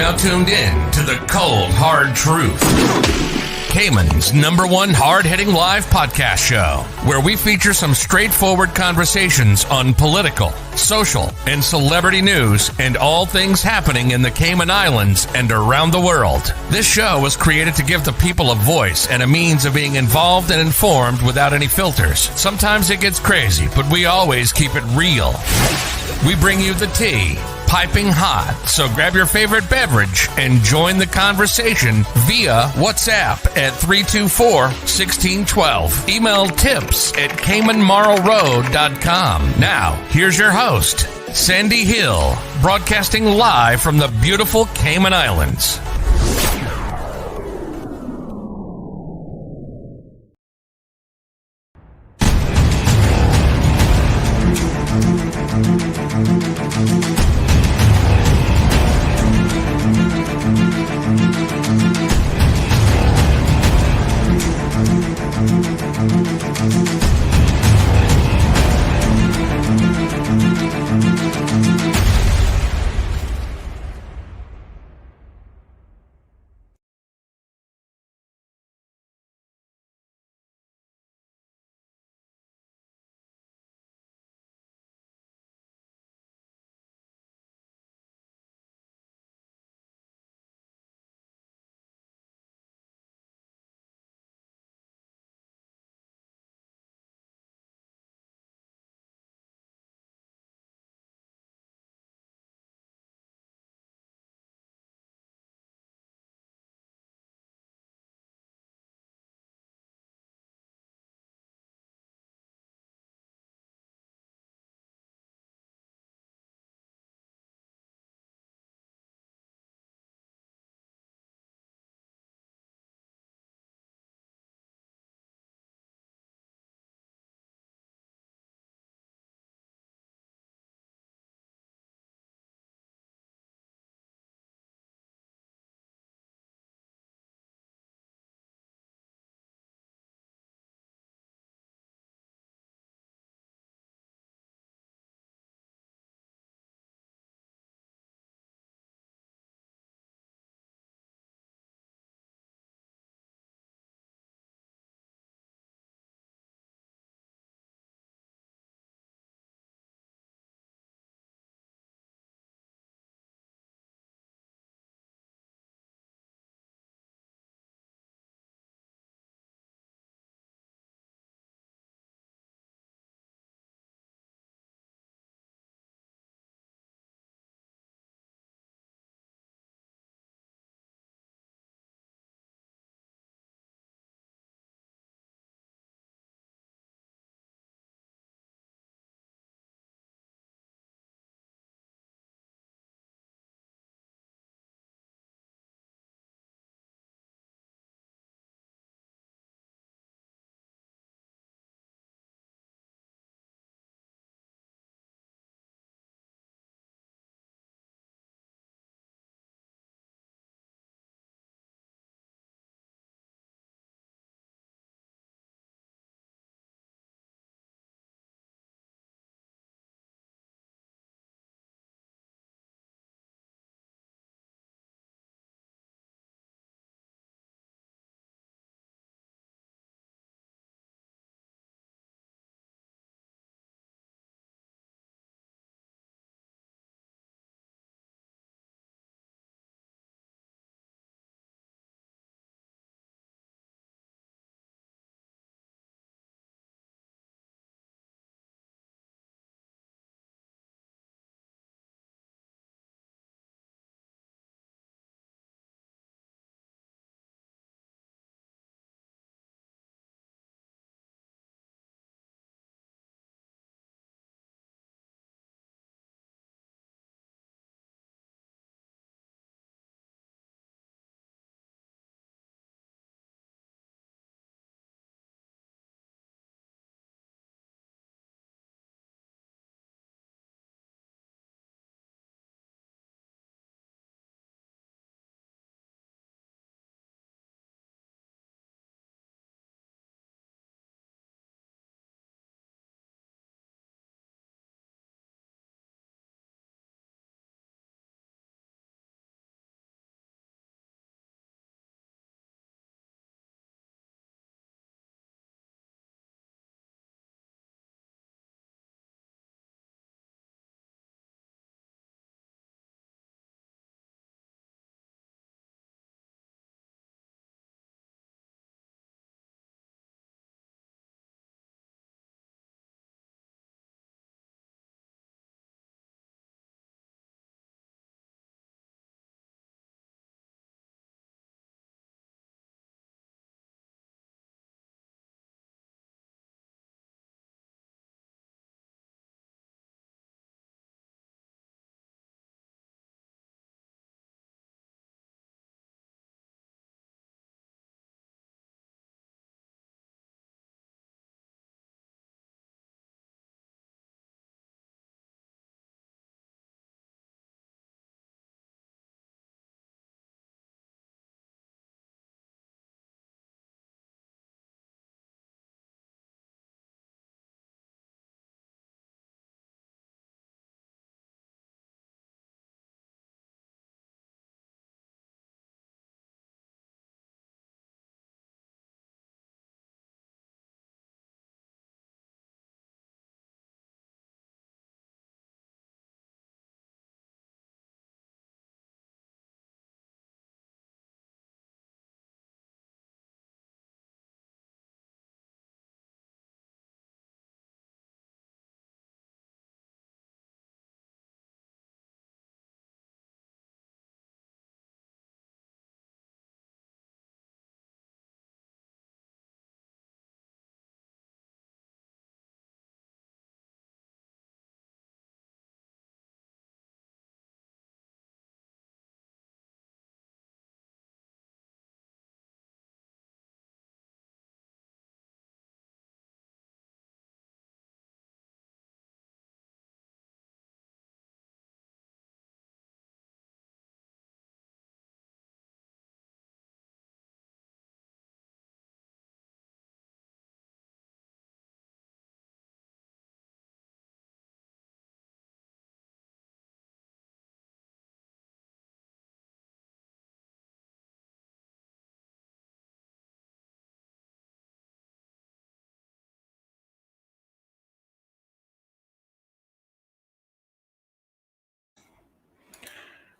now tuned in to the cold, hard truth. Cayman's #1 hard-hitting live podcast show, where we feature some straightforward conversations on political, social, and celebrity news and all things happening in the Cayman Islands and around the world. This show was created to give the people a voice and a means of being involved and informed without any filters. Sometimes it gets crazy, but we always keep it real. We bring you the tea, piping hot, so grab your favorite beverage and join the conversation via WhatsApp at 324-1612. Email tips at CaymanMarlRoad.com. Now, here's your host, Sandy Hill, broadcasting live from the beautiful Cayman Islands.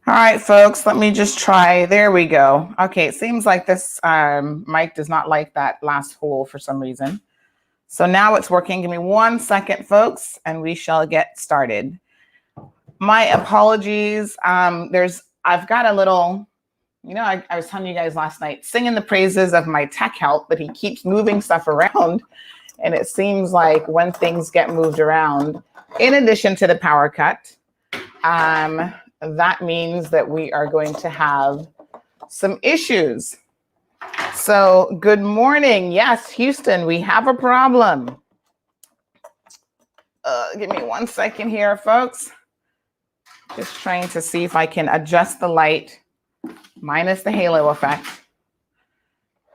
All right, folks, let me just try. There we go. Okay, it seems like this mic does not like that last hole for some reason. So now it's working. Give me 1 second, folks, and we shall get started. My apologies. I've got a little, I was telling you guys last night, singing the praises of my tech help, but he keeps moving stuff around. And it seems like when things get moved around, in addition to the power cut, that means that we are going to have some issues. So good morning. Yes, Houston, we have a problem. Give me 1 second here, folks. Just trying to see if I can adjust the light minus the halo effect.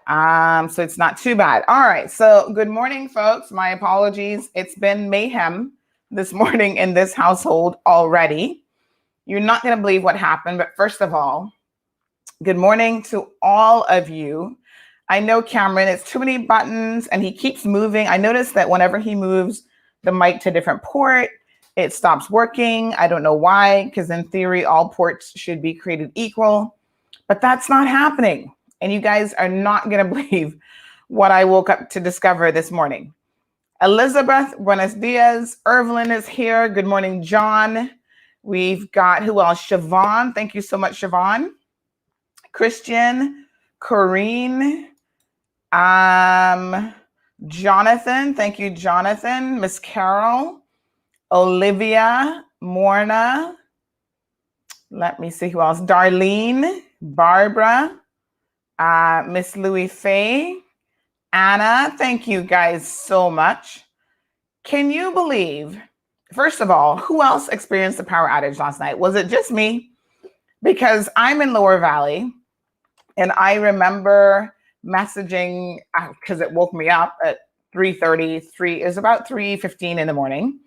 So it's not too bad. All right. So good morning, folks. My apologies. It's been mayhem this morning in this household already. You're not going to believe what happened. But first of all, good morning to all of you. I know Cameron, it's too many buttons and he keeps moving. I noticed that whenever he moves the mic to a different port, it stops working. I don't know why, because in theory, all ports should be created equal, but that's not happening. And you guys are not going to believe what I woke up to discover this morning. Elizabeth, buenos dias. Irvlyn is here. Good morning, John. We've got, who else? Siobhan. Thank you so much, Siobhan. Christian, Corrine, Jonathan. Thank you, Jonathan. Miss Carol, Olivia, Morna. Let me see who else. Darlene, Barbara, Miss Louis Faye, Anna. Thank you guys so much. Can you believe, first of all, who else experienced the power outage last night? Was it just me? Because I'm in Lower Valley and I remember messaging because it woke me up at 3:30. It was about 3:15 in the morning.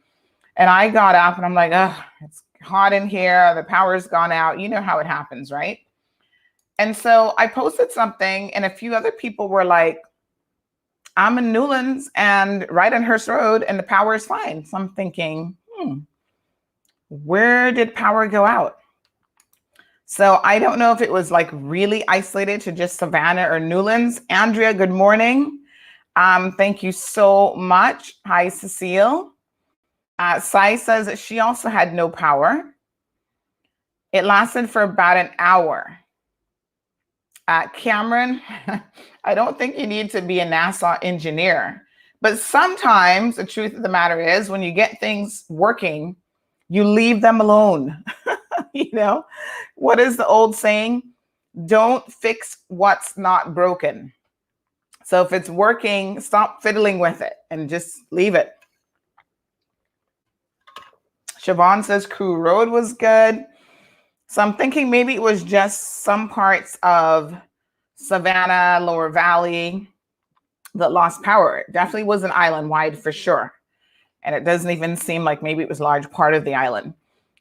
And I got up and I'm like, oh, it's hot in here. The power's gone out. You know how it happens, right? And so I posted something and a few other people were like, I'm in Newlands and right on Hearst Road and the power is fine. So I'm thinking, where did power go out? So I don't know if it was like really isolated to just Savannah or Newlands. Andrea, good morning. Thank you so much. Hi, Cecile. Sai says that she also had no power. It lasted for about an hour. Cameron, I don't think you need to be a NASA engineer, but sometimes the truth of the matter is when you get things working, you leave them alone. You know, what is the old saying? Don't fix what's not broken. So if it's working, stop fiddling with it and just leave it. Siobhan says Crew Road was good. So I'm thinking maybe it was just some parts of Savannah, Lower Valley that lost power. It definitely wasn't island-wide for sure. And it doesn't even seem like maybe it was a large part of the island.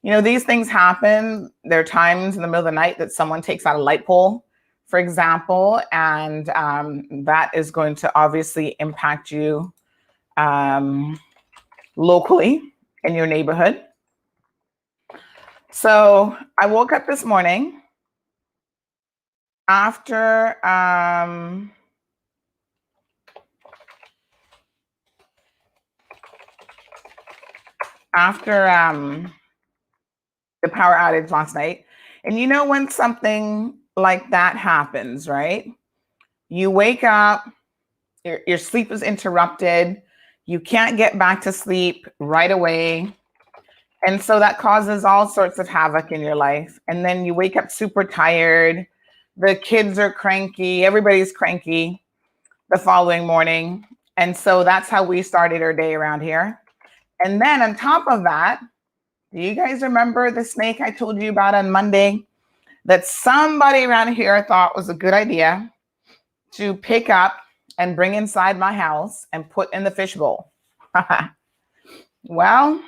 You know, these things happen. There are times in the middle of the night that someone takes out a light pole, for example, and that is going to obviously impact you locally in your neighborhood. So I woke up this morning after the power outage last night. And you know, when something like that happens, right? You wake up, your sleep is interrupted. You can't get back to sleep right away. And so that causes all sorts of havoc in your life. And then you wake up super tired. The kids are cranky. Everybody's cranky the following morning. And so that's how we started our day around here. And then on top of that, do you guys remember the snake I told you about on Monday that somebody around here thought was a good idea to pick up and bring inside my house and put in the fishbowl? Well,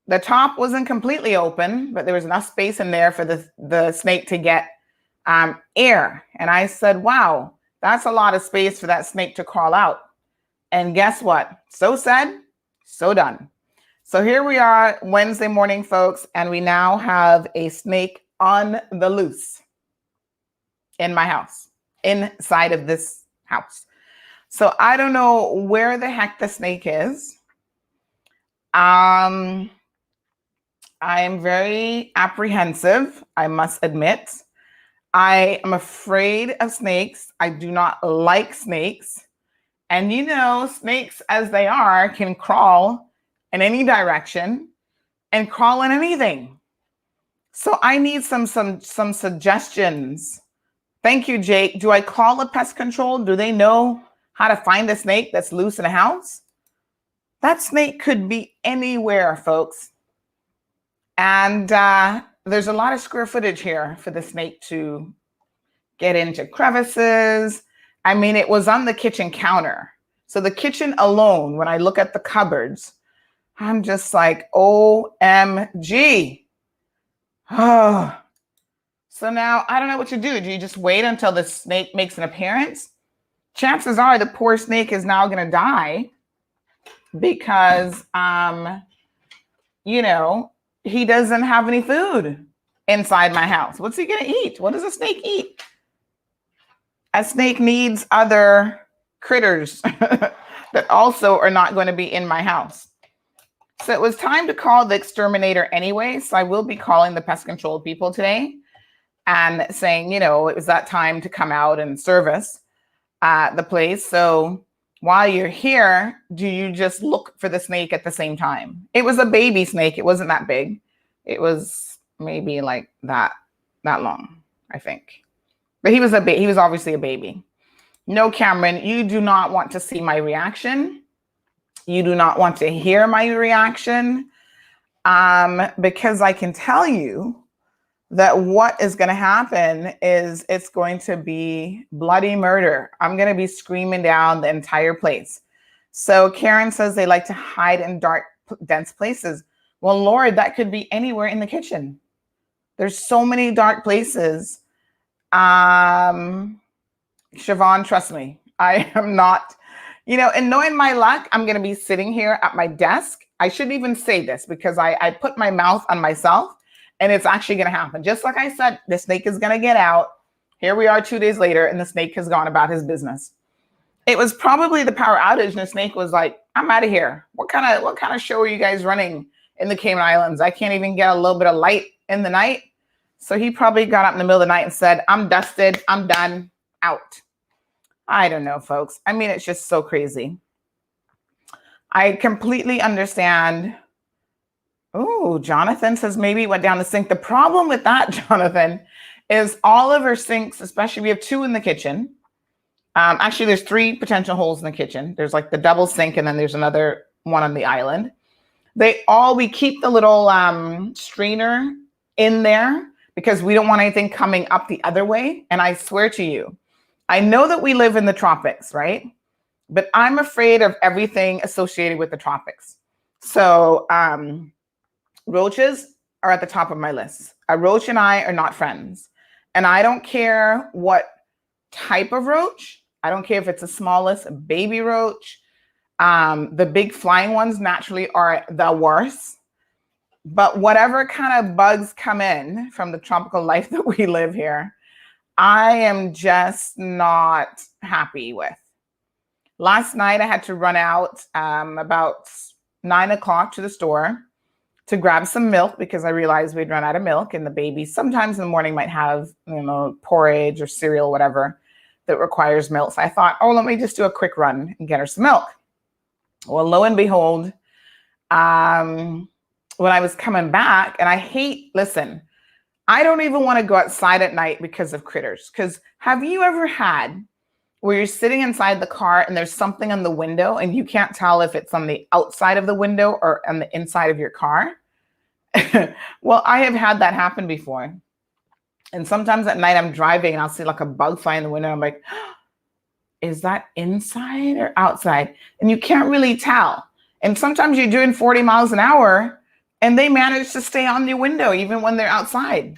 the top wasn't completely open, but there was enough space in there for the snake to get air. And I said, wow, that's a lot of space for that snake to crawl out. And guess what? So said, so done. So here we are Wednesday morning, folks, and we now have a snake on the loose in my house, inside of this house. So I don't know where the heck the snake is. I am very apprehensive, I must admit. I am afraid of snakes. I do not like snakes. And snakes as they are can crawl in any direction and crawl in anything. So I need some suggestions. Thank you, Jake. Do I call a pest control? Do they know how to find a snake that's loose in a house? That snake could be anywhere, folks. And there's a lot of square footage here for the snake to get into crevices. I mean, it was on the kitchen counter. So the kitchen alone, when I look at the cupboards, I'm just like, OMG. Oh. So now I don't know what to do. Do you just wait until the snake makes an appearance? Chances are the poor snake is now going to die because, he doesn't have any food inside my house. What's he going to eat? What does a snake eat? A snake needs other critters that also are not going to be in my house. So it was time to call the exterminator anyway. So I will be calling the pest control people today and saying, it was that time to come out and service the place. So while you're here, do you just look for the snake at the same time? It was a baby snake. It wasn't that big. It was maybe like that long, I think. But he was obviously a baby. No, Cameron, you do not want to see my reaction. You do not want to hear my reaction, because I can tell you that what is going to happen is it's going to be bloody murder. I'm going to be screaming down the entire place. So Karen says they like to hide in dark, dense places. Well, Lord, that could be anywhere in the kitchen. There's so many dark places. Siobhan, trust me, I am not, and knowing my luck, I'm going to be sitting here at my desk. I shouldn't even say this because I put my mouth on myself. And it's actually going to happen. Just like I said, the snake is going to get out. Here we are 2 days later, and the snake has gone about his business. It was probably the power outage, and the snake was like, I'm out of here. What kind of show are you guys running in the Cayman Islands? I can't even get a little bit of light in the night. So he probably got up in the middle of the night and said, I'm dusted. I'm done. Out. I don't know, folks. I mean, it's just so crazy. I completely understand. Oh, Jonathan says maybe it went down the sink. The problem with that, Jonathan, is all of our sinks, especially we have 2 in the kitchen. Actually, there's 3 potential holes in the kitchen. There's like the double sink, and then there's another one on the island. We keep the little strainer in there because we don't want anything coming up the other way. And I swear to you, I know that we live in the tropics, right? But I'm afraid of everything associated with the tropics. So, roaches are at the top of my list. A roach and I are not friends. And I don't care what type of roach. I don't care if it's the smallest baby roach. The big flying ones naturally are the worst. But whatever kind of bugs come in from the tropical life that we live here, I am just not happy with. Last night I had to run out about 9 o'clock to the store to grab some milk because I realized we'd run out of milk, and the baby sometimes in the morning might have, porridge or cereal, whatever that requires milk. So I thought, let me just do a quick run and get her some milk. Well, lo and behold, when I was coming back, and I don't even want to go outside at night because of critters. Because have you ever had where you're sitting inside the car and there's something on the window and you can't tell if it's on the outside of the window or on the inside of your car? Well, I have had that happen before. And sometimes at night I'm driving and I'll see like a bug fly in the window. I'm like, is that inside or outside? And you can't really tell. And sometimes you're doing 40 miles an hour and they manage to stay on the window even when they're outside.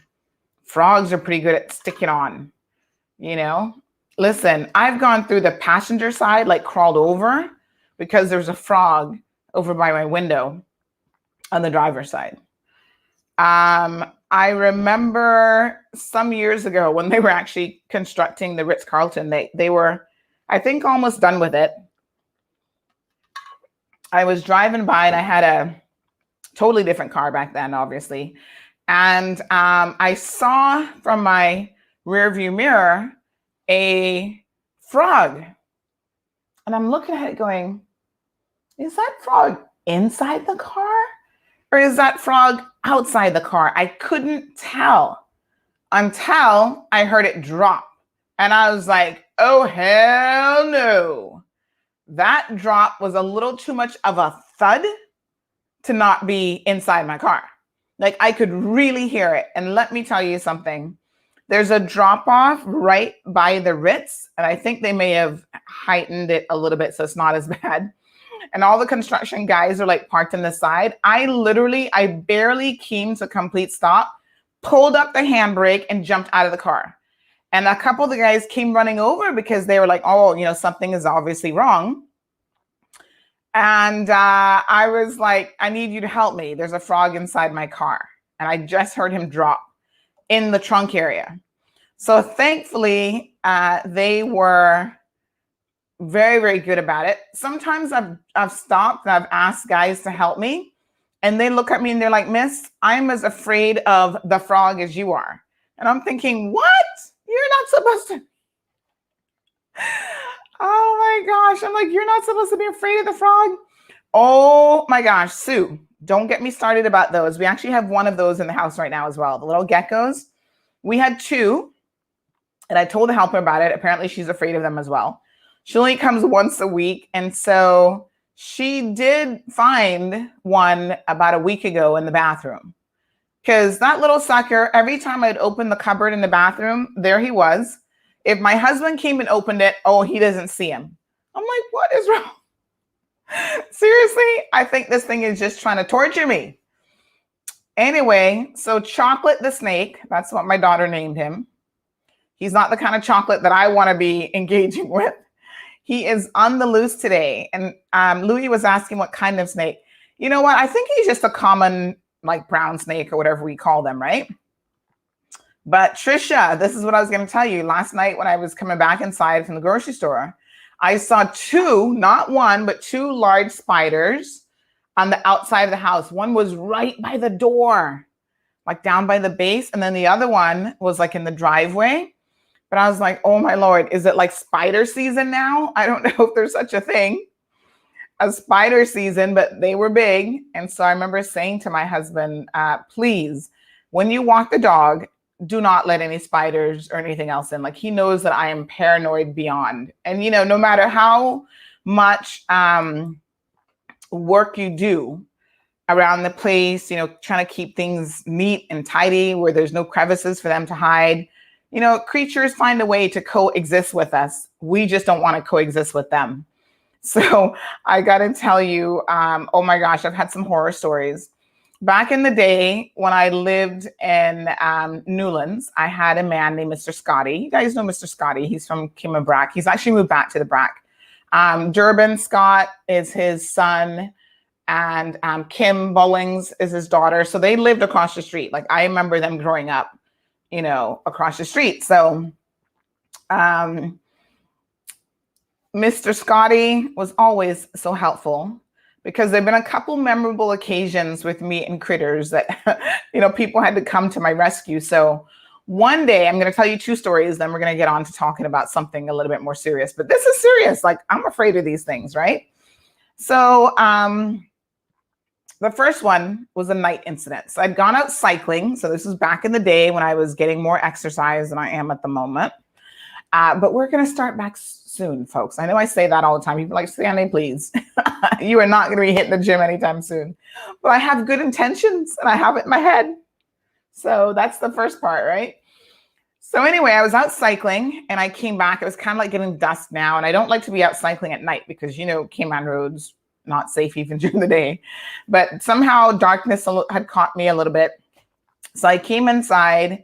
Frogs are pretty good at sticking on, Listen, I've gone through the passenger side, like crawled over because there's a frog over by my window on the driver's side. I remember some years ago when they were actually constructing the Ritz-Carlton, they were, I think, almost done with it. I was driving by and I had a totally different car back then, obviously. And I saw from my rear view mirror a frog. And I'm looking at it going, is that frog inside the car? Or is that frog outside the car? I couldn't tell until I heard it drop. And I was like, oh, hell no. That drop was a little too much of a thud to not be inside my car. Like, I could really hear it. And let me tell you something. There's a drop off right by the Ritz. And I think they may have heightened it a little bit so it's not as bad. And all the construction guys are like parked on the side. I barely came to complete stop, pulled up the handbrake and jumped out of the car. And a couple of the guys came running over because they were like, oh, you know, something is obviously wrong. And I was like, I need you to help me. There's a frog inside my car. And I just heard him drop in the trunk area. So thankfully, they were very, very good about it. Sometimes I've stopped and I've asked guys to help me. And they look at me and they're like, Miss, I'm as afraid of the frog as you are. And I'm thinking, what? You're not supposed to. Oh my gosh. I'm like, you're not supposed to be afraid of the frog. Oh my gosh, Sue, don't get me started about those. We actually have one of those in the house right now as well. The little geckos. We had two and I told the helper about it. Apparently she's afraid of them as well. She only comes once a week. And so she did find one about a week ago in the bathroom. Because that little sucker, every time I'd open the cupboard in the bathroom, there he was. If my husband came and opened it, oh, he doesn't see him. I'm like, what is wrong? Seriously, I think this thing is just trying to torture me. Anyway, so Chocolate the snake, that's what my daughter named him. He's not the kind of chocolate that I want to be engaging with. He is on the loose today. And Louis was asking what kind of snake. You know what? I think he's just a common like brown snake or whatever we call them, right? But Trisha, this is what I was going to tell you. Last night when I was coming back inside from the grocery store, I saw two, not one, but two large spiders on the outside of the house. One was right by the door, like down by the base. And then the other one was like in the driveway. But I was like, oh my Lord, is it like spider season now? I don't know if there's such a thing as spider season, but they were big. And so I remember saying to my husband, please, when you walk the dog, do not let any spiders or anything else in. Like, he knows that I am paranoid beyond. And, you know, no matter how much work you do around the place, you know, trying to keep things neat and tidy where there's no crevices for them to hide, you know, creatures find a way to coexist with us. We just don't want to coexist with them. So I got to tell you, oh my gosh, I've had some horror stories. Back in the day when I lived in Newlands, I had a man named Mr. Scotty. You guys know Mr. Scotty. He's from Kim and Brack. He's actually moved back to the Brack. Durbin Scott is his son, and Kim Bowlings is his daughter. So they lived across the street. Like, I remember them growing up, you know, across the street. So Mr. Scotty was always so helpful, because there've been a couple memorable occasions with me and critters that, you know, people had to come to my rescue. So one day I'm going to tell you two stories, then we're going to get on to talking about something a little bit more serious. But this is serious. Like, I'm afraid of these things, right? So the first one was a night incident. So I'd gone out cycling. So this was back in the day when I was getting more exercise than I am at the moment. But we're going to start back soon, folks. I know I say that all the time. People are like, Stanley, please. You are not going to be hitting the gym anytime soon. But I have good intentions and I have it in my head. So that's the first part, right? So anyway, I was out cycling and I came back. It was kind of like getting dusk now. And I don't like to be out cycling at night because, you know, Cayman Road's not safe even during the day. But somehow darkness had caught me a little bit. So I came inside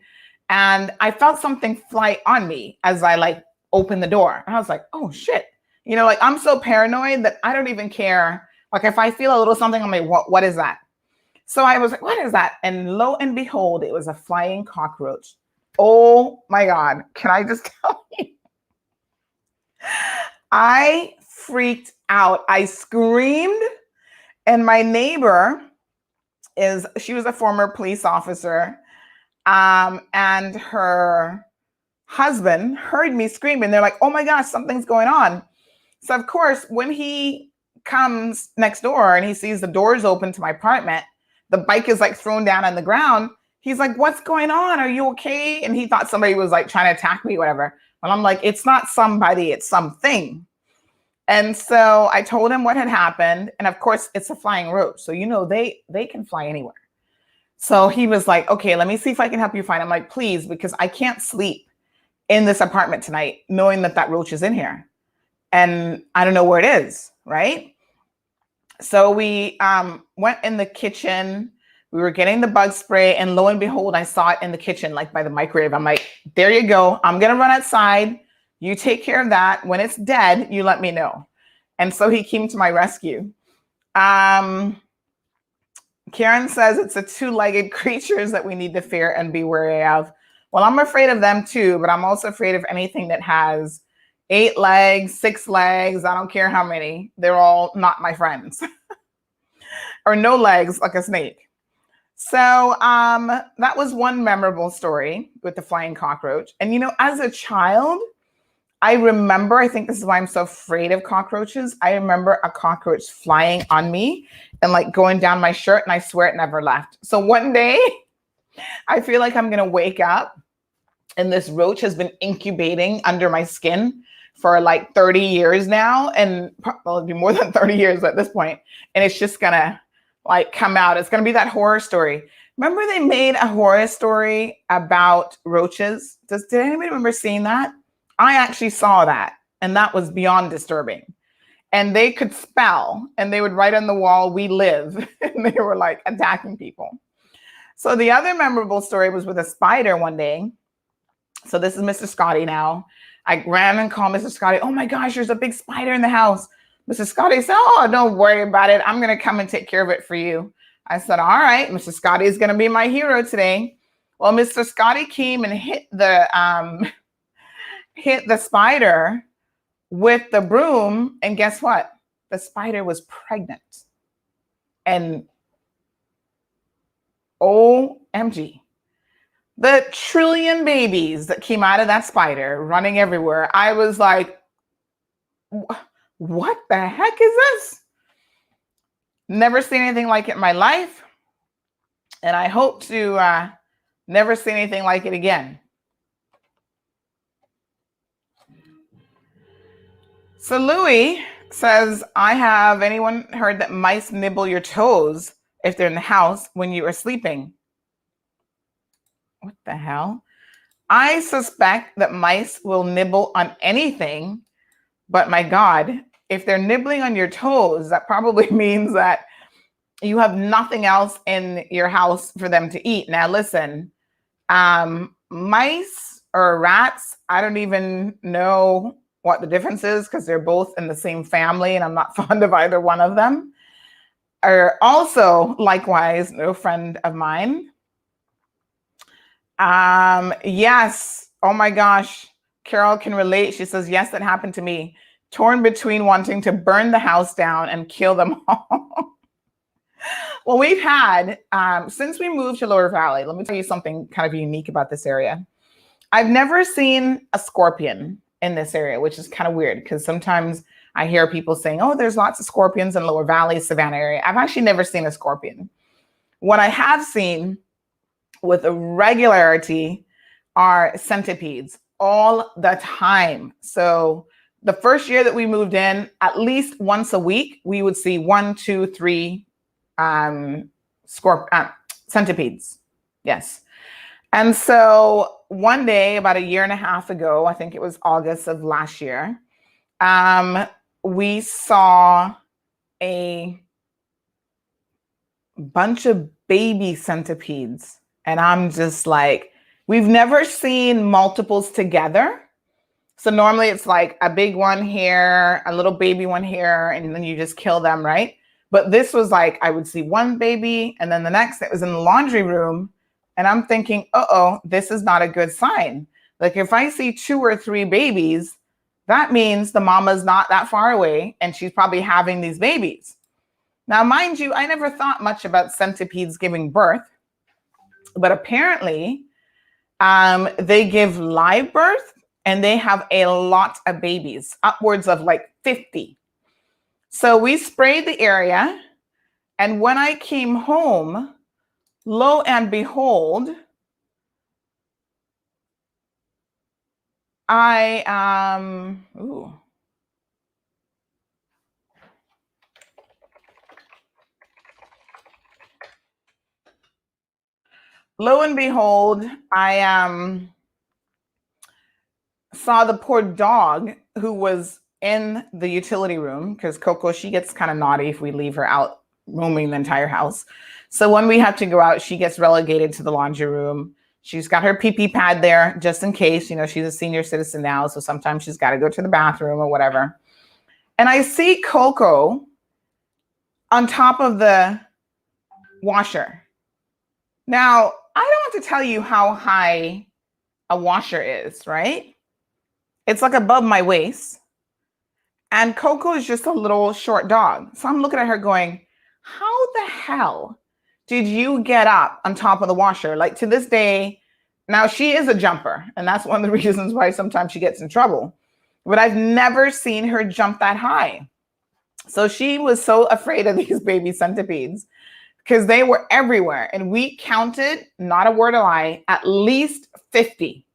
and I felt something fly on me as I like opened the door. And I was like, oh shit. You know, like, I'm so paranoid that I don't even care. Like, if I feel a little something, I'm like, what is that? So I was like, what is that? And lo and behold, it was a flying cockroach. Oh my God. Can I just tell you? I freaked out. I screamed. And my neighbor she was a former police officer. And her husband heard me screaming. They're like, oh my gosh, something's going on. So of course, when he comes next door and he sees the doors open to my apartment, the bike is like thrown down on the ground. He's like, what's going on? Are you okay? And he thought somebody was like trying to attack me, whatever. Well, I'm like, it's not somebody, it's something. And so I told him what had happened. And of course, it's a flying roach. So, they can fly anywhere. So he was like, okay, let me see if I can help you find. I'm like, please, because I can't sleep in this apartment tonight, knowing that roach is in here. And I don't know where it is, right? So we went in the kitchen. We were getting the bug spray, and lo and behold, I saw it in the kitchen, like by the microwave. I'm like, there you go. I'm going to run outside. You take care of that. When it's dead, you let me know. And so he came to my rescue. Karen says it's the two-legged creatures that we need to fear and be wary of. Well, I'm afraid of them too, but I'm also afraid of anything that has 8 legs, 6 legs. I don't care how many. They're all not my friends. Or no legs, like a snake. So that was one memorable story with the flying cockroach. And, as a child, I remember, I think this is why I'm so afraid of cockroaches. I remember a cockroach flying on me and like going down my shirt, and I swear it never left. So one day I feel like I'm going to wake up and this roach has been incubating under my skin for like 30 years now. And well, it'll be more than 30 years at this point. And it's just going to like come out. It's going to be that horror story. Remember they made a horror story about roaches? Did anybody remember seeing that? I actually saw that, and that was beyond disturbing. And they could spell, and they would write on the wall, "We live," and they were like attacking people. So the other memorable story was with a spider one day. So this is Mr. Scotty now. I ran and called Mr. Scotty. Oh my gosh, there's a big spider in the house. Mr. Scotty said, oh, don't worry about it. I'm going to come and take care of it for you. I said, all right, Mr. Scotty is going to be my hero today. Well, Mr. Scotty came and hit the spider with the broom. And guess what? The spider was pregnant. And OMG. The trillion babies that came out of that spider running everywhere. I was like, what the heck is this? Never seen anything like it in my life. And I hope to never see anything like it again. So Louis says, anyone heard that mice nibble your toes if they're in the house when you are sleeping? What the hell? I suspect that mice will nibble on anything, but my God, if they're nibbling on your toes, that probably means that you have nothing else in your house for them to eat. Now, listen, mice or rats, I don't even know what the difference is because they're both in the same family and I'm not fond of either one of them. Are also, likewise, no friend of mine. Yes. Oh my gosh. Carol can relate. She says, yes, that happened to me. Torn between wanting to burn the house down and kill them all. Well, we've had, since we moved to Lower Valley, let me tell you something kind of unique about this area. I've never seen a scorpion in this area, which is kind of weird because sometimes I hear people saying, oh, there's lots of scorpions in Lower Valley, Savannah area. I've actually never seen a scorpion. What I have seen with a regularity are centipedes all the time. So the first year that we moved in, at least once a week, we would see 1, 2, 3 centipedes. Yes. And so one day, about 1.5 years ago, I think it was August of last year, we saw a bunch of baby centipedes. And I'm just like, we've never seen multiples together. So normally it's like a big one here, a little baby one here, and then you just kill them, right? But this was like, I would see one baby and then the next, it was in the laundry room. And I'm thinking, uh-oh, this is not a good sign. Like if I see 2 or 3 babies, that means the mama's not that far away and she's probably having these babies. Now, mind you, I never thought much about centipedes giving birth, but apparently they give live birth and they have a lot of babies, upwards of like 50. So we sprayed the area. And when I came home, lo and behold, lo and behold, I saw the poor dog who was in the utility room, because Coco, she gets kind of naughty if we leave her out roaming the entire house. So when we have to go out, she gets relegated to the laundry room. She's got her pee-pee pad there just in case, she's a senior citizen now. So sometimes she's got to go to the bathroom or whatever. And I see Coco on top of the washer. Now, I don't have to tell you how high a washer is, right? It's like above my waist. And Coco is just a little short dog. So I'm looking at her going, how the hell did you get up on top of the washer? Like to this day, now she is a jumper. And that's one of the reasons why sometimes she gets in trouble. But I've never seen her jump that high. So she was so afraid of these baby centipedes because they were everywhere. And we counted, not a word of lie, at least 50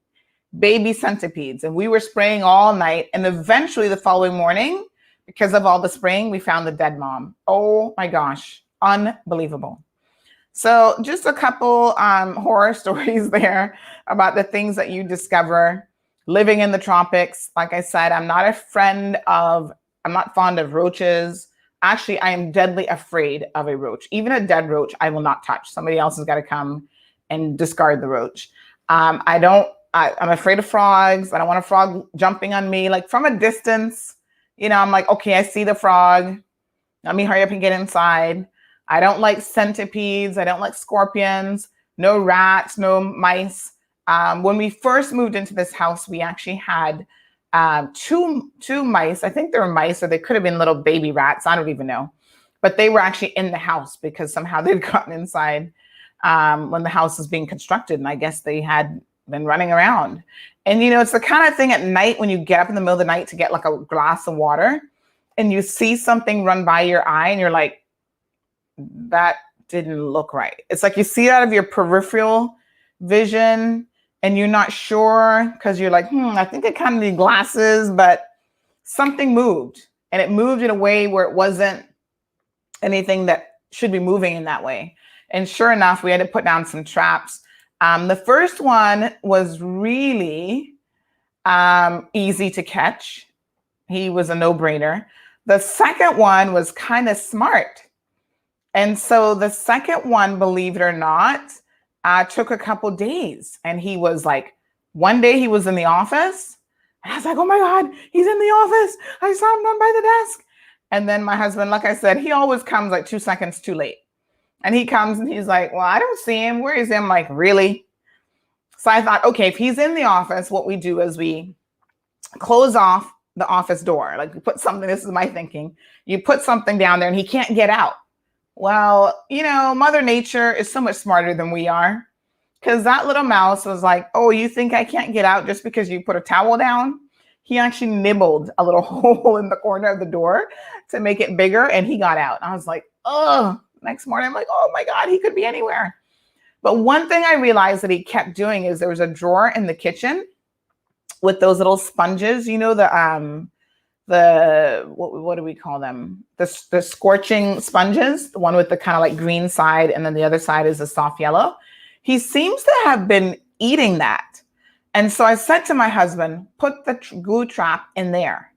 baby centipedes. And we were spraying all night. And eventually the following morning, because of all the spraying, we found the dead mom. Oh my gosh, unbelievable. So just a couple horror stories there about the things that you discover living in the tropics. Like I said, I'm not fond of roaches. Actually, I am deadly afraid of a roach. Even a dead roach, I will not touch. Somebody else has got to come and discard the roach. I'm afraid of frogs. I don't want a frog jumping on me. Like from a distance, I'm like, okay, I see the frog. Let me hurry up and get inside. I don't like centipedes. I don't like scorpions. No rats, no mice. When we first moved into this house, we actually had two mice. I think they were mice, or they could have been little baby rats. I don't even know. But they were actually in the house because somehow they'd gotten inside when the house was being constructed. And I guess they had been running around. And, it's the kind of thing at night when you get up in the middle of the night to get like a glass of water and you see something run by your eye and you're like, that didn't look right. It's like you see it out of your peripheral vision and you're not sure because you're like, I think I kind of need glasses, but something moved, and it moved in a way where it wasn't anything that should be moving in that way. And sure enough, we had to put down some traps. The first one was really easy to catch. He was a no-brainer. The second one was kind of smart. And so the second one, believe it or not, took a couple days. And he was like, one day he was in the office. And I was like, oh my God, he's in the office. I saw him run by the desk. And then my husband, like I said, he always comes like 2 seconds too late. And he comes and he's like, well, I don't see him. Where is he? I'm like, really? So I thought, okay, if he's in the office, what we do is we close off the office door. Like we put something, this is my thinking. You put something down there and he can't get out. Well, Mother Nature is so much smarter than we are, because that little mouse was like, oh, you think I can't get out just because you put a towel down? He actually nibbled a little hole in the corner of the door to make it bigger, and he got out. I was like, oh, next morning, I'm like, oh my God, he could be anywhere. But one thing I realized that he kept doing is there was a drawer in the kitchen with those little sponges, what do we call them? The scorching sponges, the one with the kind of like green side, and then the other side is a soft yellow. He seems to have been eating that. And so I said to my husband, put the glue trap in there.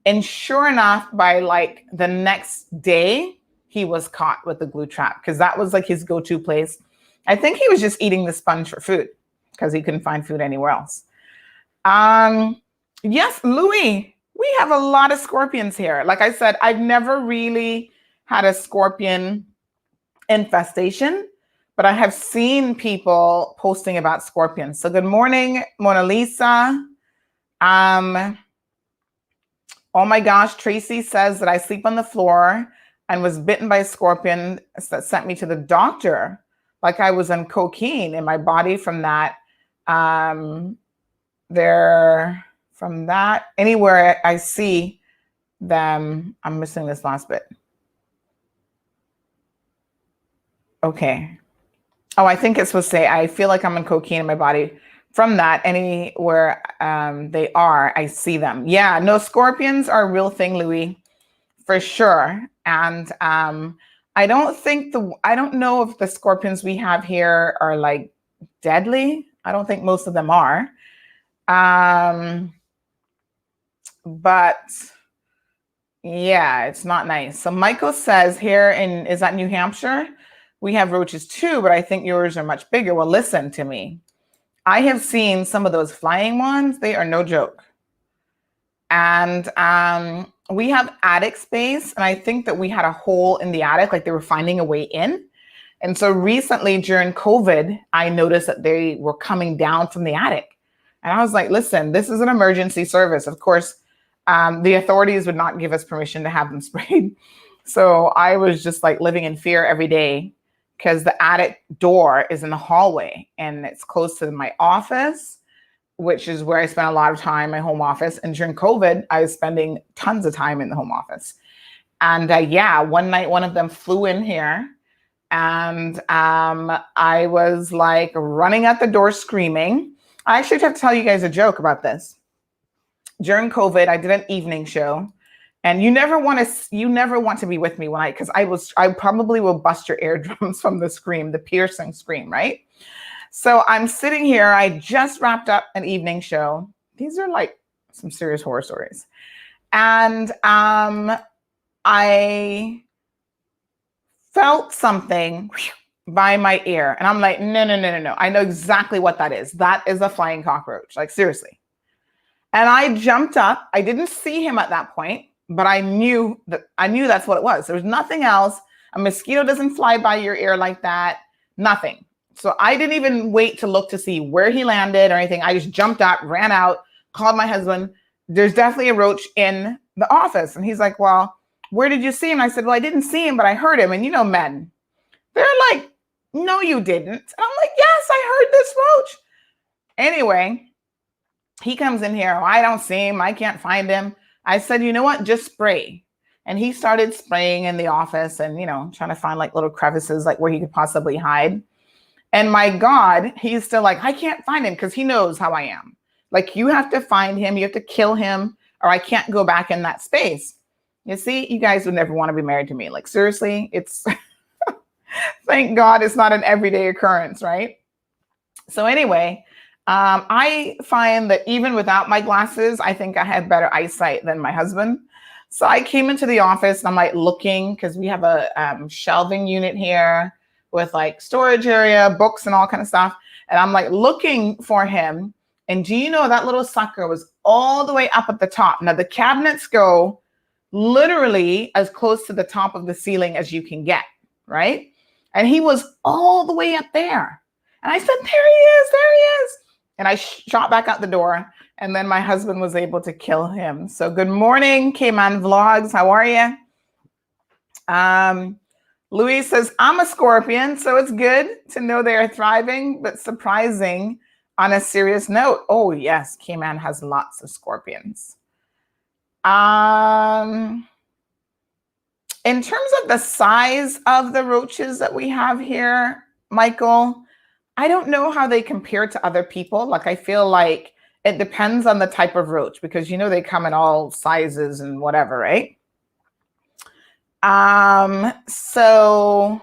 And sure enough, by like the next day, he was caught with the glue trap, because that was like his go-to place. I think he was just eating the sponge for food because he couldn't find food anywhere else. Yes, Louis. We have a lot of scorpions here. Like I said, I've never really had a scorpion infestation, but I have seen people posting about scorpions. So good morning, Mona Lisa. Oh my gosh, Tracy says that I sleep on the floor and was bitten by a scorpion that sent me to the doctor like I was on cocaine in my body from that. From that, anywhere I see them, I'm missing this last bit. Okay. Oh, I think it's supposed to say, I feel like I'm on cocaine in my body. From that, anywhere they are, I see them. Yeah, no, scorpions are a real thing, Louis, for sure. And I don't know if the scorpions we have here are like deadly. I don't think most of them are. But yeah, it's not nice. So Michael says here is that New Hampshire? We have roaches too, but I think yours are much bigger. Well, listen to me. I have seen some of those flying ones. They are no joke. And we have attic space. And I think that we had a hole in the attic, like they were finding a way in. And so recently during COVID, I noticed that they were coming down from the attic. And I was like, listen, this is an emergency service. Of course, the authorities would not give us permission to have them sprayed. So I was just like living in fear every day because the attic door is in the hallway and it's close to my office, which is where I spent a lot of time, my home office. And during COVID, I was spending tons of time in the home office. And one night, one of them flew in here and I was like running at the door screaming. I actually have to tell you guys a joke about this. During COVID, I did an evening show, and you never want to be with me because I probably will bust your eardrums from the scream, the piercing scream, right? So I'm sitting here. I just wrapped up an evening show. These are like some serious horror stories, and I felt something by my ear, and I'm like, no. I know exactly what that is. That is a flying cockroach. Like seriously. And I jumped up. I didn't see him at that point, but I knew that's what it was. There was nothing else. A mosquito doesn't fly by your ear like that. Nothing. So I didn't even wait to look to see where he landed or anything. I just jumped up, ran out, called my husband. There's definitely a roach in the office. And he's like, well, where did you see him? I said, well, I didn't see him, but I heard him. And you know, men, they're like, no, you didn't. And I'm like, yes, I heard this roach. Anyway, he comes in here. Oh, I don't see him. I can't find him. I said, you know what? Just spray. And he started spraying in the office and, trying to find like little crevices, like where he could possibly hide. And my God, he's still like, I can't find him because he knows how I am. Like, you have to find him. You have to kill him or I can't go back in that space. You see, you guys would never want to be married to me. Like, seriously, it's thank God it's not an everyday occurrence, right? So anyway, I find that even without my glasses, I think I have better eyesight than my husband. So I came into the office and I'm like looking because we have a shelving unit here with like storage area, books and all kind of stuff. And I'm like looking for him. And do you know that little sucker was all the way up at the top? Now the cabinets go literally as close to the top of the ceiling as you can get, right? And he was all the way up there. And I said, there he is. And I shot back out the door. And then my husband was able to kill him. So good morning, K-Man Vlogs. How are you? Louise says, I'm a scorpion. So it's good to know they are thriving, but surprising on a serious note. Oh, yes. K-Man has lots of scorpions. In terms of the size of the roaches that we have here, Michael, I don't know how they compare to other people. Like, I feel like it depends on the type of roach because, they come in all sizes and whatever, right? So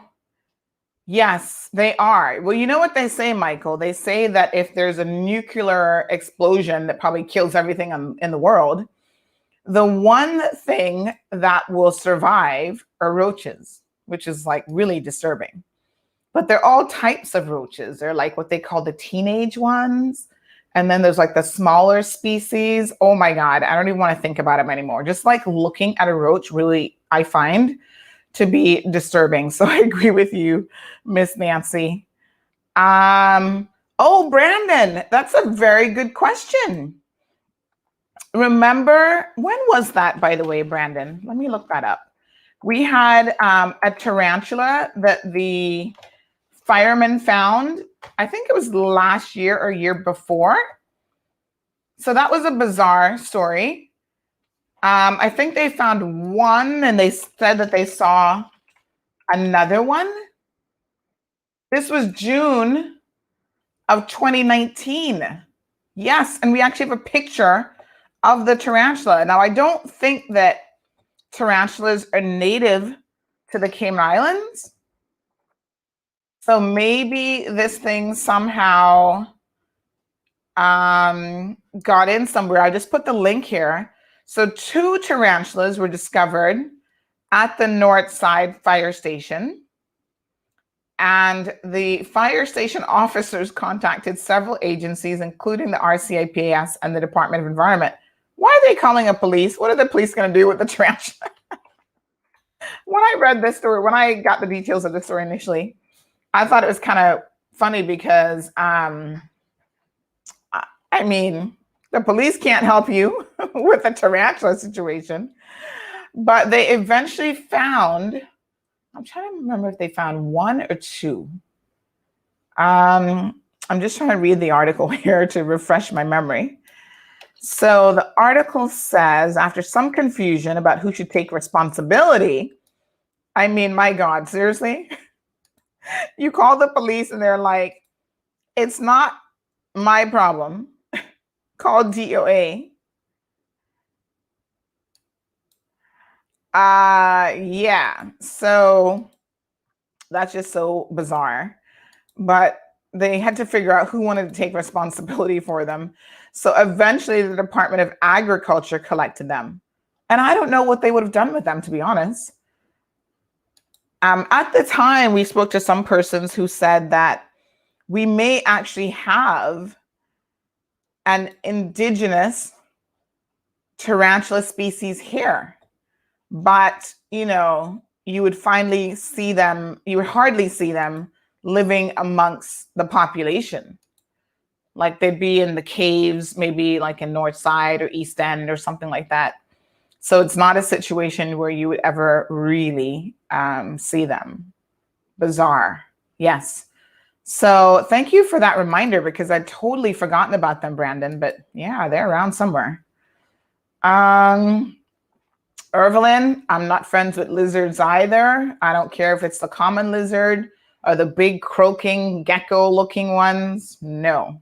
yes, they are. Well, you know what they say, Michael? They say that if there's a nuclear explosion that probably kills everything in the world, the one thing that will survive are roaches, which is like really disturbing. But they're all types of roaches. They're like what they call the teenage ones. And then there's like the smaller species. Oh my God, I don't even want to think about them anymore. Just like looking at a roach really, I find to be disturbing. So I agree with you, Miss Nancy. Oh, Brandon, that's a very good question. Remember, when was that, by the way, Brandon? Let me look that up. We had a tarantula that the firemen found, I think it was last year or year before. So that was a bizarre story. I think they found one and they said that they saw another one. This was June of 2019. Yes, and we actually have a picture of the tarantula. Now, I don't think that tarantulas are native to the Cayman Islands. So maybe this thing somehow got in somewhere. I just put the link here. So 2 tarantulas were discovered at the North Side Fire Station. And the fire station officers contacted several agencies, including the RCIPS and the Department of Environment. Why are they calling a police? What are the police going to do with the tarantula? When I read this story, when I got the details of the story initially, I thought it was kind of funny because, I mean, the police can't help you with the tarantula situation. But they eventually found, I'm trying to remember if they found 1 or 2. I'm just trying to read the article here to refresh my memory. So the article says, after some confusion about who should take responsibility, I mean, my God, seriously? You call the police and they're like, it's not my problem. Call DOA. Yeah, so that's just so bizarre. But they had to figure out who wanted to take responsibility for them. So eventually the Department of Agriculture collected them. And I don't know what they would have done with them, to be honest. At the time, we spoke to some persons who said that we may actually have an indigenous tarantula species here. But, you know, you would hardly see them living amongst the population. Like they'd be in the caves, maybe like in North Side or East End or something like that. So it's not a situation where you would ever really see them. Bizarre. Yes. So thank you for that reminder, because I'd totally forgotten about them, Brandon. But yeah, they're around somewhere. Irvelin, I'm not friends with lizards either. I don't care if it's the common lizard or the big croaking gecko-looking ones. No.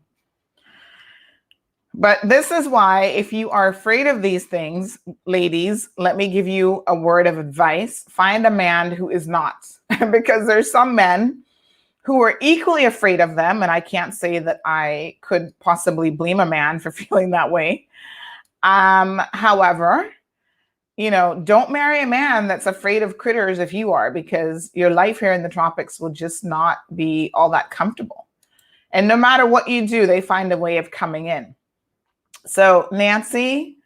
But this is why, if you are afraid of these things, ladies, let me give you a word of advice. Find a man who is not, because there's some men who are equally afraid of them. And I can't say that I could possibly blame a man for feeling that way. However, you know, don't marry a man that's afraid of critters if you are, because your life here in the tropics will just not be all that comfortable. And no matter what you do, they find a way of coming in. So Nancy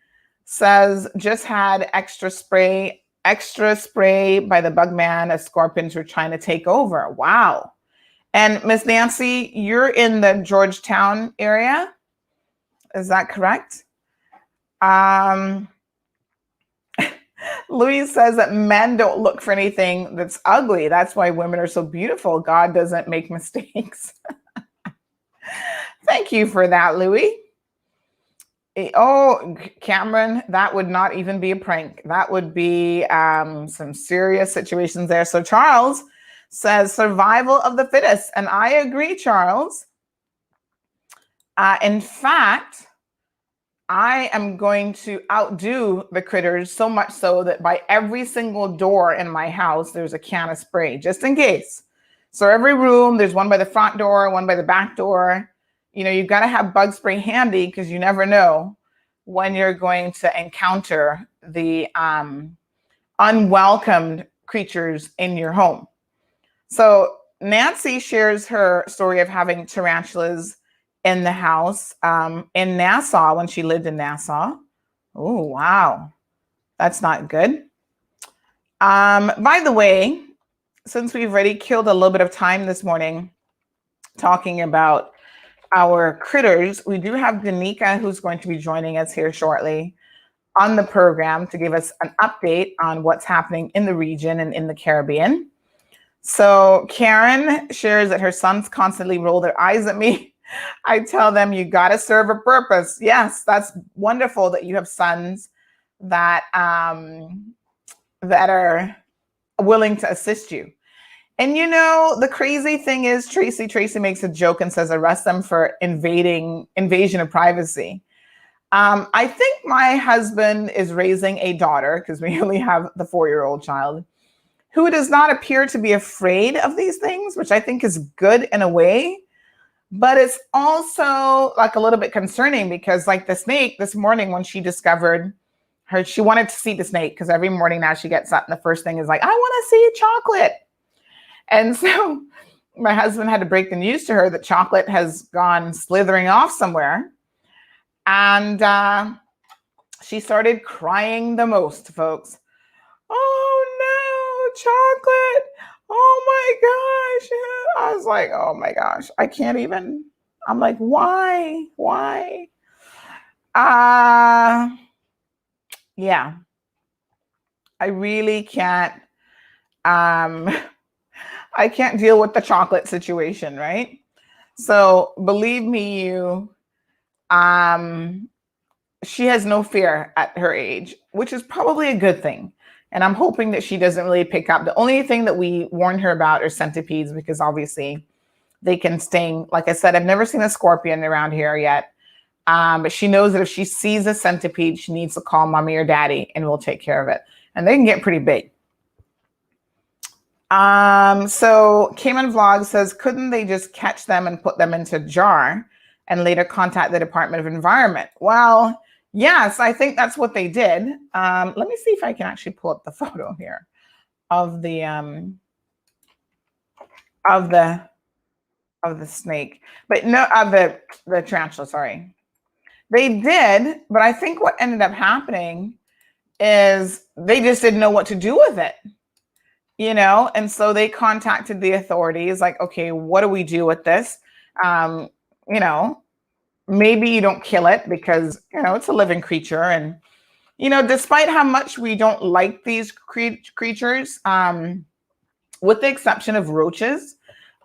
says, just had extra spray by the bug man as scorpions were trying to take over. Wow. And Miss Nancy, you're in the Georgetown area. Is that correct? Louise says that men don't look for anything that's ugly. That's why women are so beautiful. God doesn't make mistakes. Thank you for that, Louis. Oh, Cameron, that would not even be a prank. That would be some serious situations there. So Charles says survival of the fittest. And I agree, Charles. In fact, I am going to outdo the critters, so much so that by every single door in my house, there's a can of spray, just in case. So every room, there's one by the front door, one by the back door. You know, you've got to have bug spray handy, because you never know when you're going to encounter the unwelcomed creatures in your home. So Nancy shares her story of having tarantulas in the house in Nassau when she lived in Nassau. Oh, wow. That's not good. By the way, since we've already killed a little bit of time this morning talking about our critters, we do have Danica who's going to be joining us here shortly on the program to give us an update on what's happening in the region and in the Caribbean. So Karen shares that her sons constantly roll their eyes at me. I tell them, you got to serve a purpose. Yes, that's wonderful that you have sons that that are willing to assist you. And the crazy thing is, Tracy makes a joke and says, arrest them for invasion of privacy. I think my husband is raising a daughter, because we only have the 4-year-old child, who does not appear to be afraid of these things, which I think is good in a way. But it's also like a little bit concerning because like the snake this morning, when she discovered she wanted to see the snake, because every morning now she gets up and the first thing is like, I want to see chocolate. And so my husband had to break the news to her that chocolate has gone slithering off somewhere. And she started crying the most, folks. Oh no, chocolate. Oh my gosh. I was like, oh my gosh, I can't even. I'm like, why? Yeah, I really can't. I can't deal with the chocolate situation, right? So believe me, she has no fear at her age, which is probably a good thing. And I'm hoping that she doesn't really pick up. The only thing that we warned her about are centipedes, because obviously they can sting. Like I said, I've never seen a scorpion around here yet. But she knows that if she sees a centipede, she needs to call mommy or daddy and we'll take care of it. And they can get pretty big. So Cayman Vlog says, couldn't they just catch them and put them into a jar and later contact the Department of Environment? Well, yes, I think that's what they did. Let me see if I can actually pull up the photo here of the snake, but no, of the tarantula, sorry. They did, but I think what ended up happening is they just didn't know what to do with it. And so they contacted the authorities like, okay, what do we do with this? Maybe you don't kill it because, it's a living creature. And, despite how much we don't like these creatures, with the exception of roaches,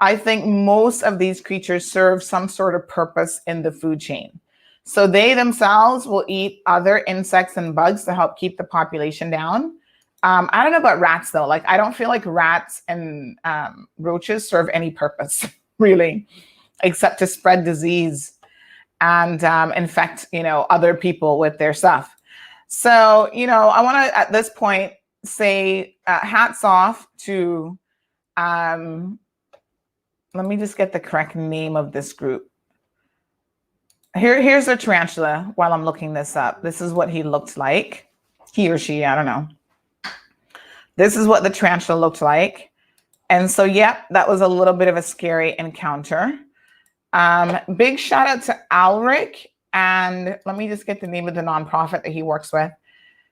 I think most of these creatures serve some sort of purpose in the food chain. So they themselves will eat other insects and bugs to help keep the population down. I don't know about rats though. Like, I don't feel like rats and roaches serve any purpose really, except to spread disease and infect, other people with their stuff. So, I want to, at this point, say hats off to, let me just get the correct name of this group. Here's a tarantula while I'm looking this up. This is what he looked like. He or she, I don't know. This is what the tarantula looked like. And so, yep, that was a little bit of a scary encounter. Big shout out to Alric. And let me just get the name of the nonprofit that he works with.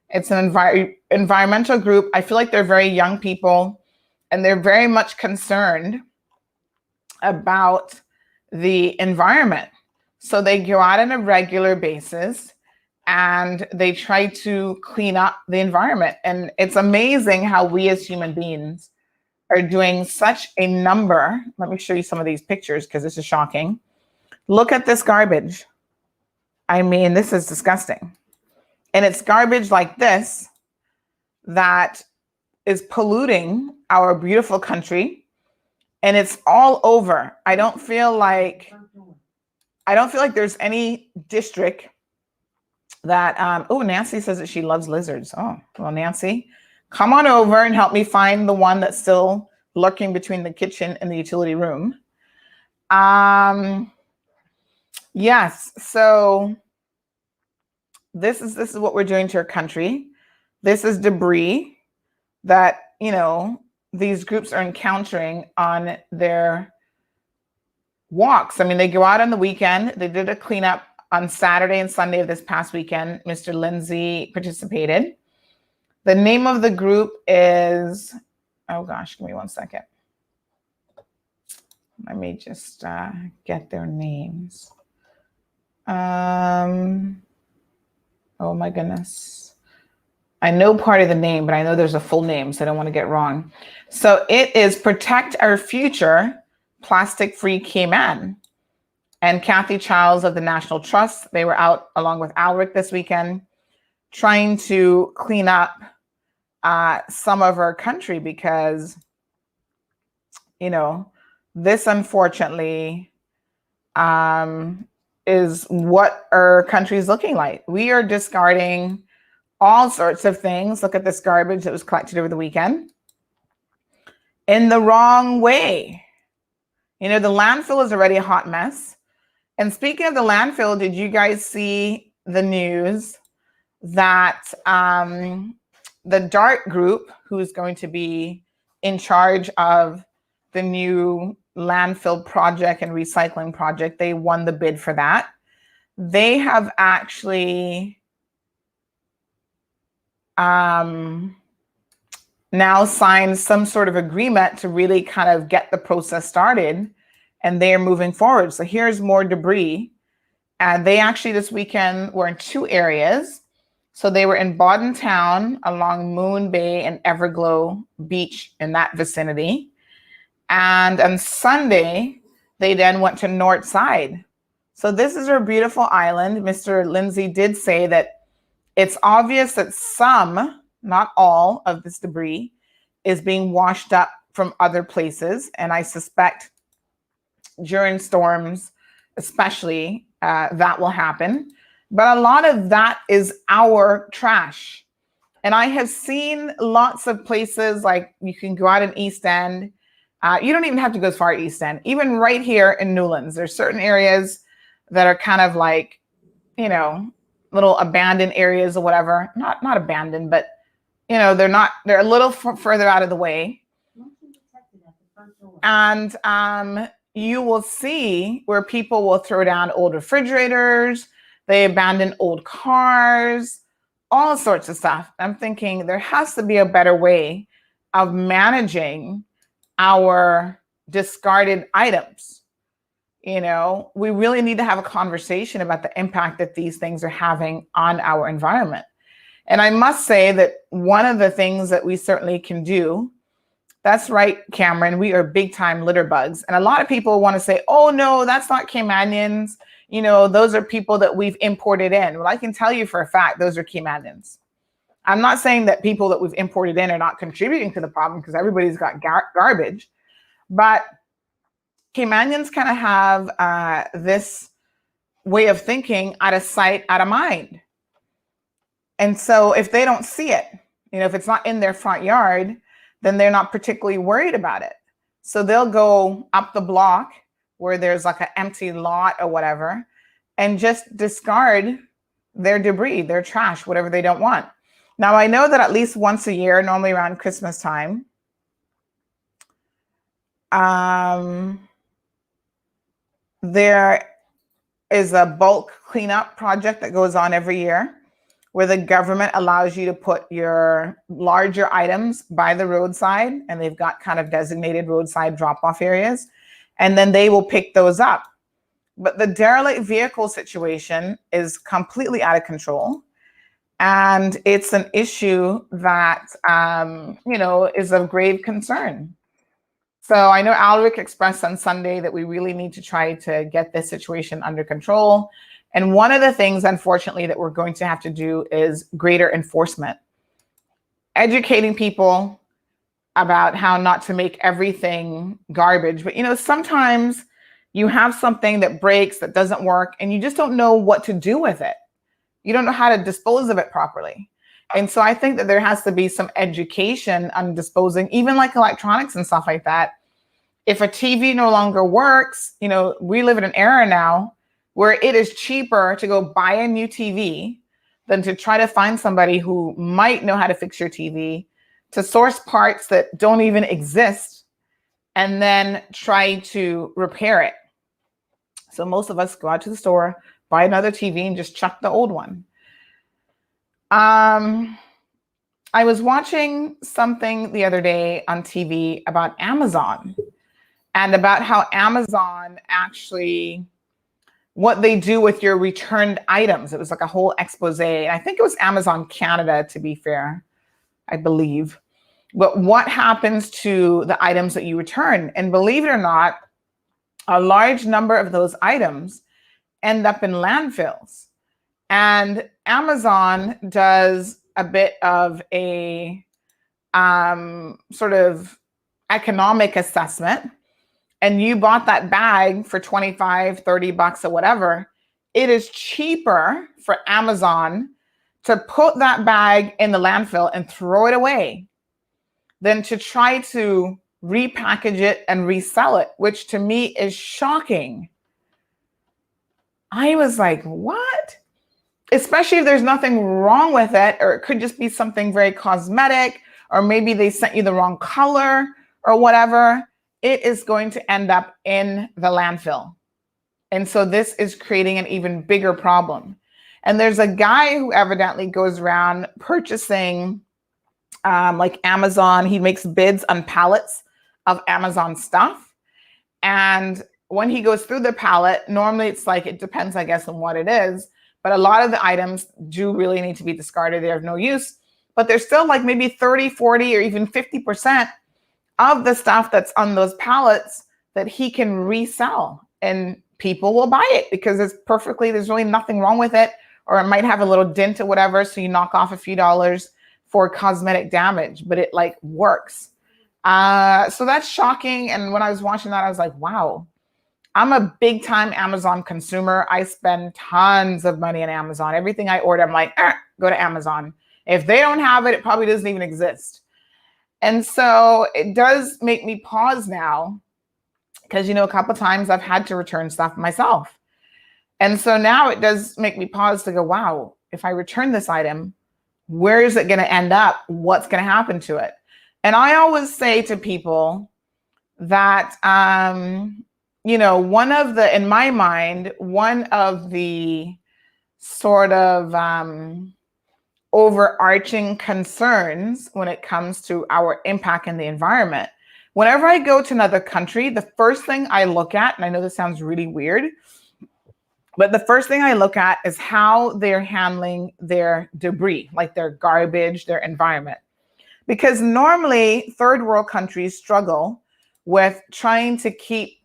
It's an environmental group. I feel like they're very young people and they're very much concerned about the environment. So they go out on a regular basis and they try to clean up the environment. And it's amazing how we as human beings are doing such a number. Let me show you some of these pictures because this is shocking. Look at this garbage. I mean, this is disgusting. And it's garbage like this that is polluting our beautiful country. And it's all over. I don't feel like there's any district that, Nancy says that she loves lizards. Oh, well, Nancy, come on over and help me find the one that's still lurking between the kitchen and the utility room. Yes, so this is what we're doing to our country. This is debris that, these groups are encountering on their walks. I mean, they go out on the weekend. They did a cleanup on Saturday and Sunday of this past weekend. Mr. Lindsay participated. The name of the group is, oh gosh, give me 1 second. Let me just get their names. Oh my goodness. I know part of the name, but I know there's a full name, so I don't want to get wrong. So it is Protect Our Future, Plastic Free Cayman. And Kathy Childs of the National Trust, they were out along with Alric this weekend trying to clean up some of our country because, you know, this unfortunately is what our country is looking like. We are discarding all sorts of things. Look at this garbage that was collected over the weekend in the wrong way. You know, the landfill is already a hot mess. And speaking of the landfill, did you guys see the news that the DART group, who's going to be in charge of the new landfill project and recycling project, they won the bid for that. They have actually now signed some sort of agreement to really kind of get the process started, and they are moving forward. So here's more debris. And they actually this weekend were in 2 areas. So they were in Bodden Town along Moon Bay and Everglow Beach in that vicinity. And on Sunday, they then went to North Side. So this is our beautiful island. Mr. Lindsay did say that it's obvious that some, not all, of this debris is being washed up from other places. And I suspect during storms, especially, that will happen. But a lot of that is our trash. And I have seen lots of places, like you can go out in East End. You don't even have to go as far East End. Even right here in Newlands, there's certain areas that are kind of like, you know, little abandoned areas or whatever. Not abandoned, but, you know, they're a little further out of the way. And you will see where people will throw down old refrigerators, they abandon old cars, all sorts of stuff. I'm thinking there has to be a better way of managing our discarded items. You know, we really need to have a conversation about the impact that these things are having on our environment. And I must say that one of the things that we certainly can do, that's right, Cameron, we are big time litter bugs. And a lot of people want to say, oh no, that's not Caymanians. You know, those are people that we've imported in. Well, I can tell you for a fact, those are Caymanians. I'm not saying that people that we've imported in are not contributing to the problem, because everybody's got garbage, but Caymanians kind of have this way of thinking, out of sight, out of mind. And so if they don't see it, you know, if it's not in their front yard, then they're not particularly worried about it. So they'll go up the block where there's like an empty lot or whatever, and just discard their debris, their trash, whatever they don't want. Now, I know that at least once a year, normally around Christmas time, there is a bulk cleanup project that goes on every year, where the government allows you to put your larger items by the roadside, and they've got kind of designated roadside drop-off areas, and then they will pick those up. But the derelict vehicle situation is completely out of control, and it's an issue that, you know, is of grave concern. So I know Alric expressed on Sunday that we really need to try to get this situation under control. And one of the things, unfortunately, that we're going to have to do is greater enforcement. Educating people about how not to make everything garbage. But, you know, sometimes you have something that breaks, that doesn't work, and you just don't know what to do with it. You don't know how to dispose of it properly. And so I think that there has to be some education on disposing, even like electronics and stuff like that. If a TV no longer works, you know, we live in an era now where it is cheaper to go buy a new TV than to try to find somebody who might know how to fix your TV, to source parts that don't even exist, and then try to repair it. So most of us go out to the store, buy another TV, and just chuck the old one. I was watching something the other day on TV about Amazon and about how Amazon actually, what they do with your returned items. It was like a whole expose. And I think it was Amazon Canada, to be fair, I believe. But what happens to the items that you return? And believe it or not, a large number of those items end up in landfills. And Amazon does a bit of a sort of economic assessment, and you bought that bag for 25, 30 bucks or whatever, it is cheaper for Amazon to put that bag in the landfill and throw it away than to try to repackage it and resell it, which to me is shocking. I was like, what? Especially if there's nothing wrong with it, or it could just be something very cosmetic, or maybe they sent you the wrong color or whatever. It is going to end up in the landfill. And so this is creating an even bigger problem. And there's a guy who evidently goes around purchasing like Amazon. He makes bids on pallets of Amazon stuff. And when he goes through the pallet, normally it's like, it depends, I guess, on what it is. But a lot of the items do really need to be discarded. They're of no use. But there's still like maybe 30, 40, or even 50% of the stuff that's on those pallets that he can resell. And people will buy it because it's perfectly, there's really nothing wrong with it. Or it might have a little dent or whatever. So you knock off a few dollars for cosmetic damage, but it like works. So that's shocking. And when I was watching that, I was like, wow. I'm a big time Amazon consumer. I spend tons of money on Amazon. Everything I order, I'm like, go to Amazon. If they don't have it, it probably doesn't even exist. And so it does make me pause now because, a couple of times I've had to return stuff myself. And so now it does make me pause to go, wow, if I return this item, where is it going to end up? What's going to happen to it? And I always say to people that, one of the, in my mind, one of the sort of overarching concerns when it comes to our impact in the environment, whenever I go to another country, the first thing I look at, and I know this sounds really weird, but the first thing I look at is how they're handling their debris, like their garbage, their environment. Because normally third world countries struggle with trying to keep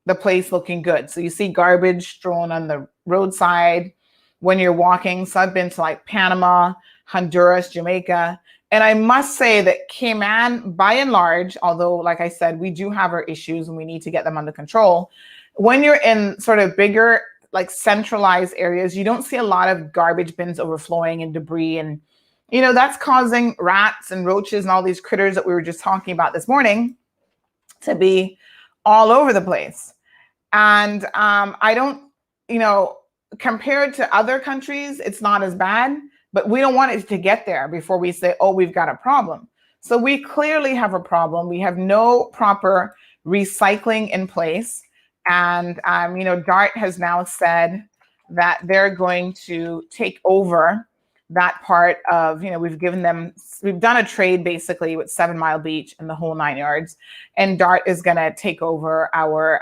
the place looking good. So you see garbage strewn on the roadside when you're walking. So I've been to like Panama, Honduras, Jamaica. And I must say that Cayman, by and large, although like I said, we do have our issues and we need to get them under control. When you're in sort of bigger, like centralized areas, you don't see a lot of garbage bins overflowing and debris. And, that's causing rats and roaches and all these critters that we were just talking about this morning to be all over the place. And I don't, compared to other countries, it's not as bad, but we don't want it to get there before we say, oh, we've got a problem. So we clearly have a problem. We have no proper recycling in place. And, DART has now said that they're going to take over that part of, we've done a trade basically with 7 Mile Beach and the whole 9 yards. And DART is going to take over our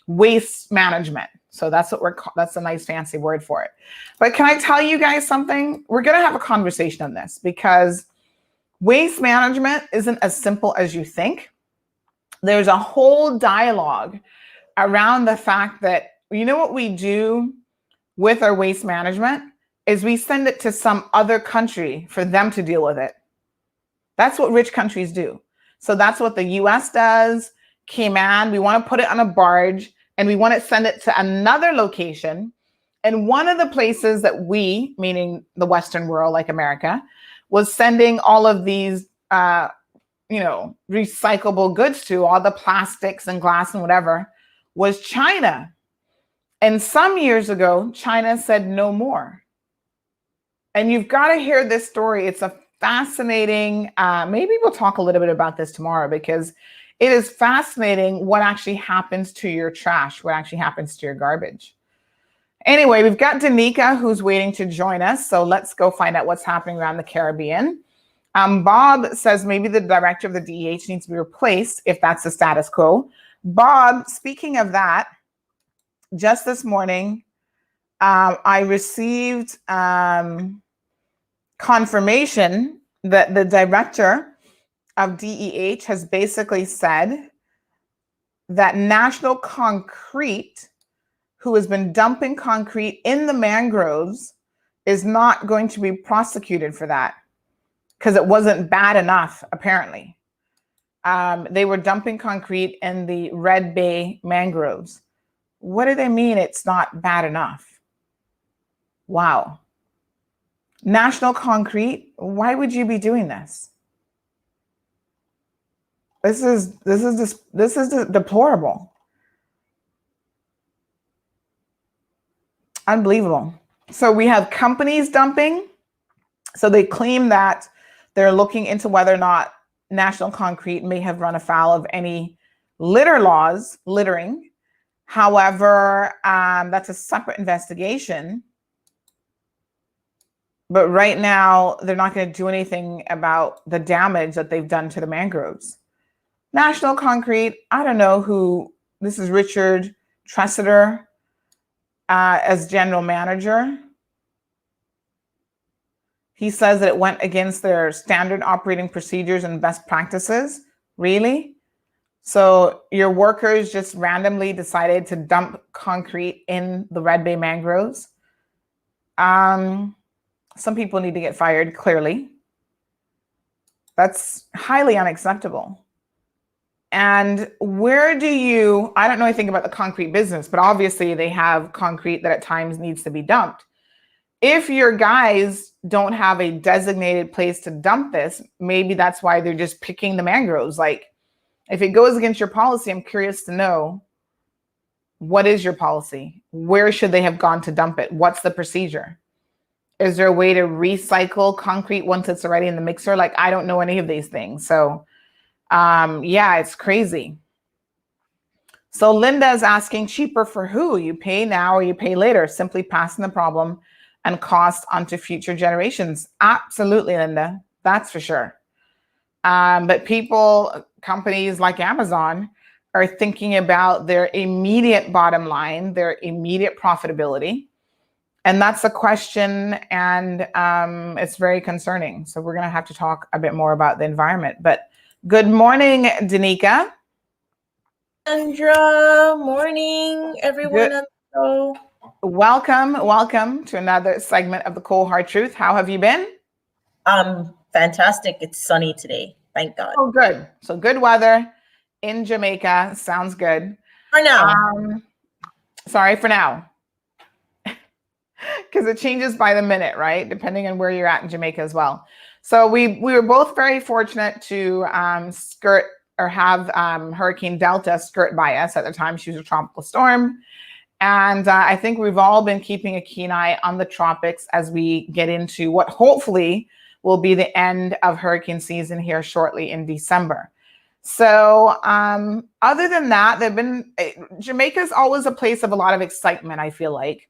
waste management. So that's what that's a nice fancy word for it. But can I tell you guys something? We're going to have a conversation on this because waste management isn't as simple as you think. There's a whole dialogue around the fact that, what we do with our waste management is we send it to some other country for them to deal with it. That's what rich countries do. So that's what the US does. Cayman, we want to put it on a barge and we want to send it to another location. And one of the places that we, meaning the Western world, like America, was sending all of these, recyclable goods to, all the plastics and glass and whatever, was China. And some years ago, China said no more. And you've got to hear this story. It's a fascinating, maybe we'll talk a little bit about this tomorrow because it is fascinating what actually happens to your trash, what actually happens to your garbage. Anyway, we've got Danica who's waiting to join us. So let's go find out what's happening around the Caribbean. Bob says maybe the director of the DEH needs to be replaced if that's the status quo. Bob, speaking of that, just this morning, I received confirmation that the director of DEH has basically said that National Concrete, who has been dumping concrete in the mangroves, is not going to be prosecuted for that because it wasn't bad enough, apparently. They were dumping concrete in the Red Bay mangroves. What do they mean it's not bad enough? Wow. National Concrete, why would you be doing this? This is deplorable. Unbelievable. So we have companies dumping. So they claim that they're looking into whether or not National Concrete may have run afoul of any littering. However, that's a separate investigation. But right now, they're not going to do anything about the damage that they've done to the mangroves. National Concrete, I don't know who, this is Richard Tressiter as general manager. He says that it went against their standard operating procedures and best practices. Really? So your workers just randomly decided to dump concrete in the Red Bay mangroves? Some people need to get fired, clearly. That's highly unacceptable. And where do you, I don't know anything about the concrete business, but obviously they have concrete that at times needs to be dumped. If your guys don't have a designated place to dump this, maybe that's why they're just picking the mangroves. Like, if it goes against your policy, I'm curious to know, what is your policy? Where should they have gone to dump it? What's the procedure? Is there a way to recycle concrete once it's already in the mixer? Like, I don't know any of these things. So yeah, it's crazy. So Linda is asking, cheaper for who? You pay now or you pay later? Simply passing the problem and cost onto future generations. Absolutely, Linda. That's for sure. But companies like Amazon are thinking about their immediate bottom line, their immediate profitability. And that's a question, and it's very concerning. So we're going to have to talk a bit more about the environment. But good morning, Danica. Sandra, morning, everyone on the show. Welcome to another segment of the Cold Hard Truth. How have you been? Fantastic. It's sunny today. Thank God. Oh, good. So good weather in Jamaica. Sounds good. For now. Sorry, for now. Because it changes by the minute, right? Depending on where you're at in Jamaica as well. So we were both very fortunate to skirt or have Hurricane Delta skirt by us. At the time, she was a tropical storm. And I think we've all been keeping a keen eye on the tropics as we get into what hopefully will be the end of hurricane season here shortly in December. So other than that, Jamaica's always a place of a lot of excitement, I feel like.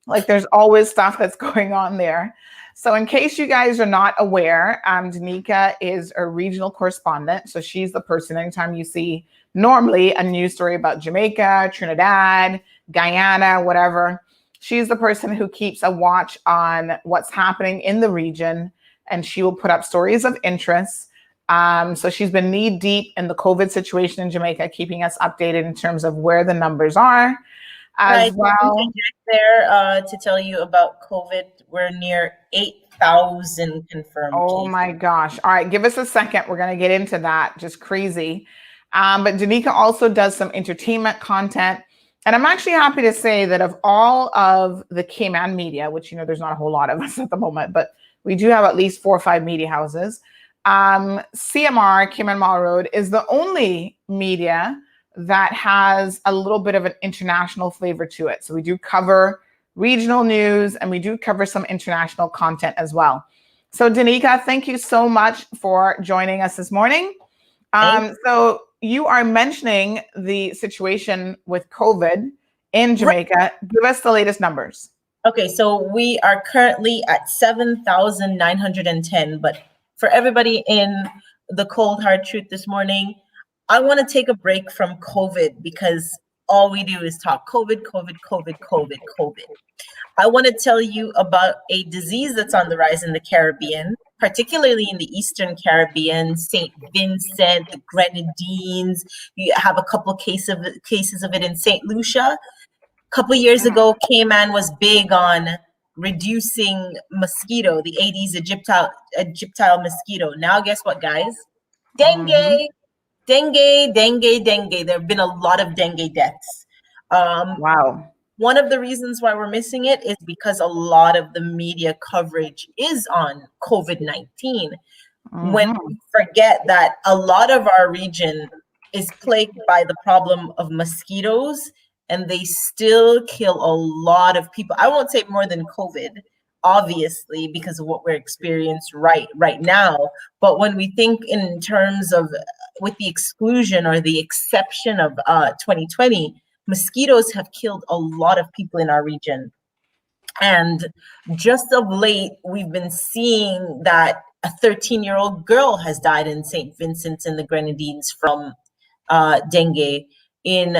Like there's always stuff that's going on there. So in case you guys are not aware, Danica is a regional correspondent. So she's the person, anytime you see normally a news story about Jamaica, Trinidad, Guyana, whatever, she's the person who keeps a watch on what's happening in the region, and she will put up stories of interest. So she's been knee deep in the COVID situation in Jamaica, keeping us updated in terms of where the numbers are. As well, there to tell you about COVID, we're near 8,000 confirmed. Oh cases. My gosh. All right, give us a second. We're going to get into that. Just crazy. But Danica also does some entertainment content. And I'm actually happy to say that of all of the Cayman media, which, there's not a whole lot of us at the moment, but we do have at least 4 or 5 media houses. CMR, Cayman Mall Road, is the only media that has a little bit of an international flavor to it. So we do cover regional news and we do cover some international content as well. So Danica, thank you so much for joining us this morning. So you are mentioning the situation with COVID in Jamaica. Right. Give us the latest numbers. Okay, so we are currently at 7,910, but for everybody in the cold hard truth this morning, I want to take a break from COVID because all we do is talk COVID, COVID, COVID, COVID, COVID. I want to tell you about a disease that's on the rise in the Caribbean, particularly in the Eastern Caribbean, St. Vincent, the Grenadines. You have a couple cases of it in St. Lucia. A couple years ago, Cayman was big on reducing mosquito, the Aedes aegypti mosquito. Now, guess what, guys? Dengue, dengue, dengue, dengue. There have been a lot of dengue deaths. Wow. One of the reasons why we're missing it is because a lot of the media coverage is on COVID-19. When we forget that a lot of our region is plagued by the problem of mosquitoes, and they still kill a lot of people. I won't say more than COVID, obviously, because of what we're experiencing right now. But when we think in terms of with the exclusion or the exception of 2020, mosquitoes have killed a lot of people in our region. And just of late, we've been seeing that a 13-year-old girl has died in St. Vincent and the Grenadines from dengue. In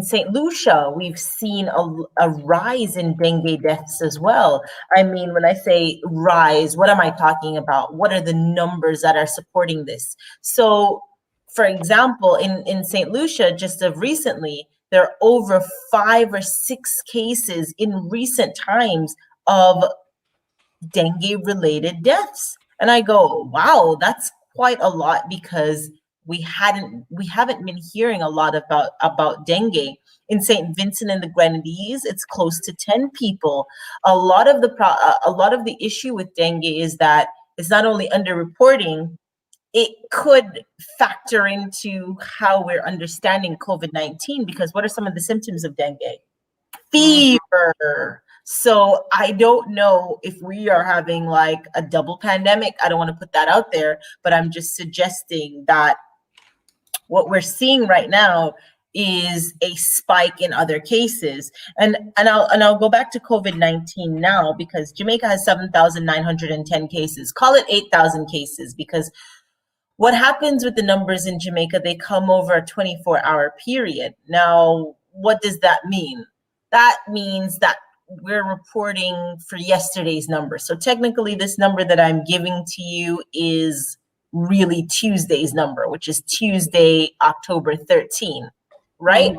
St. Lucia, we've seen a rise in dengue deaths as well. I mean, when I say rise, what am I talking about? What are the numbers that are supporting this? So, for example, in St. Lucia, just of recently, there are over 5 or 6 cases in recent times of dengue-related deaths. And I go, wow, that's quite a lot because we haven't been hearing a lot about dengue. In St. Vincent and the Grenadines, it's close to 10 people. A lot of the issue with dengue is that it's not only underreporting, it could factor into how we're understanding COVID-19, because what are some of the symptoms of dengue? Fever. So I don't know if we are having like a double pandemic. I don't want to put that out there, but I'm just suggesting that what we're seeing right now is a spike in other cases. And I'll go back to COVID-19 now, because Jamaica has 7,910 cases. Call it 8,000 cases, because what happens with the numbers in Jamaica, they come over a 24-hour period. Now, what does that mean? That means that we're reporting for yesterday's number. So technically, this number that I'm giving to you is really Tuesday's number, which is Tuesday, October 13, right?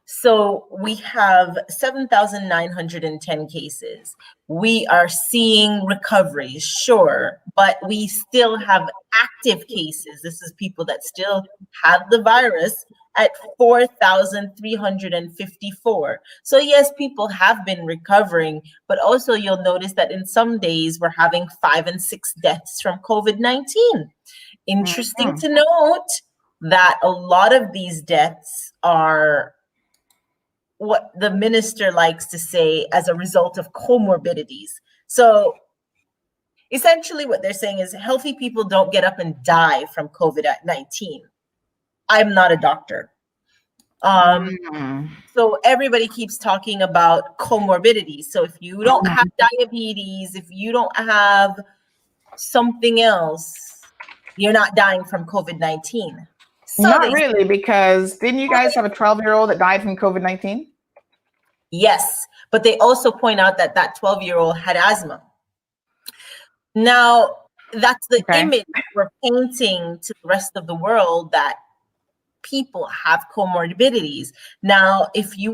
So we have 7,910 cases. We are seeing recoveries, sure, but we still have active cases. This is people that still have the virus at 4,354. So yes, people have been recovering, but also you'll notice that in some days we're having 5 and 6 deaths from COVID-19. Interesting to note that a lot of these deaths are what the minister likes to say as a result of comorbidities. So essentially what they're saying is healthy people don't get up and die from COVID-19. I'm not a doctor. So everybody keeps talking about comorbidities. So if you don't have diabetes, if you don't have something else, you're not dying from COVID-19. So not really, because didn't you guys have a 12-year-old that died from COVID-19? Yes, but they also point out that that 12-year-old had asthma. Now, that's the image we're painting to the rest of the world, that people have comorbidities. Now, if you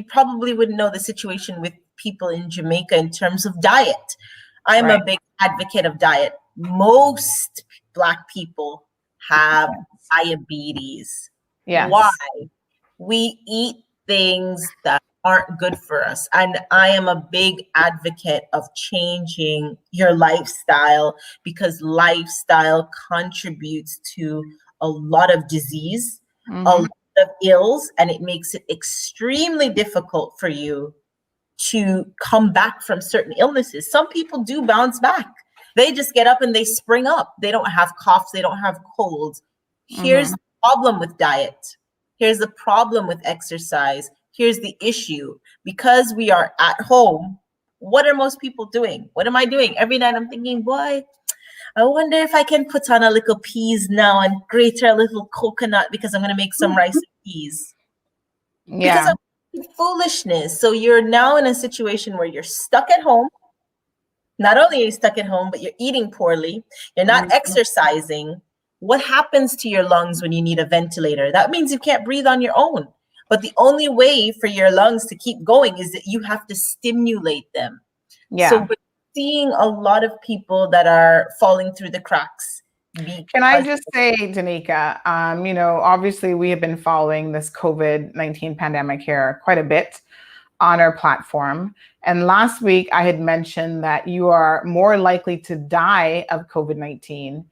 probably wouldn't know the situation with people in Jamaica in terms of diet. I'm a big advocate of diet. Most Black people have diabetes. Yes. Why? We eat things that aren't good for us. And I am a big advocate of changing your lifestyle, because lifestyle contributes to a lot of disease, a lot of ills, and it makes it extremely difficult for you to come back from certain illnesses. Some people do bounce back. They just get up and they spring up. They don't have coughs, they don't have colds. Here's the problem with diet. Here's the problem with exercise. Here's the issue. Because we are at home, what are most people doing? What am I doing? Every night I'm thinking, boy, I wonder if I can put on a little peas now and grate a little coconut because I'm going to make some rice and peas. Because Yeah. of foolishness. So you're now in a situation where you're stuck at home. Not only are you stuck at home, but you're eating poorly. You're not exercising. What happens to your lungs when you need a ventilator? That means you can't breathe on your own. But the only way for your lungs to keep going is that you have to stimulate them. Yeah. So we're seeing a lot of people that are falling through the cracks. Can I just say, Danica, obviously we have been following this COVID-19 pandemic here quite a bit on our platform. And last week I had mentioned that you are more likely to die of COVID-19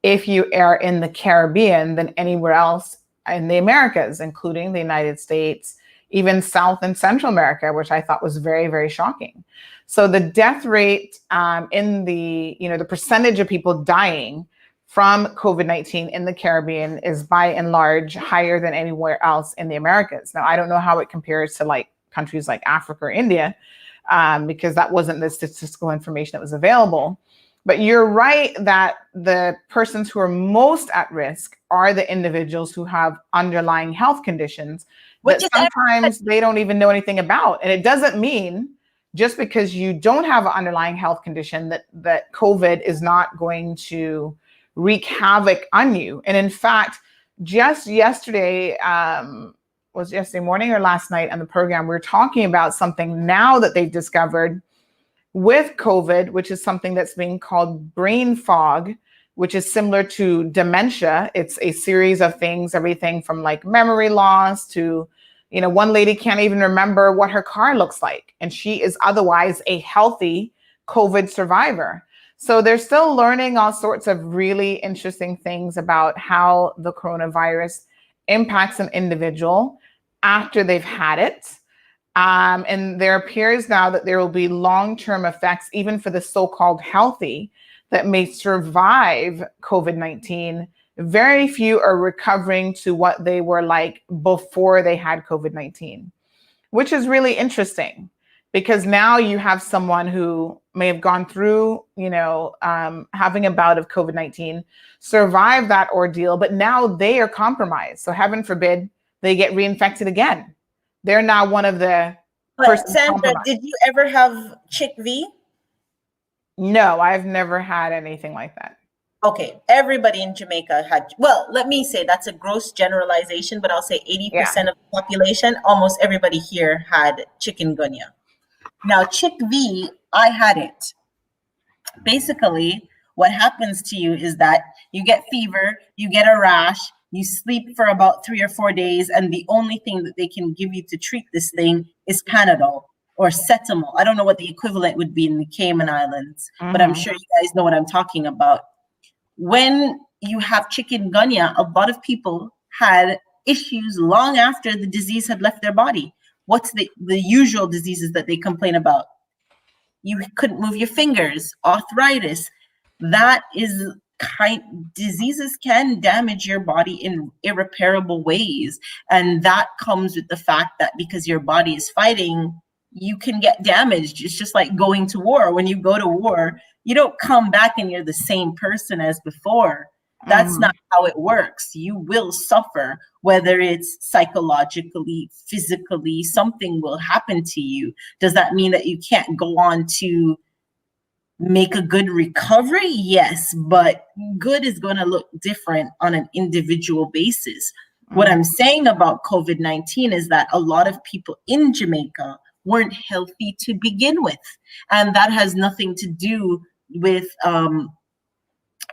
if you are in the Caribbean than anywhere else in the Americas, including the United States, even South and Central America, which I thought was very, very shocking. So the death rate in the percentage of people dying from COVID-19 in the Caribbean is by and large higher than anywhere else in the Americas. Now, I don't know how it compares to like countries like Africa or India, because that wasn't the statistical information that was available. But you're right that the persons who are most at risk are the individuals who have underlying health conditions that sometimes they don't even know anything about. And it doesn't mean just because you don't have an underlying health condition that COVID is not going to wreak havoc on you. And in fact, just yesterday, was yesterday morning or last night on the program, we were talking about something now that they've discovered with COVID, which is something that's being called brain fog, which is similar to dementia. It's a series of things, everything from like memory loss to, one lady can't even remember what her car looks like. And she is otherwise a healthy COVID survivor. So they're still learning all sorts of really interesting things about how the coronavirus impacts an individual after they've had it. And there appears now that there will be long-term effects, even for the so-called healthy, that may survive COVID-19. Very few are recovering to what they were like before they had COVID-19, which is really interesting because now you have someone who may have gone through, having a bout of COVID-19, survive that ordeal, but now they are compromised. So heaven forbid they get reinfected again. They're now one of the persons. Sandra, did you ever have Chick V? No, I've never had anything like that. Okay, everybody in Jamaica had, well, let me say that's a gross generalization, but I'll say 80% of the population, almost everybody here had chikungunya. Now, Chick V, I had it. Basically, what happens to you is that you get fever, you get a rash, you sleep for about 3 or 4 days, and the only thing that they can give you to treat this thing is Panadol or Cetamol. I don't know what the equivalent would be in the Cayman Islands, but I'm sure you guys know what I'm talking about. When you have chikungunya, a lot of people had issues long after the disease had left their body. What's the usual diseases that they complain about? You couldn't move your fingers, arthritis. That is diseases can damage your body in irreparable ways. And that comes with the fact that because your body is fighting, you can get damaged. It's just like going to war. When you go to war, you don't come back and you're the same person as before. That's not how it works. You will suffer, whether it's psychologically, physically, something will happen to you. Does that mean that you can't go on to make a good recovery? Yes, but good is going to look different on an individual basis. What I'm saying about COVID-19 is that a lot of people in Jamaica weren't healthy to begin with. And that has nothing to do with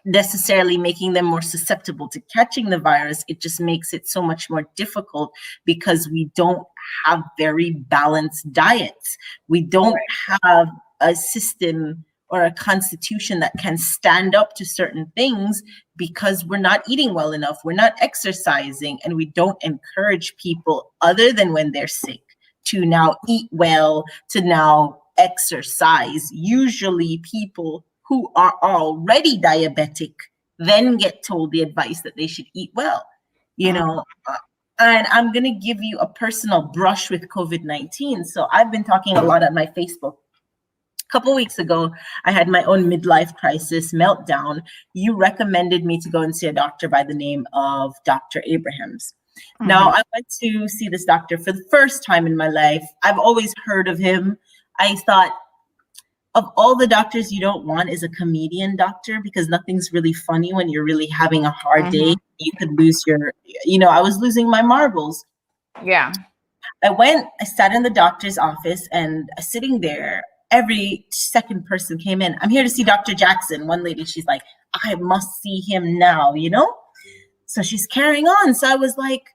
necessarily making them more susceptible to catching the virus. It just makes it so much more difficult because we don't have very balanced diets. We don't have a system or a constitution that can stand up to certain things because we're not eating well enough, we're not exercising, and we don't encourage people other than when they're sick to now eat well, to now exercise. Usually people who are already diabetic then get told the advice that they should eat well, and I'm going to give you a personal brush with COVID-19. So I've been talking a lot on my Facebook couple weeks ago, I had my own midlife crisis meltdown. You recommended me to go and see a doctor by the name of Dr. Abrahams. Now, I went to see this doctor for the first time in my life. I've always heard of him. I thought, of all the doctors you don't want is a comedian doctor, because nothing's really funny when you're really having a hard day. You could lose your, I was losing my marbles. Yeah. I sat in the doctor's office, and sitting there, every second person came in. I'm here to see Dr. Jackson. One lady, she's like, I must see him now, So she's carrying on. So I was like,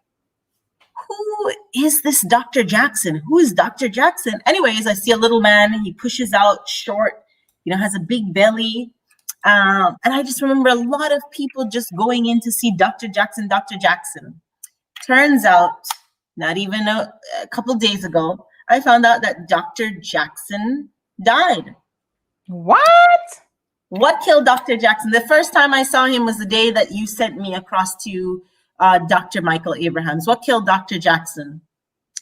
who is this Dr. Jackson? Who is Dr. Jackson? Anyways, I see a little man. He pushes out, short, has a big belly. And I just remember a lot of people just going in to see Dr. Jackson, Dr. Jackson. Turns out, not even a couple days ago, I found out that Dr. Jackson died. What? What killed Dr. Jackson? The first time I saw him was the day that you sent me across to Dr. Michael Abrahams. What killed Dr. Jackson?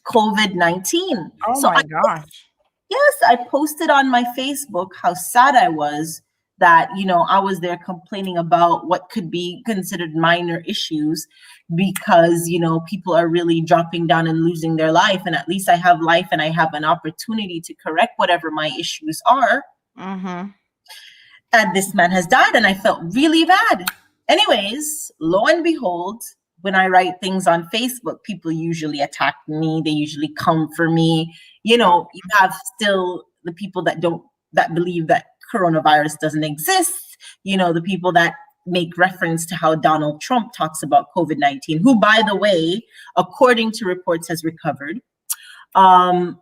COVID-19. Oh my gosh. Yes, I posted on my Facebook how sad I was that, I was there complaining about what could be considered minor issues, because, people are really dropping down and losing their life. And at least I have life, and I have an opportunity to correct whatever my issues are. And this man has died, and I felt really bad. Anyways, lo and behold, when I write things on Facebook, people usually attack me. They usually come for me. You have still the people that believe that coronavirus doesn't exist. The people that make reference to how Donald Trump talks about COVID-19, who, by the way, according to reports, has recovered. And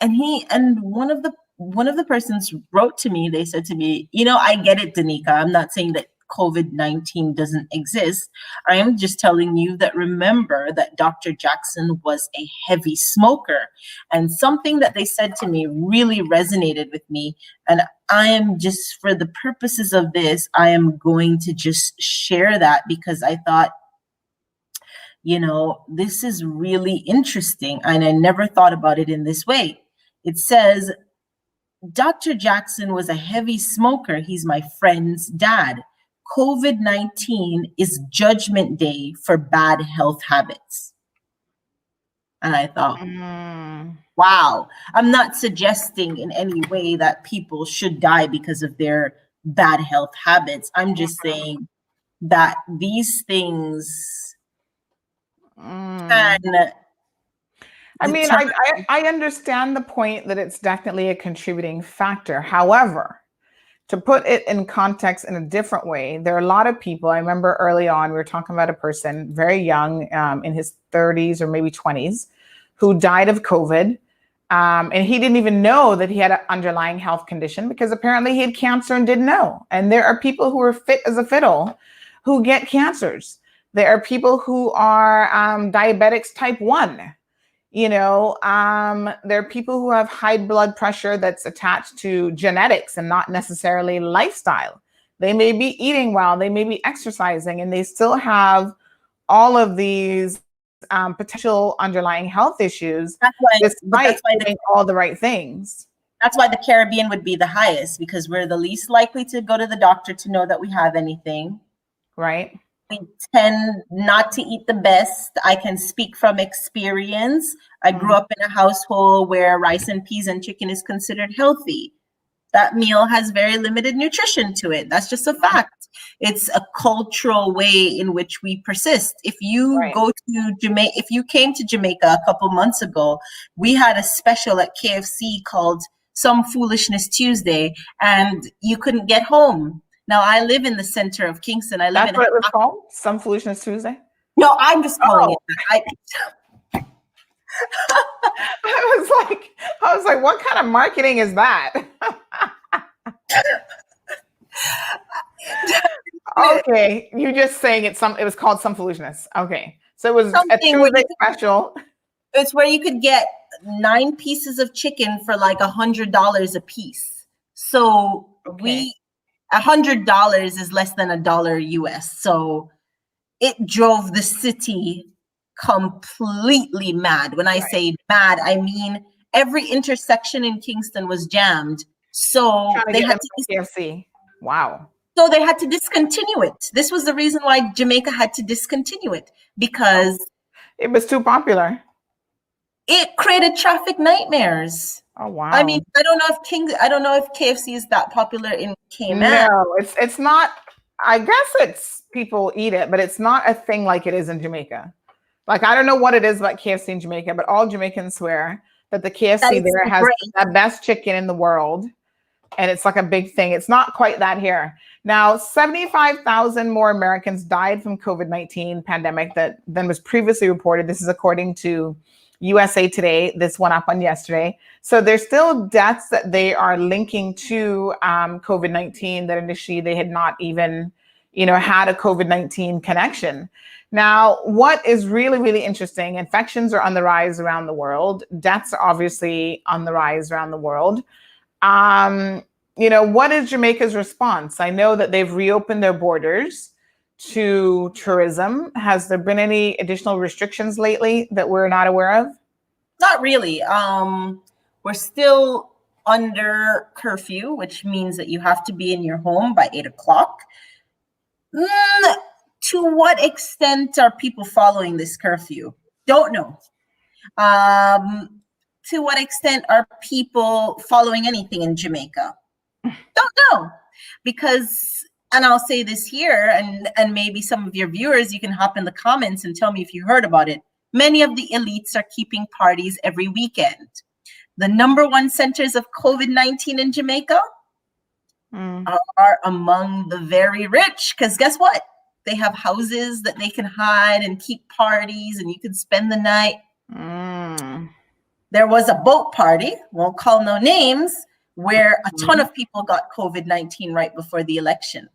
one of the persons wrote to me. They said to me, I get it, Danica. I'm not saying that COVID-19 doesn't exist. I am just telling you that remember that Dr. Jackson was a heavy smoker. And something that they said to me really resonated with me. And I am just, for the purposes of this, I am going to just share that, because I thought, this is really interesting. And I never thought about it in this way. It says, Dr. Jackson was a heavy smoker. He's my friend's dad. COVID-19 is judgment day for bad health habits. And I thought, wow, I'm not suggesting in any way that people should die because of their bad health habits. I'm just saying that these things can... I mean, I understand the point that it's definitely a contributing factor. However, to put it in context in a different way, there are a lot of people. I remember early on, we were talking about a person very young, in his 30s or maybe 20s, who died of COVID. And he didn't even know that he had an underlying health condition, because apparently he had cancer and didn't know. And there are people who are fit as a fiddle who get cancers. There are people who are diabetics type 1. There are people who have high blood pressure that's attached to genetics and not necessarily lifestyle. They may be eating well, they may be exercising, and they still have all of these potential underlying health issues, despite doing all the right things. That's why the Caribbean would be the highest, because we're the least likely to go to the doctor to know that we have anything. Right. We tend not to eat the best. I can speak from experience. I grew up in a household where rice and peas and chicken is considered healthy. That meal has very limited nutrition to it. That's just a fact. It's a cultural way in which we persist. If you go to Jamaica, if you came to Jamaica a couple months ago, we had a special at KFC called Some Foolishness Tuesday, and you couldn't get home. Now, I live in the center of Kingston. That's what it was called? Some Foolishness Tuesday? No, I'm just calling it that. I was like, what kind of marketing is that? Okay, you're just saying it was called Some Foolishness. Okay. So it was a Tuesday special. It's where you could get 9 pieces of chicken for like $100 a piece. So $100 is less than $1 US. So it drove the city completely mad. When I say mad, I mean every intersection in Kingston was jammed So Trying to they get had them to to KFC. Wow. so they had to discontinue it. This was the reason why Jamaica had to discontinue it, because It was too popular. it created traffic nightmares. Oh wow. I mean, I don't know if KFC is that popular in Cayman. No, it's not. I guess it's people eat it, but it's not a thing like it is in Jamaica. Like, I don't know what it is about KFC in Jamaica, but all Jamaicans swear that the KFC That there it's has great. the best chicken in the world. And it's like a big thing. It's not quite that here. Now, 75,000 more Americans died from COVID-19 pandemic than was previously reported. This is according to USA Today. This went up on yesterday. So there's still deaths that they are linking to COVID-19 that initially they had not even, had a COVID-19 connection. Now, what is really, really interesting, infections are on the rise around the world. Deaths are obviously on the rise around the world. What is Jamaica's response? I know that they've reopened their borders to tourism. Has there been any additional restrictions lately that we're not aware of? Not really. We're still under curfew, which means that you have to be in your home by 8:00. To what extent are people following this curfew? Don't know. To what extent are people following anything in Jamaica? Don't know. Because, and I'll say this here, and maybe some of your viewers, you can hop in the comments and tell me if you heard about it. Many of the elites are keeping parties every weekend. The number one centers of COVID-19 in Jamaica are among the very rich. Because guess what? They have houses that they can hide and keep parties, and you can spend the night. There was a boat party, won't call no names, where a ton of people got COVID-19 right before the election.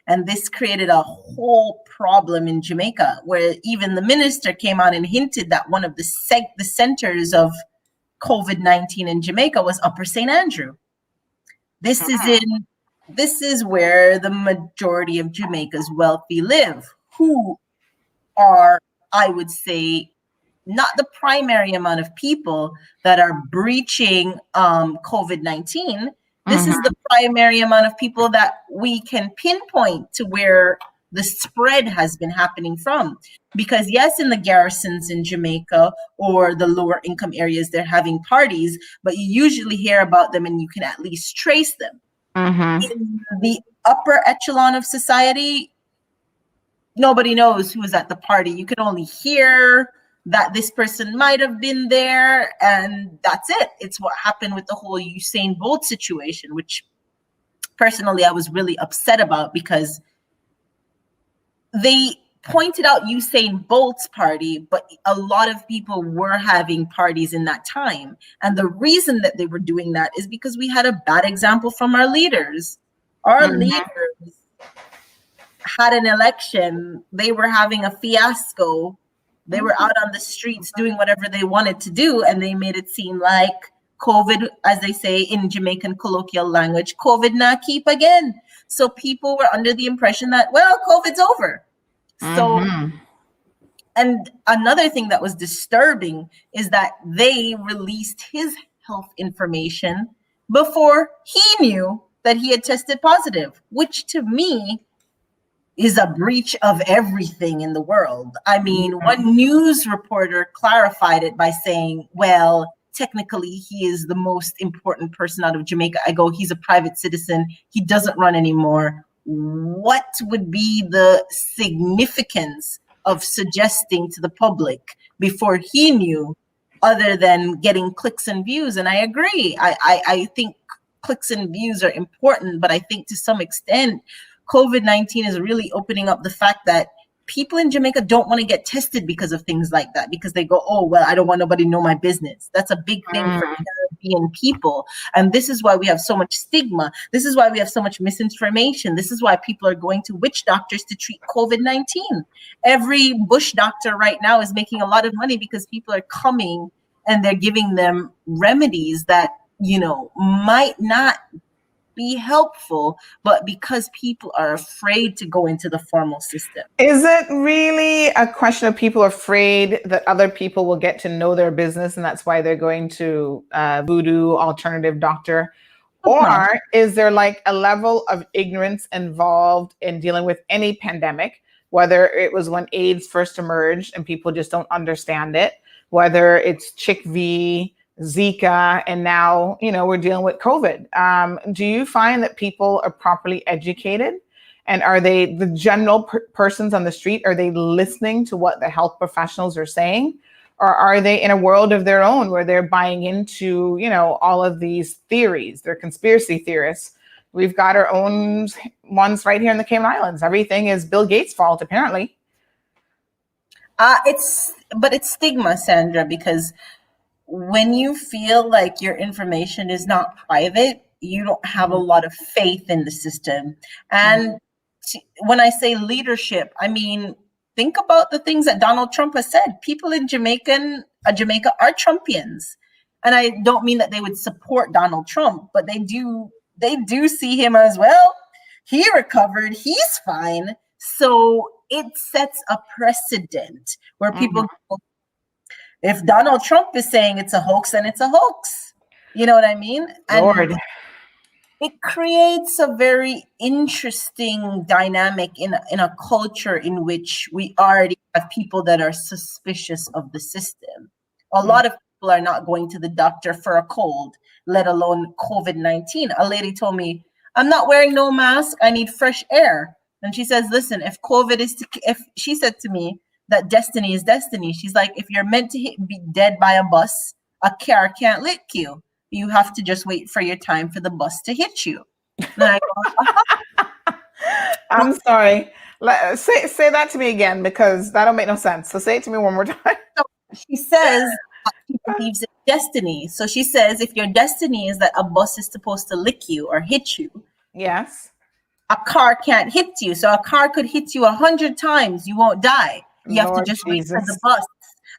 And this created a whole problem in Jamaica, where even the minister came out and hinted that one of the centers of COVID-19 in Jamaica was Upper St. Andrew. This is where the majority of Jamaica's wealthy live, who are, I would say, not the primary amount of people that are breaching COVID-19. This is the primary amount of people that we can pinpoint to where the spread has been happening from. Because yes, in the garrisons in Jamaica or the lower income areas, they're having parties, but you usually hear about them and you can at least trace them. In the upper echelon of society, nobody knows who was at the party. You can only hear that this person might have been there, and that's it. It's what happened with the whole Usain Bolt situation, which personally I was really upset about, because they pointed out Usain Bolt's party, but a lot of people were having parties in that time. And the reason that they were doing that is because we had a bad example from our leaders. Our leaders had an election. They were having a fiasco. They were out on the streets doing whatever they wanted to do, and they made it seem like COVID, as they say in Jamaican colloquial language, COVID na keep again. So people were under the impression that, well, COVID's over. So, and another thing that was disturbing is that they released his health information before he knew that he had tested positive, which to me is a breach of everything in the world. I mean, one news reporter clarified it by saying, well, technically he is the most important person out of Jamaica. I go, he's a private citizen. He doesn't run anymore. What would be the significance of suggesting to the public before he knew, other than getting clicks and views? And I agree. I think clicks and views are important, but I think to some extent, COVID-19 is really opening up the fact that people in Jamaica don't want to get tested because of things like that, because they go, oh, well, I don't want nobody to know my business. That's a big thing for Caribbean people. And this is why we have so much stigma. This is why we have so much misinformation. This is why people are going to witch doctors to treat COVID-19. Every bush doctor right now is making a lot of money because people are coming and they're giving them remedies that, might not be helpful, but because people are afraid to go into the formal system. Is it really a question of people afraid that other people will get to know their business, and that's why they're going to voodoo alternative doctor? Or is there like a level of ignorance involved in dealing with any pandemic, whether it was when AIDS first emerged and people just don't understand it, whether it's Chick V, Zika, and now, we're dealing with COVID. Do you find that people are properly educated? And are they the general persons on the street? Are they listening to what the health professionals are saying? Or are they in a world of their own where they're buying into, all of these theories? They're conspiracy theorists. We've got our own ones right here in the Cayman Islands. Everything is Bill Gates' fault, apparently. It's stigma, Sandra, because when you feel like your information is not private, you don't have a lot of faith in the system. And when I say leadership, I mean, think about the things that Donald Trump has said. People in Jamaica are Trumpians. And I don't mean that they would support Donald Trump, but they do see him as, well, he recovered, he's fine. So it sets a precedent where people go, if Donald Trump is saying it's a hoax, then it's a hoax. You know what I mean? Lord. And it creates a very interesting dynamic in a culture in which we already have people that are suspicious of the system. A lot of people are not going to the doctor for a cold, let alone COVID-19. A lady told me, I'm not wearing no mask. I need fresh air. And she says, listen, if she said to me that destiny is destiny, she's like, if you're meant to be dead by a bus, a car can't lick you. You have to just wait for your time for the bus to hit you. And I go, I'm sorry. Say that to me again, because that don't make no sense. So say it to me one more time. So she says she believes in destiny. So she says if your destiny is that a bus is supposed to lick you or hit you, yes, a car can't hit you. So a car could hit you 100 times. You won't die. You have to just wait for the bus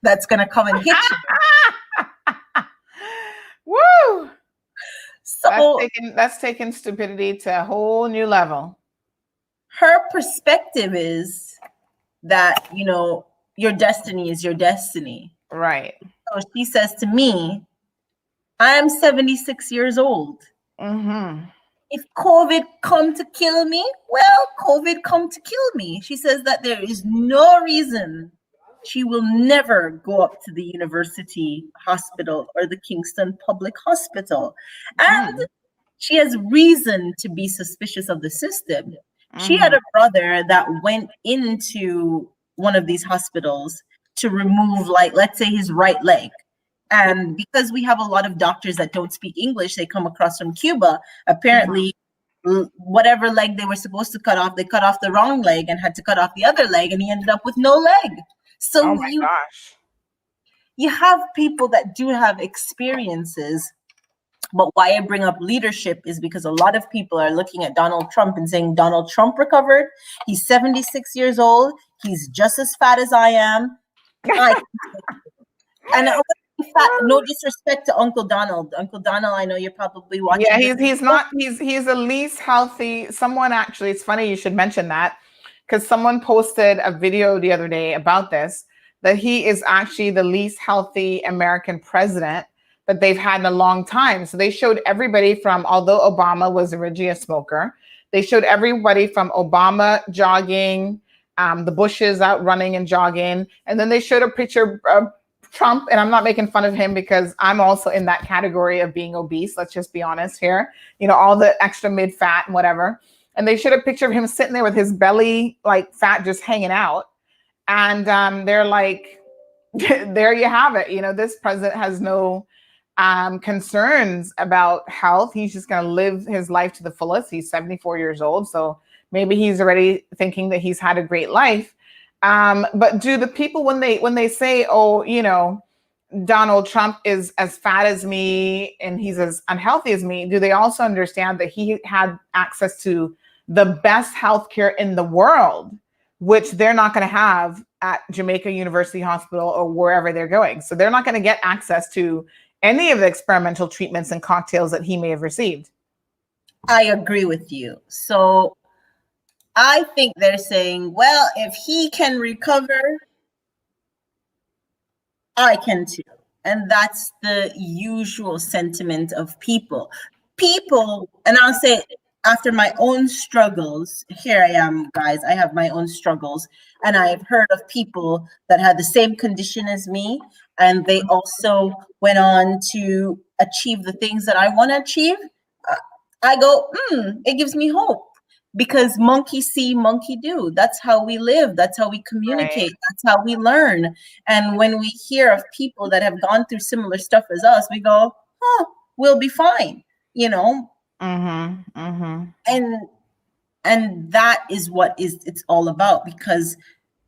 that's going to come and hit you. Woo! So that's taking stupidity to a whole new level. Her perspective is that, your destiny is your destiny. Right. So she says to me, I am 76 years old. If COVID come to kill me, well, COVID come to kill me. She says that there is no reason she will never go up to the university hospital or the Kingston Public Hospital. And she has reason to be suspicious of the system. She had a brother that went into one of these hospitals to remove, let's say, his right leg. And because we have a lot of doctors that don't speak English, they come across from Cuba. Apparently, whatever leg they were supposed to cut off, they cut off the wrong leg and had to cut off the other leg, and he ended up with no leg. So oh my gosh. You have people that do have experiences. But why I bring up leadership is because a lot of people are looking at Donald Trump and saying Donald Trump recovered. He's 76 years old. He's just as fat as I am. And no disrespect to Uncle Donald. Uncle Donald, I know you're probably watching. Yeah, he's not. He's the least healthy. Someone actually, it's funny you should mention that, because someone posted a video the other day about this, that he is actually the least healthy American president that they've had in a long time. So they showed everybody from, although Obama was originally a smoker, they showed everybody from Obama jogging, the Bushes out running and jogging. And then they showed a picture of Trump, and I'm not making fun of him because I'm also in that category of being obese. Let's just be honest here. All the extra mid-fat and whatever. And they showed a picture of him sitting there with his belly, fat just hanging out. And they're like, there you have it. This president has no concerns about health. He's just going to live his life to the fullest. He's 74 years old. So maybe he's already thinking that he's had a great life. But do the people, when they say, oh, Donald Trump is as fat as me and he's as unhealthy as me, do they also understand that he had access to the best healthcare in the world, which they're not going to have at Jamaica University Hospital or wherever they're going? So they're not going to get access to any of the experimental treatments and cocktails that he may have received. I agree with you. So I think they're saying, well, if he can recover, I can too. And that's the usual sentiment of people. people, and I'll say after my own struggles, here I am, guys, I have my own struggles, and I've heard of people that had the same condition as me, and they also went on to achieve the things that I want to achieve. I go, it gives me hope, because monkey see, monkey do. That's how we live. That's how we communicate. Right. That's how we learn. And when we hear of people that have gone through similar stuff as us, we go, we'll be fine, you know? And that is what it's all about, because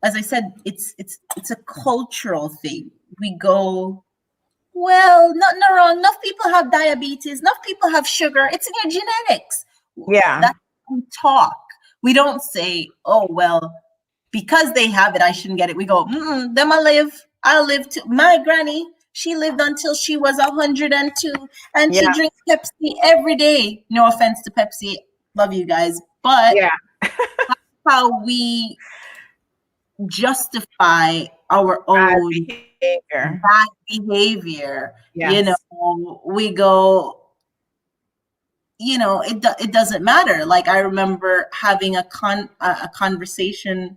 as I said, it's a cultural thing. We go, well, nothing wrong. Enough people have diabetes. Enough people have sugar. It's in your genetics. Yeah. That's how we talk. We don't say, oh, well, because they have it, I shouldn't get it. We go, them I'll live too. My granny, she lived until she was 102, and she drinks Pepsi every day. No offense to Pepsi. Love you guys. But that's how we justify our own bad behavior. Yes. You know, we go, you know, it doesn't matter. Like, I remember having a conversation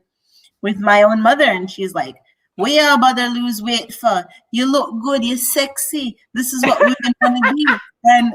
with my own mother, and she's like, "We are about to lose weight for. You look good, you're sexy. This is what women want to do." And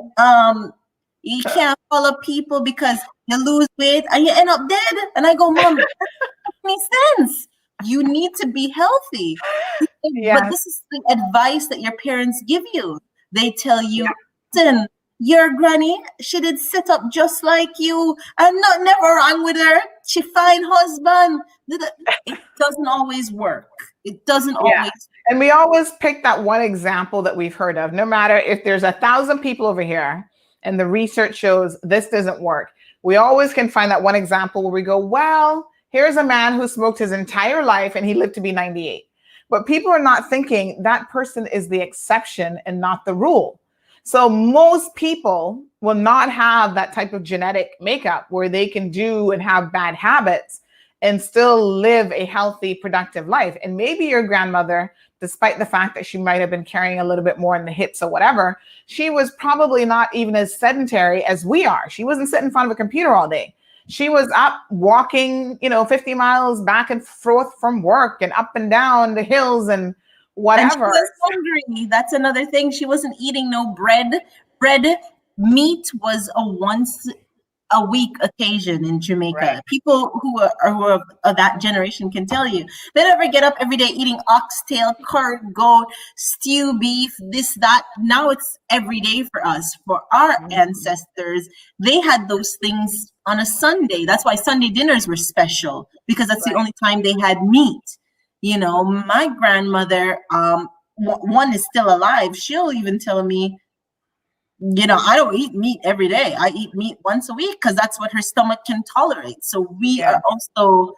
you can't follow people because you lose weight and you end up dead. And I go, Mom, that doesn't make sense. You need to be healthy. But this is the advice that your parents give you. They tell you, listen, your granny, she did sit up just like you, and never wrong with her. She fine husband. It doesn't always work. It doesn't always. And we always pick that one example that we've heard of. No matter if there's 1,000 people over here and the research shows this doesn't work, we always can find that one example where we go, well, here's a man who smoked his entire life and he lived to be 98. But people are not thinking that person is the exception and not the rule. So most people will not have that type of genetic makeup where they can do and have bad habits and still live a healthy, productive life. And maybe your grandmother, despite the fact that she might have been carrying a little bit more in the hips or whatever, she was probably not even as sedentary as we are. She wasn't sitting in front of a computer all day. She was up walking, 50 miles back and forth from work and up and down the hills and whatever. And she was hungry. That's another thing. She wasn't eating no bread. Meat was a once a week occasion in Jamaica. Right. People who are of that generation can tell you they never get up every day eating oxtail, curd, goat, stew, beef, this, that. Now it's every day for us. For our ancestors, they had those things on a Sunday. That's why Sunday dinners were special, because that's the only time they had meat. My grandmother, one is still alive. She'll even tell me, I don't eat meat every day. I eat meat once a week because that's what her stomach can tolerate. So we are also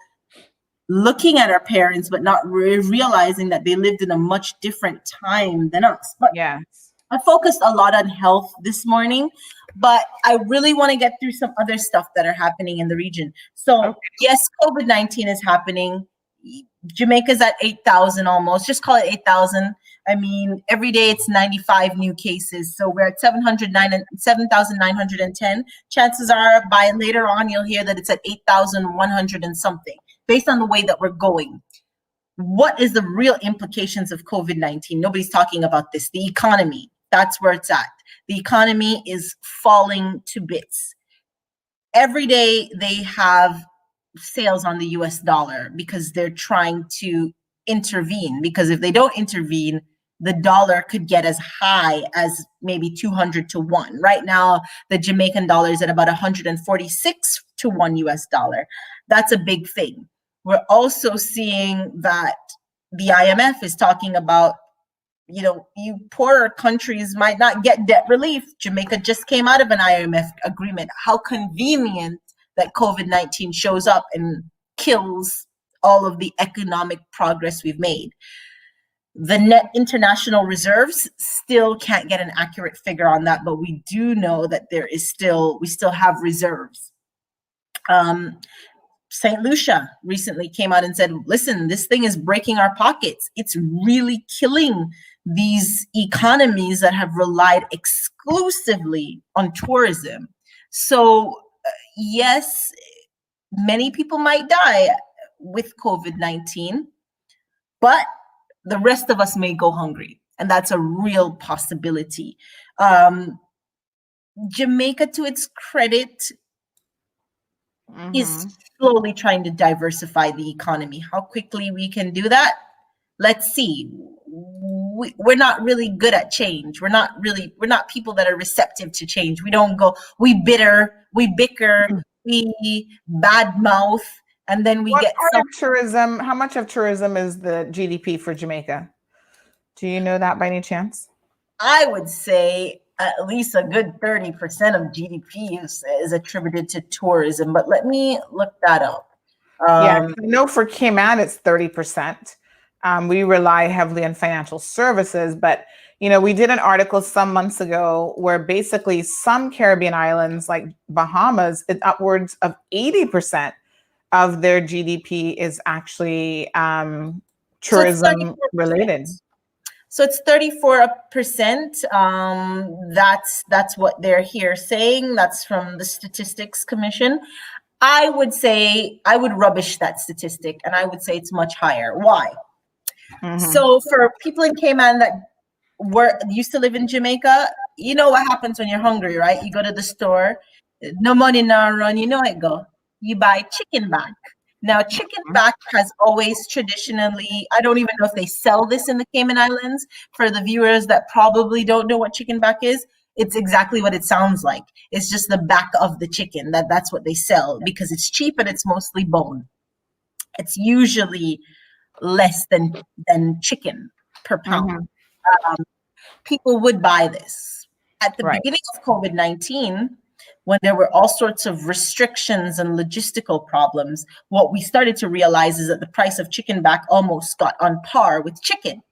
looking at our parents, but not realizing that they lived in a much different time than us. But I focused a lot on health this morning, but I really want to get through some other stuff that are happening in the region. So yes, COVID-19 is happening. Jamaica's at 8,000 almost. Just call it 8,000. I mean, every day it's 95 new cases. So we're at 7,910. Chances are by later on, you'll hear that it's at 8,100 and something, based on the way that we're going. What is the real implications of COVID-19? Nobody's talking about this. The economy, that's where it's at. The economy is falling to bits. Every day they have sales on the US dollar because they're trying to intervene. Because if they don't intervene, the dollar could get as high as maybe 200 to 1. Right now, the Jamaican dollar is at about 146 to 1 US dollar. That's a big thing. We're also seeing that the IMF is talking about, you poorer countries might not get debt relief. Jamaica just came out of an IMF agreement. How convenient that COVID-19 shows up and kills all of the economic progress we've made. The net international reserves, still can't get an accurate figure on that, but we do know that we still have reserves. St. Lucia recently came out and said, listen, this thing is breaking our pockets. It's really killing these economies that have relied exclusively on tourism. So yes, many people might die with COVID-19, but the rest of us may go hungry, and that's a real possibility. Jamaica, to its credit, is slowly trying to diversify the economy. How quickly we can do that, let's see. We're not really good at change. We're not people that are receptive to change. We don't go, we bicker, we badmouth, and then we What get part of tourism, how much of tourism is the GDP for Jamaica? Do you know that by any chance? I would say at least a good 30% of GDP is attributed to tourism, but let me look that up. I know for Cayman it's 30%. We rely heavily on financial services, but we did an article some months ago where basically some Caribbean islands like Bahamas, upwards of 80% of their GDP is actually tourism related. So it's 34%. That's what they're here saying. That's from the Statistics Commission. I would say I would rubbish that statistic, and I would say it's much higher. Why? So for people in Cayman that used to live in Jamaica, you know what happens when you're hungry, right? You go to the store, no money, no run. You know it go. You buy chicken back. Now, chicken back has always traditionally, I don't even know if they sell this in the Cayman Islands. For the viewers that probably don't know what chicken back is, it's exactly what it sounds like. It's just the back of the chicken. That's what they sell because it's cheap and it's mostly bone. It's usually less than chicken per pound. People would buy this. At the beginning of COVID-19, when there were all sorts of restrictions and logistical problems, what we started to realize is that the price of chicken back almost got on par with chicken.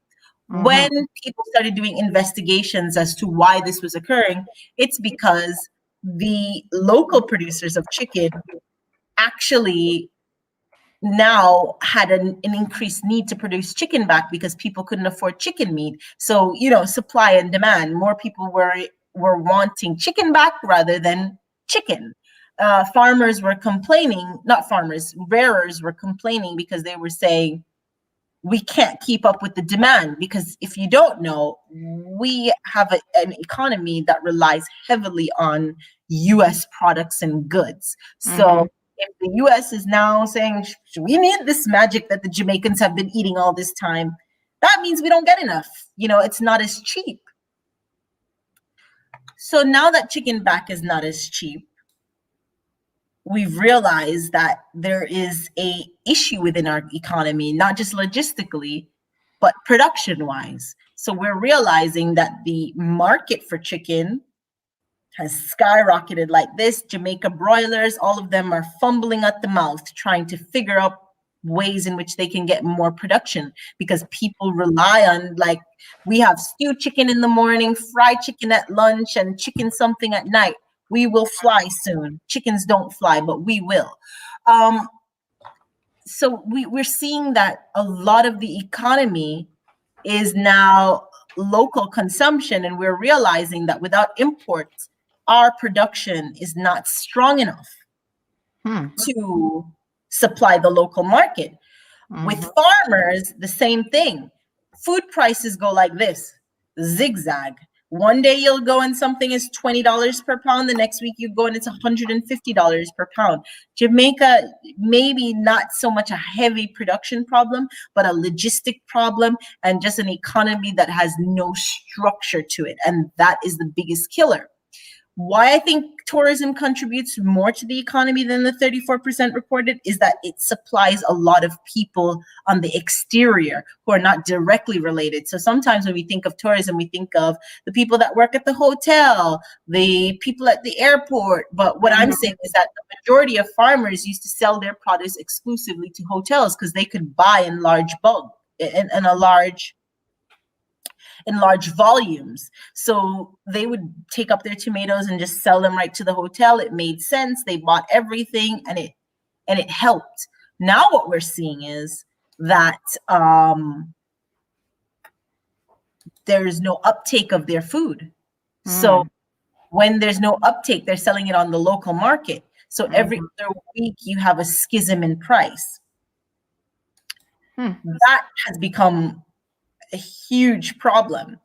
When people started doing investigations as to why this was occurring, it's because the local producers of chicken actually now had an increased need to produce chicken back because people couldn't afford chicken meat. So, supply and demand, more people were wanting chicken back rather than chicken. Farmers were complaining, not farmers, rearers were complaining because they were saying, we can't keep up with the demand, because if you don't know, we have an economy that relies heavily on US products and goods. So if the US is now saying, we need this magic that the Jamaicans have been eating all this time, that means we don't get enough. It's not as cheap. So now that chicken back is not as cheap, we've realized that there is a issue within our economy, not just logistically, but production-wise. So we're realizing that the market for chicken has skyrocketed like this. Jamaica broilers, all of them are fumbling at the mouth, trying to figure out ways in which they can get more production, because people rely on, like, we have stewed chicken in the morning, fried chicken at lunch, and chicken something at night. We will fly soon. Chickens don't fly, but we will. So we're seeing that a lot of the economy is now local consumption, and we're realizing that without imports, our production is not strong enough to supply the local market. With farmers, the same thing. Food prices go like this, zigzag. One day you'll go and something is $20 per pound. The next week you go and it's $150 per pound. Jamaica, maybe not so much a heavy production problem, but a logistic problem and just an economy that has no structure to it. And that is the biggest killer. Why I think tourism contributes more to the economy than the 34% reported is that it supplies a lot of people on the exterior who are not directly related. So sometimes when we think of tourism, we think of the people that work at the hotel, the people at the airport. But what I'm saying is that the majority of farmers used to sell their produce exclusively to hotels because they could buy in large bulk, in large volumes. So they would take up their tomatoes and just sell them right to the hotel. It made sense. They bought everything and it helped. Now what we're seeing is that there is no uptake of their food. So when there's no uptake, they're selling it on the local market. So every other week you have a schism in price. That has become a huge problem.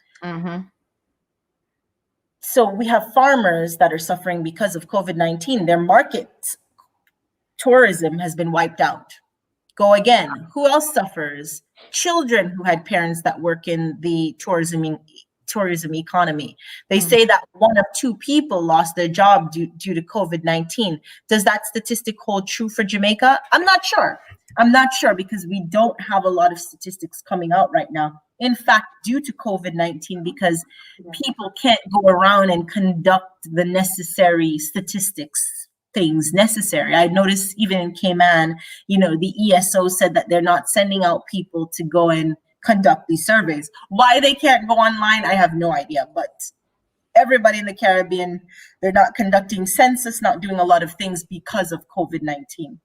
So we have farmers that are suffering because of COVID-19. Their market tourism has been wiped out. Go again. Who else suffers? Children who had parents that work in the tourism economy. They say that 1 of 2 people lost their job due to COVID-19. Does that statistic hold true for Jamaica? I'm not sure. Because we don't have a lot of statistics coming out right now. In fact, due to COVID-19, because people can't go around and conduct the necessary statistics things necessary. I noticed even in Cayman, the ESO said that they're not sending out people to go and conduct these surveys. Why they can't go online, I have no idea. But everybody in the Caribbean, they're not conducting census, not doing a lot of things because of COVID-19.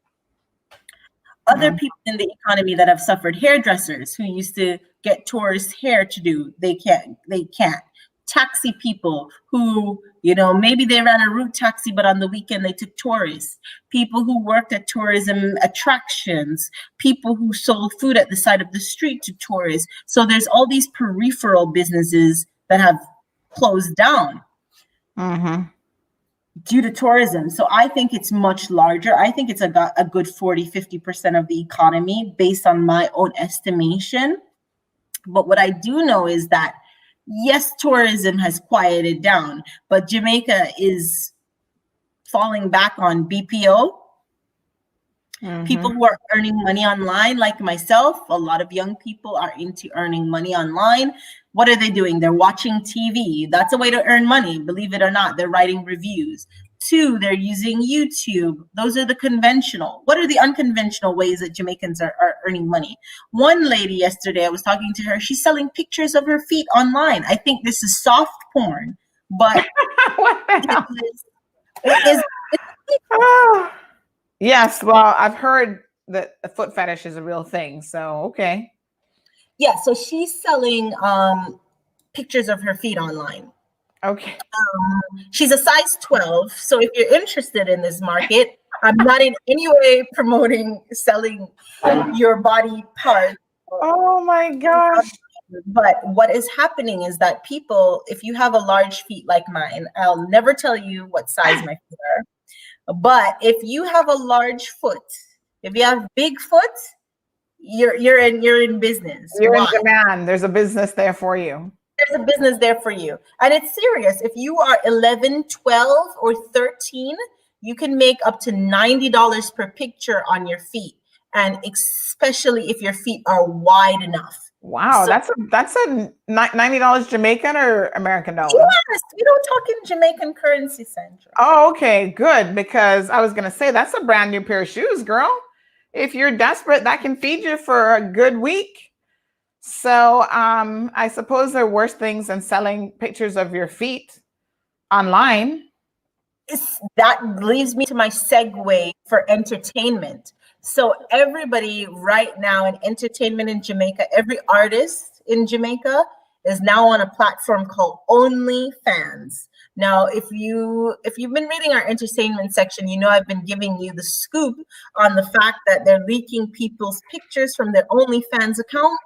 Other people in the economy that have suffered, hairdressers who used to get tourist hair to do, they can't. Taxi people who, maybe they ran a route taxi, but on the weekend they took tourists. People who worked at tourism attractions, people who sold food at the side of the street to tourists. So there's all these peripheral businesses that have closed down due to tourism. So I think it's much larger. I think it's a good 40-50% of the economy based on my own estimation. But what I do know is that yes, tourism has quieted down, but Jamaica is falling back on BPO. People who are earning money online, like myself, a lot of young people are into earning money online. What are they doing? They're watching TV. That's a way to earn money, believe it or not. They're writing reviews. 2, they're using YouTube. Those are the conventional. What are the unconventional ways that Jamaicans are earning money? One lady yesterday, I was talking to her, she's selling pictures of her feet online. I think this is soft porn, but What the hell? it is Yes, well, I've heard that a foot fetish is a real thing. So, okay. Yeah, so she's selling pictures of her feet online. Okay. She's a size 12. So if you're interested in this market, I'm not in any way promoting selling your body part. Oh my gosh. But what is happening is that people, if you have a large feet like mine, I'll never tell you what size my feet are. But if you have a large foot, if you have big foot, you're in business. You're in demand. There's a business there for you. There's a business there for you. And it's serious. If you are 11, 12, or 13, you can make up to $90 per picture on your feet. And especially if your feet are wide enough. Wow, so, that's a $90 Jamaican or American dollar? Yes, we don't talk in Jamaican currency, Sandra. Oh, okay, good. Because I was going to say, that's a brand new pair of shoes, girl. If you're desperate, that can feed you for a good week. So I suppose there are worse things than selling pictures of your feet online. That leads me to my segue for entertainment. So everybody right now in entertainment in Jamaica, every artist in Jamaica is now on a platform called OnlyFans. Now, if you've been reading our entertainment section, I've been giving you the scoop on the fact that they're leaking people's pictures from their OnlyFans account.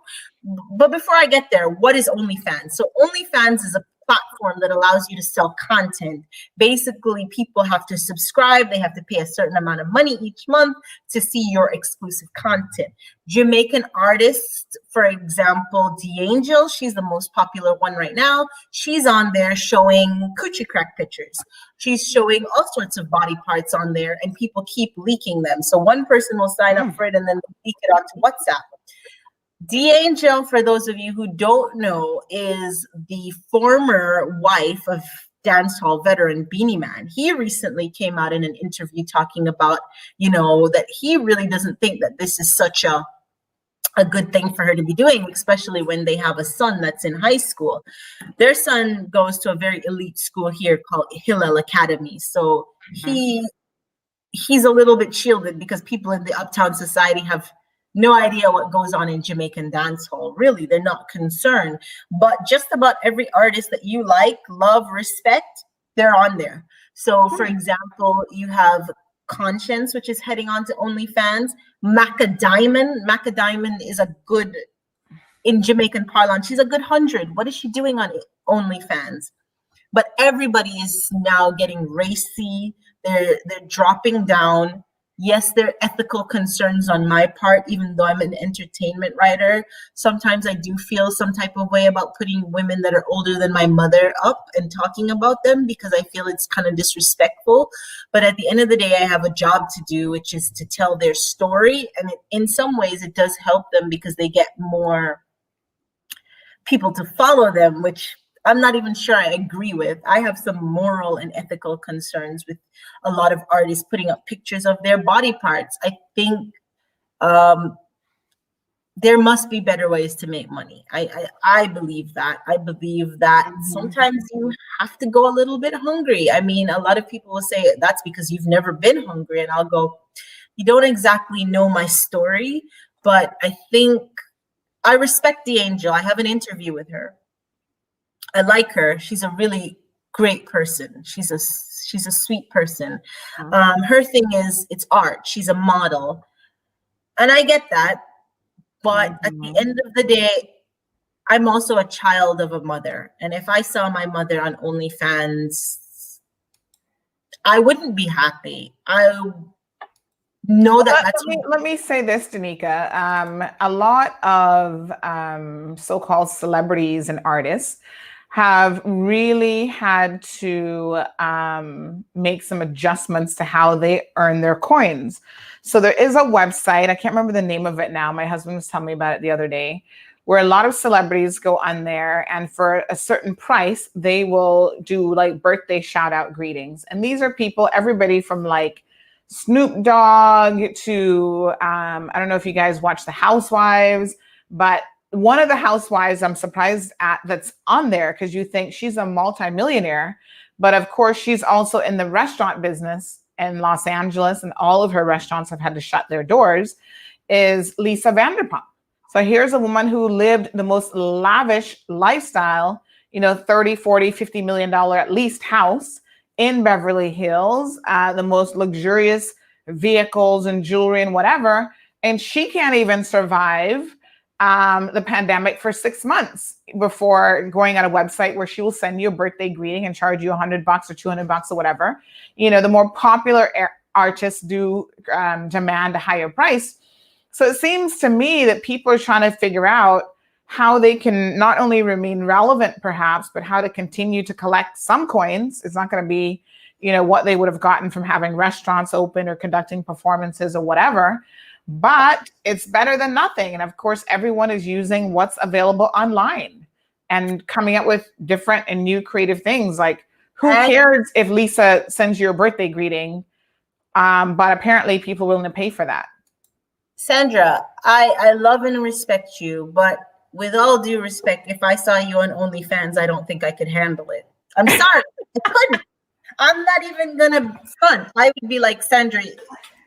But before I get there, what is OnlyFans? So OnlyFans is a platform that allows you to sell content. Basically, people have to subscribe. They have to pay a certain amount of money each month to see your exclusive content. Jamaican artists, for example, D'Angel, she's the most popular one right now. She's on there showing coochie crack pictures. She's showing all sorts of body parts on there, and people keep leaking them. So one person will sign up for it and then leak it onto WhatsApp. D'Angel, for those of you who don't know, is the former wife of dancehall veteran Beanie Man. He recently came out in an interview talking about, that he really doesn't think that this is such a good thing for her to be doing, especially when they have a son that's in high school. Their son goes to a very elite school here called Hillel Academy. So he's a little bit shielded because people in the uptown society have no idea what goes on in Jamaican dancehall. Really, they're not concerned. But just about every artist that you like, love, respect, they're on there. So, for example, you have Conscience, which is heading on to OnlyFans. Macadamon is a good, in Jamaican parlance, she's a good 100. What is she doing on OnlyFans? But everybody is now getting racy. They're dropping down. Yes, there are ethical concerns on my part, even though I'm an entertainment writer. Sometimes I do feel some type of way about putting women that are older than my mother up and talking about them, because I feel it's kind of disrespectful. But at the end of the day, I have a job to do, which is to tell their story. And in some ways, it does help them because they get more people to follow them, which I'm not even sure I agree with. I have some moral and ethical concerns with a lot of artists putting up pictures of their body parts. I think there must be better ways to make money. I believe that. I believe that sometimes you have to go a little bit hungry. I mean, a lot of people will say that's because you've never been hungry. And I'll go, you don't exactly know my story, but I think I respect the angel. I have an interview with her. I like her. She's a really great person. She's a sweet person. Her thing is it's art. She's a model. And I get that. But at the end of the day, I'm also a child of a mother. And if I saw my mother on OnlyFans, I wouldn't be happy. I know that let me say this, Danica. A lot of so-called celebrities and artists have really had to make some adjustments to how they earn their coins. So there is a website, I can't remember the name of it now. My husband was telling me about it the other day, where a lot of celebrities go on there, and for a certain price, they will do like birthday shout out greetings. And these are people, everybody from like Snoop Dogg to, I don't know if you guys watch The Housewives, but one of the housewives I'm surprised at that's on there, because you think she's a multimillionaire, but of course she's also in the restaurant business in Los Angeles, and all of her restaurants have had to shut their doors, is Lisa Vanderpump. So here's a woman who lived the most lavish lifestyle, 30, 40, $50 million at least house in Beverly Hills, the most luxurious vehicles and jewelry and whatever. And she can't even survive the pandemic for 6 months before going on a website where she will send you a birthday greeting and charge you $100 or $200 or whatever. The more popular artists do demand a higher price. So it seems to me that people are trying to figure out how they can not only remain relevant, perhaps, but how to continue to collect some coins. It's not going to be, what they would have gotten from having restaurants open or conducting performances or whatever. But it's better than nothing. And of course, everyone is using what's available online and coming up with different and new creative things. Like, who cares if Lisa sends you a birthday greeting? But apparently people are willing to pay for that. Sandra, I love and respect you, but with all due respect, if I saw you on OnlyFans, I don't think I could handle it. I'm sorry. I couldn't. I'm not even going to front. I would be like, Sandra,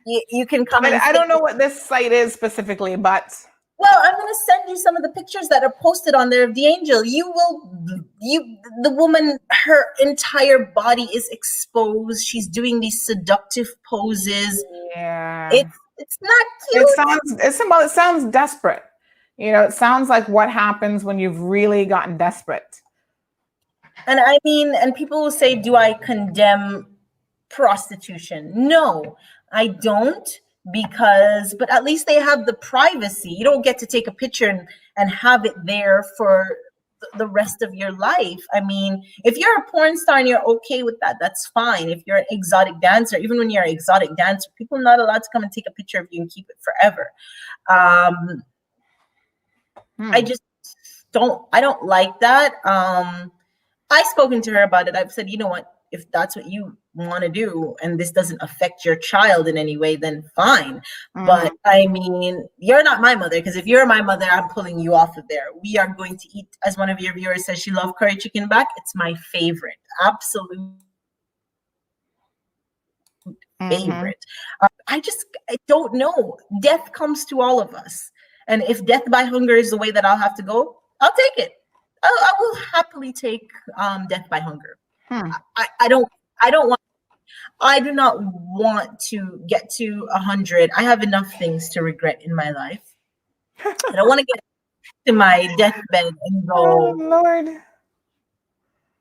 you can come in. I don't know what this site is specifically, but. Well, I'm going to send you some of the pictures that are posted on there of the angel. The woman, her entire body is exposed. She's doing these seductive poses. Yeah. It's not cute. It sounds desperate. It sounds like what happens when you've really gotten desperate. And I mean, and people will say, do I condemn prostitution? No, I don't, but at least they have the privacy. You don't get to take a picture and have it there for the rest of your life. I mean, if you're a porn star and you're okay with that, that's fine. If you're an exotic dancer, even when you're an exotic dancer, people are not allowed to come and take a picture of you and keep it forever. I just I don't like that. I've spoken to her about it. I've said, you know what, if that's what you want to do and this doesn't affect your child in any way, then fine. But I mean, you're not my mother, because if you're my mother, I'm pulling you off of there. We are going to eat, as one of your viewers says, she loved curry chicken back. It's my favorite. Absolutely. favorite. I don't know. Death comes to all of us. And if death by hunger is the way that I'll have to go, I'll take it. I will happily take death by hunger. I do not want to get to 100. I have enough things to regret in my life. I don't want to get to my deathbed and go, oh Lord,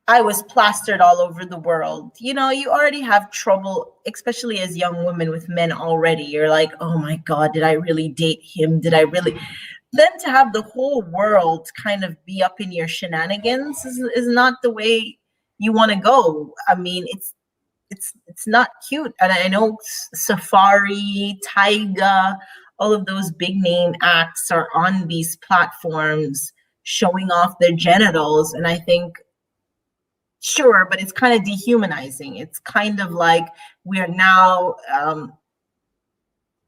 I was plastered all over the world. You already have trouble, especially as young women with men already. You're like, oh my God, did I really date him? Did I really? Then to have the whole world kind of be up in your shenanigans is not the way you want to go. I mean, it's not cute. And I know Safari, Tyga, all of those big name acts are on these platforms showing off their genitals. And I think, sure, but it's kind of dehumanizing. It's kind of like we are now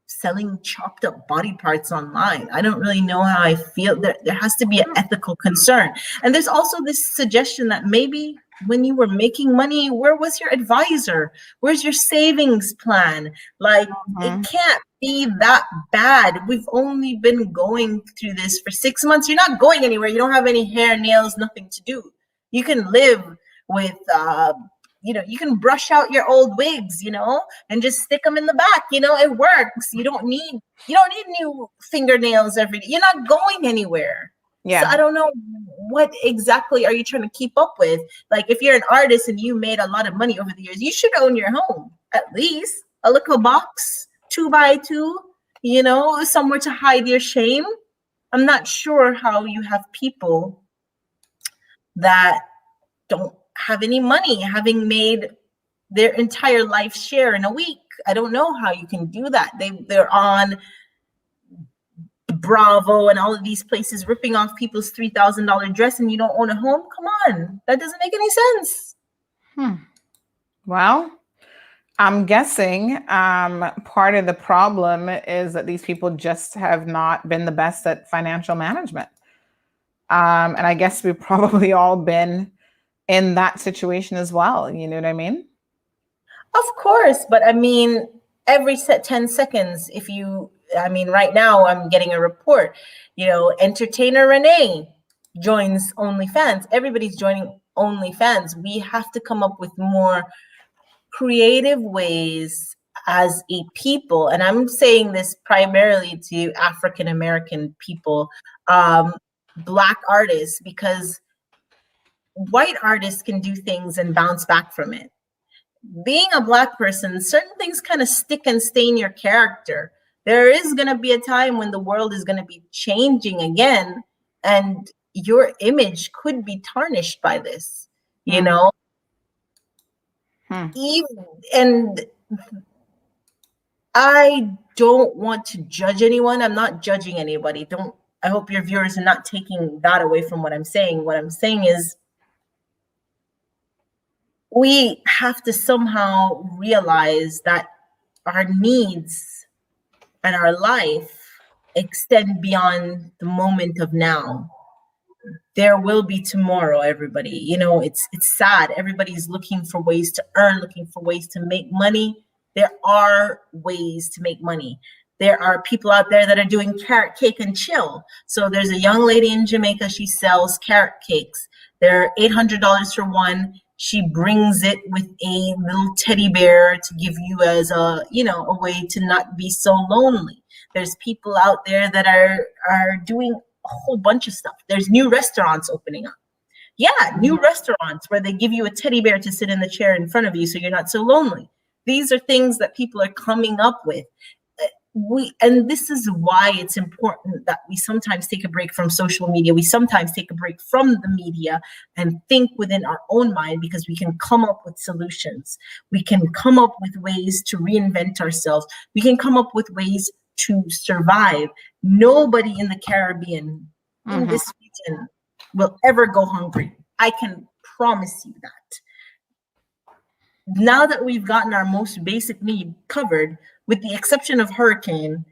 selling chopped up body parts online. I don't really know how I feel. There has to be an ethical concern. And there's also this suggestion that maybe when you were making money, where was your advisor? Where's your savings plan? Like, it can't be that bad. We've only been going through this for 6 months. You're not going anywhere. You don't have any hair, nails, nothing to do. You can live with, you can brush out your old wigs, and just stick them in the back. It works. You don't need new fingernails every day. You're not going anywhere. Yeah. So I don't know, what exactly are you trying to keep up with? Like, if you're an artist and you made a lot of money over the years, you should own your home, at least a little box, 2x2, somewhere to hide your shame. I'm not sure how you have people that don't have any money, having made their entire life share in a week. I don't know how you can do that. They're on Bravo and all of these places ripping off people's $3,000 dress, and you don't own a home. Come on, that doesn't make any sense. Well, I'm guessing part of the problem is that these people just have not been the best at financial management. And I guess we've probably all been in that situation as well. You know what I mean? Of course. But I mean, every 10 seconds, right now I'm getting a report, entertainer Renee joins OnlyFans. Everybody's joining OnlyFans. We have to come up with more creative ways as a people. And I'm saying this primarily to African-American people, Black artists, because white artists can do things and bounce back from it. Being a Black person, certain things kind of stick and stain your character. There is going to be a time when the world is going to be changing again, and your image could be tarnished by this, And I don't want to judge anyone. I'm not judging anybody. I hope your viewers are not taking that away from what I'm saying. What I'm saying is, we have to somehow realize that our needs and our life extend beyond the moment of now. There will be tomorrow, everybody. It's sad. Everybody's looking for ways to earn, looking for ways to make money. There are ways to make money. There are people out there that are doing carrot cake and chill. So there's a young lady in Jamaica. She sells carrot cakes. They're $800 for one. She brings it with a little teddy bear to give you as a way to not be so lonely. There's people out there that are doing a whole bunch of stuff. There's new restaurants opening up. Yeah, new restaurants where they give you a teddy bear to sit in the chair in front of you so you're not so lonely. These are things that people are coming up with. And this is why it's important that we sometimes take a break from social media. We sometimes take a break from the media and think within our own mind, because we can come up with solutions. We can come up with ways to reinvent ourselves. We can come up with ways to survive. Nobody in the Caribbean, in this region, will ever go hungry. I can promise you that. Now that we've gotten our most basic need covered, with the exception of hurricane,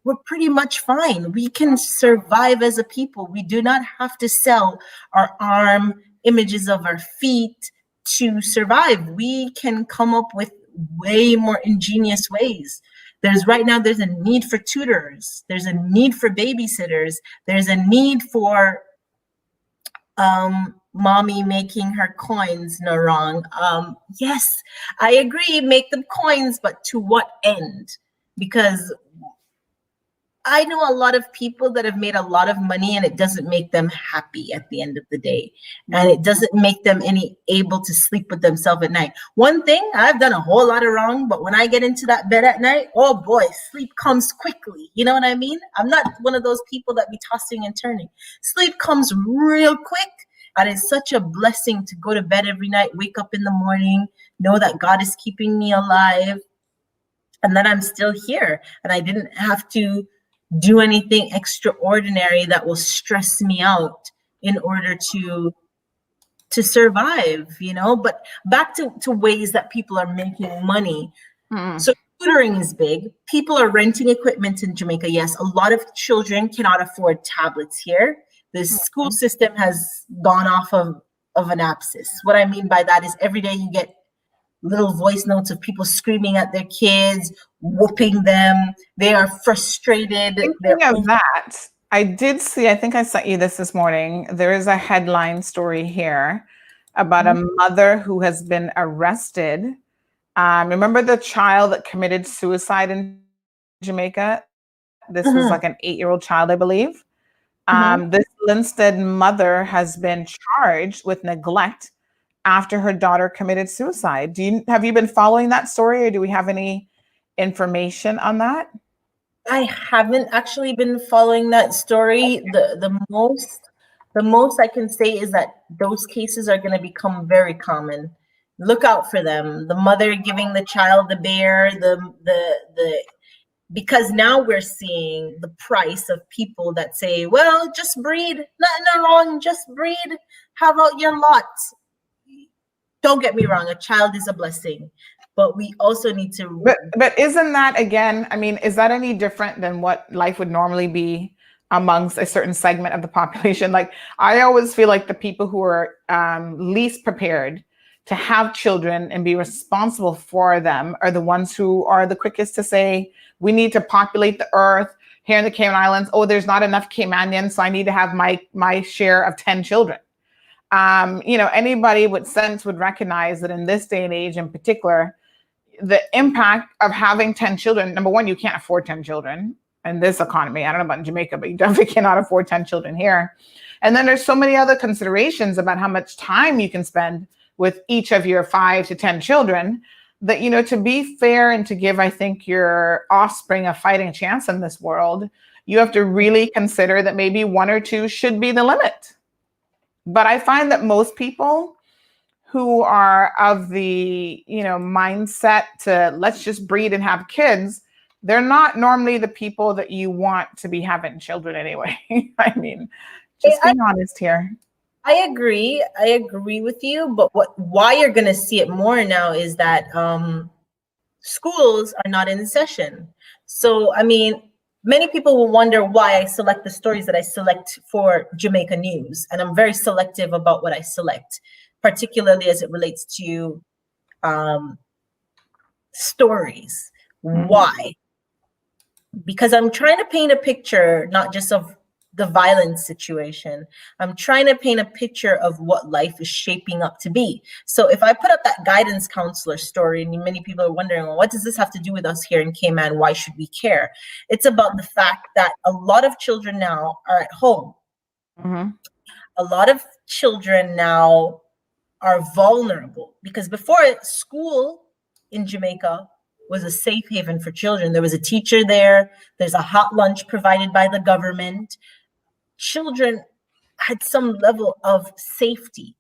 we're pretty much fine. We can survive as a people. We do not have to sell our arm, images of our feet to survive. We can come up with way more ingenious ways. There's a need for tutors. There's a need for babysitters. There's a need for mommy making her coins. No, wrong. Yes, I agree, make them coins, but to what end? Because I know a lot of people that have made a lot of money and it doesn't make them happy at the end of the day. And it doesn't make them able to sleep with themselves at night. One thing, I've done a whole lot of wrong, but when I get into that bed at night, oh boy, sleep comes quickly. You know what I mean? I'm not one of those people that be tossing and turning. Sleep comes real quick. And it's such a blessing to go to bed every night, wake up in the morning, know that God is keeping me alive and that I'm still here. And I didn't have to do anything extraordinary that will stress me out in order to survive, but back to ways that people are making money. So tutoring is big. People are renting equipment in Jamaica. Yes, a lot of children cannot afford tablets here. The school system has gone off of an abscess. What I mean by that is every day you get little voice notes of people screaming at their kids, whooping them. They are frustrated. Thinking of that, I did see, I think I sent you this morning. There is a headline story here about a mother who has been arrested. Remember the child that committed suicide in Jamaica? This was like an 8-year-old child, I believe. This Linstead mother has been charged with neglect after her daughter committed suicide. Have you been following that story, or do we have any information on that? I haven't actually been following that story. Okay. The most I can say is that those cases are going to become very common. Look out for them. The mother giving the child the bear, because now we're seeing the price of people that say, well, just breed, nothing wrong, just breed, have out your lot. Don't get me wrong, a child is a blessing, but we also need to. But isn't that, again, I mean, is that any different than what life would normally be amongst a certain segment of the population? Like, I always feel like the people who are least prepared to have children and be responsible for them are the ones who are the quickest to say, we need to populate the earth. Here in the Cayman Islands, oh, there's not enough Caymanians, so I need to have my share of 10 children. Anybody with sense would recognize that in this day and age in particular, the impact of having 10 children, number one, you can't afford 10 children in this economy. I don't know about in Jamaica, but you definitely cannot afford 10 children here. And then there's so many other considerations about how much time you can spend with each of your 5 to 10 children that, to be fair and to give, I think, your offspring a fighting chance in this world, you have to really consider that maybe 1 or 2 should be the limit. But I find that most people who are of the, mindset to let's just breed and have kids, they're not normally the people that you want to be having children anyway. I mean, just being honest here. I agree with you, but why you're going to see it more now is that schools are not in session. So, I mean, many people will wonder why I select the stories that I select for Jamaica News. And I'm very selective about what I select, particularly as it relates to stories. Why? Because I'm trying to paint a picture, not just of the violence situation. I'm trying to paint a picture of what life is shaping up to be. So if I put up that guidance counselor story, and many people are wondering, well, what does this have to do with us here in Cayman? Why should we care? It's about the fact that a lot of children now are at home. A lot of children now are vulnerable because before, school in Jamaica was a safe haven for children. There was a teacher there. There's a hot lunch provided by the government. Children had some level of safety.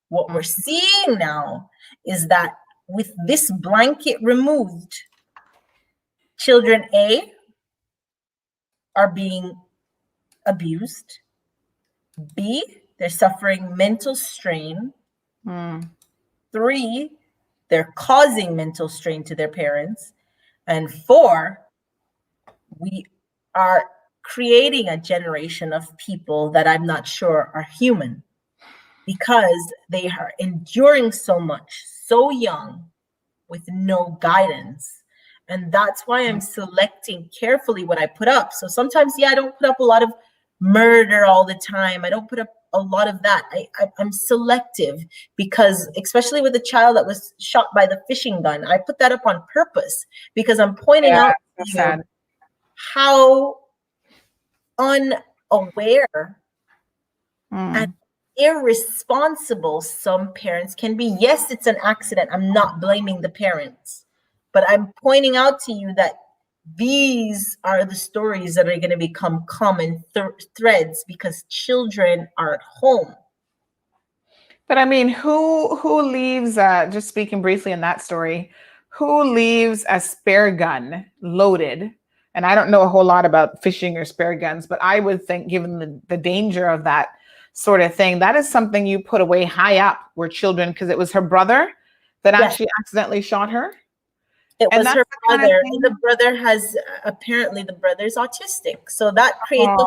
What we're seeing now is that with this blanket removed, children A are being abused. B, they're suffering mental strain. 3, they're causing mental strain to their parents. And 4, we are creating a generation of people that I'm not sure are human because they are enduring so much, so young, with no guidance. And that's why I'm selecting carefully what I put up. So sometimes, I don't put up a lot of murder all the time. I don't put up a lot of that. I'm selective, because especially with the child that was shot by the fishing gun, I put that up on purpose, because I'm pointing out to you how unaware and irresponsible some parents can be. Yes, it's an accident. I'm not blaming the parents, but I'm pointing out to you that these are the stories that are going to become common threads because children are at home. But I mean, who leaves, just speaking briefly in that story, who leaves a spare gun loaded? And I don't know a whole lot about fishing or spare guns, but I would think, given the danger of that sort of thing, that is something you put away high up where children, because it was her brother that actually accidentally shot her. It was her brother. And the brother apparently the brother's autistic. So that creates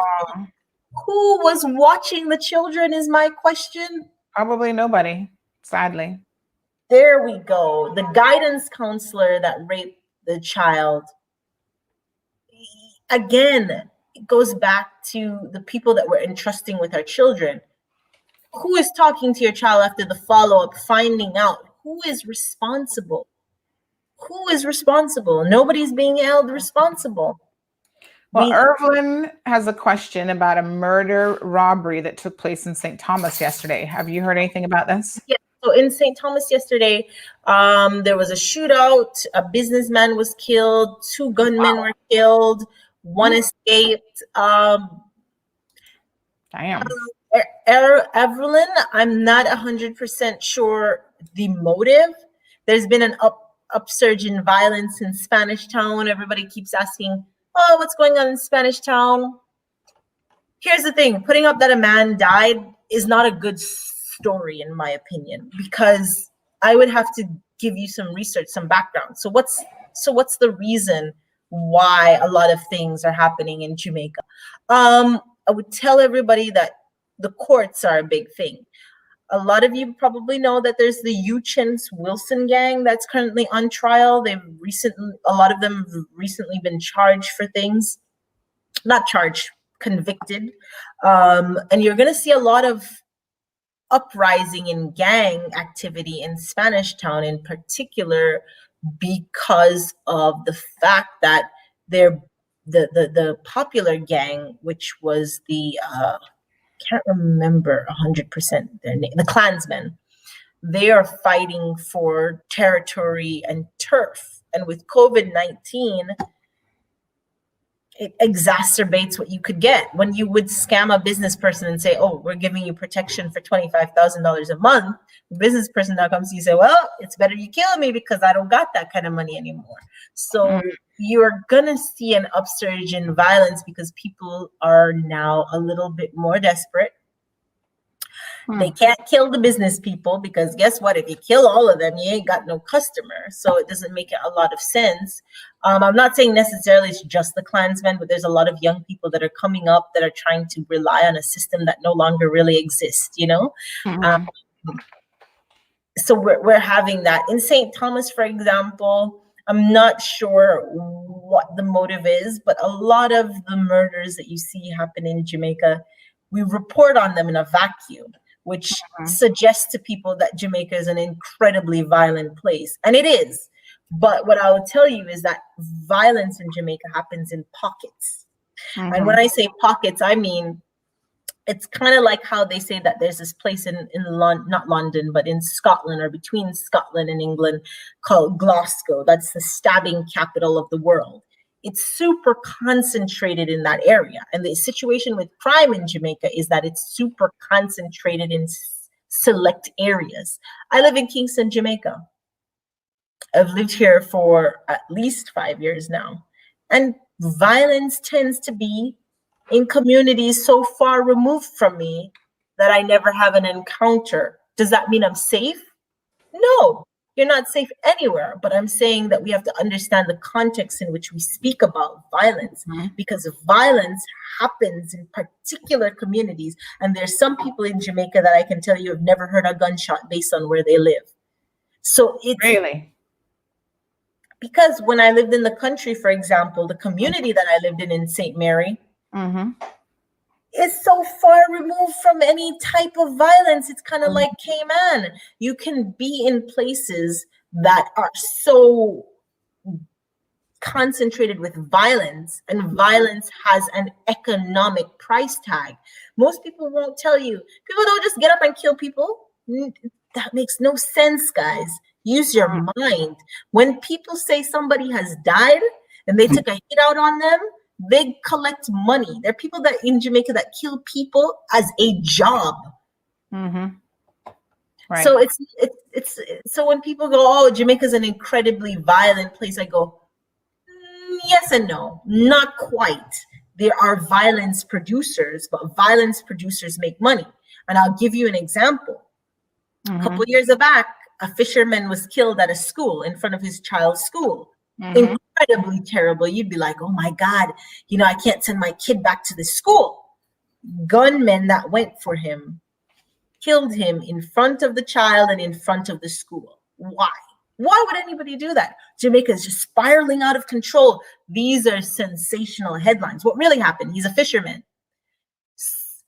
who was watching the children is my question. Probably nobody, sadly. There we go. The guidance counselor that raped the child. Again, it goes back to the people that we're entrusting with our children. Who is talking to your child after the follow-up, finding out who is responsible? Who is responsible? Nobody's being held responsible. Well, Irvlyn has a question about a murder robbery that took place in St. Thomas yesterday. Have you heard anything about this? Yeah. So in St. Thomas yesterday, there was a shootout. A businessman was killed. 2 gunmen were killed. 1 escaped. Damn. Evelyn, I'm not 100% sure the motive. There's been an upsurge in violence in Spanish Town. Everybody keeps asking, what's going on in Spanish Town? Here's the thing. Putting up that a man died is not a good story, in my opinion, because I would have to give you some research, some background. So what's the reason why a lot of things are happening in Jamaica? I would tell everybody that the courts are a big thing. A lot of you probably know that there's the Uchen's Wilson gang that's currently on trial. A lot of them have recently been charged for things, not charged, convicted. And you're going to see a lot of uprising in gang activity in Spanish Town in particular, because of the fact that the popular gang, which was the can't remember 100% their name, the Klansmen, they are fighting for territory and turf. And with COVID-19, it exacerbates what you could get. When you would scam a business person and say, we're giving you protection for $25,000 a month, the business person now comes to you and say, well, it's better you kill me because I don't got that kind of money anymore. So you're going to see an upsurge in violence because people are now a little bit more desperate. They can't kill the business people because guess what? If you kill all of them, you ain't got no customers. So it doesn't make a lot of sense. I'm not saying necessarily it's just the Klansmen, but there's a lot of young people that are coming up that are trying to rely on a system that no longer really exists, So we're having that. In St. Thomas, for example, I'm not sure what the motive is, but a lot of the murders that you see happen in Jamaica, we report on them in a vacuum, which suggests to people that Jamaica is an incredibly violent place. And it is. But what I would tell you is that violence in Jamaica happens in pockets. And when I say pockets, I mean, it's kind of like how they say that there's this place in not London, but in Scotland or between Scotland and England called Glasgow. That's the stabbing capital of the world. It's super concentrated in that area. And the situation with crime in Jamaica is that it's super concentrated in select areas. I live in Kingston, Jamaica. I've lived here for at least 5 years now. And violence tends to be in communities so far removed from me that I never have an encounter. Does that mean I'm safe? No, you're not safe anywhere. But I'm saying that we have to understand the context in which we speak about violence, because violence happens in particular communities. And there's some people in Jamaica that I can tell you have never heard a gunshot based on where they live. So it's really. Because when I lived in the country, for example, the community that I lived in St. Mary, is so far removed from any type of violence. It's kind of like Cayman. You can be in places that are so concentrated with violence, and violence has an economic price tag. Most people won't tell you. People don't just get up and kill people. That makes no sense, guys. Use your mind. When people say somebody has died and they took a hit out on them, they collect money. There are people that in Jamaica that kill people as a job. Right. So it's so when people go, oh, Jamaica's an incredibly violent place, I go, yes and no, not quite. There are violence producers, but violence producers make money. And I'll give you an example. A couple years back, a fisherman was killed at a school in front of his child's school. Incredibly terrible. You'd be like, oh my God, I can't send my kid back to the school. Gunmen that went for him killed him in front of the child and in front of the school. Why? Why would anybody do that? Jamaica is just spiraling out of control. These are sensational headlines. What really happened? He's a fisherman.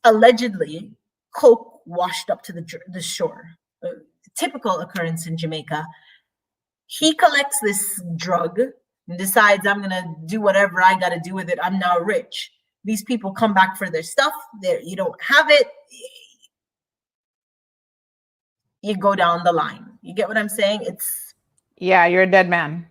Allegedly, coke washed up to the shore. Typical occurrence in Jamaica. He collects this drug and decides, I'm going to do whatever I got to do with it. I'm now rich. These people come back for their stuff. You don't have it. You go down the line. You get what I'm saying? Yeah, you're a dead man.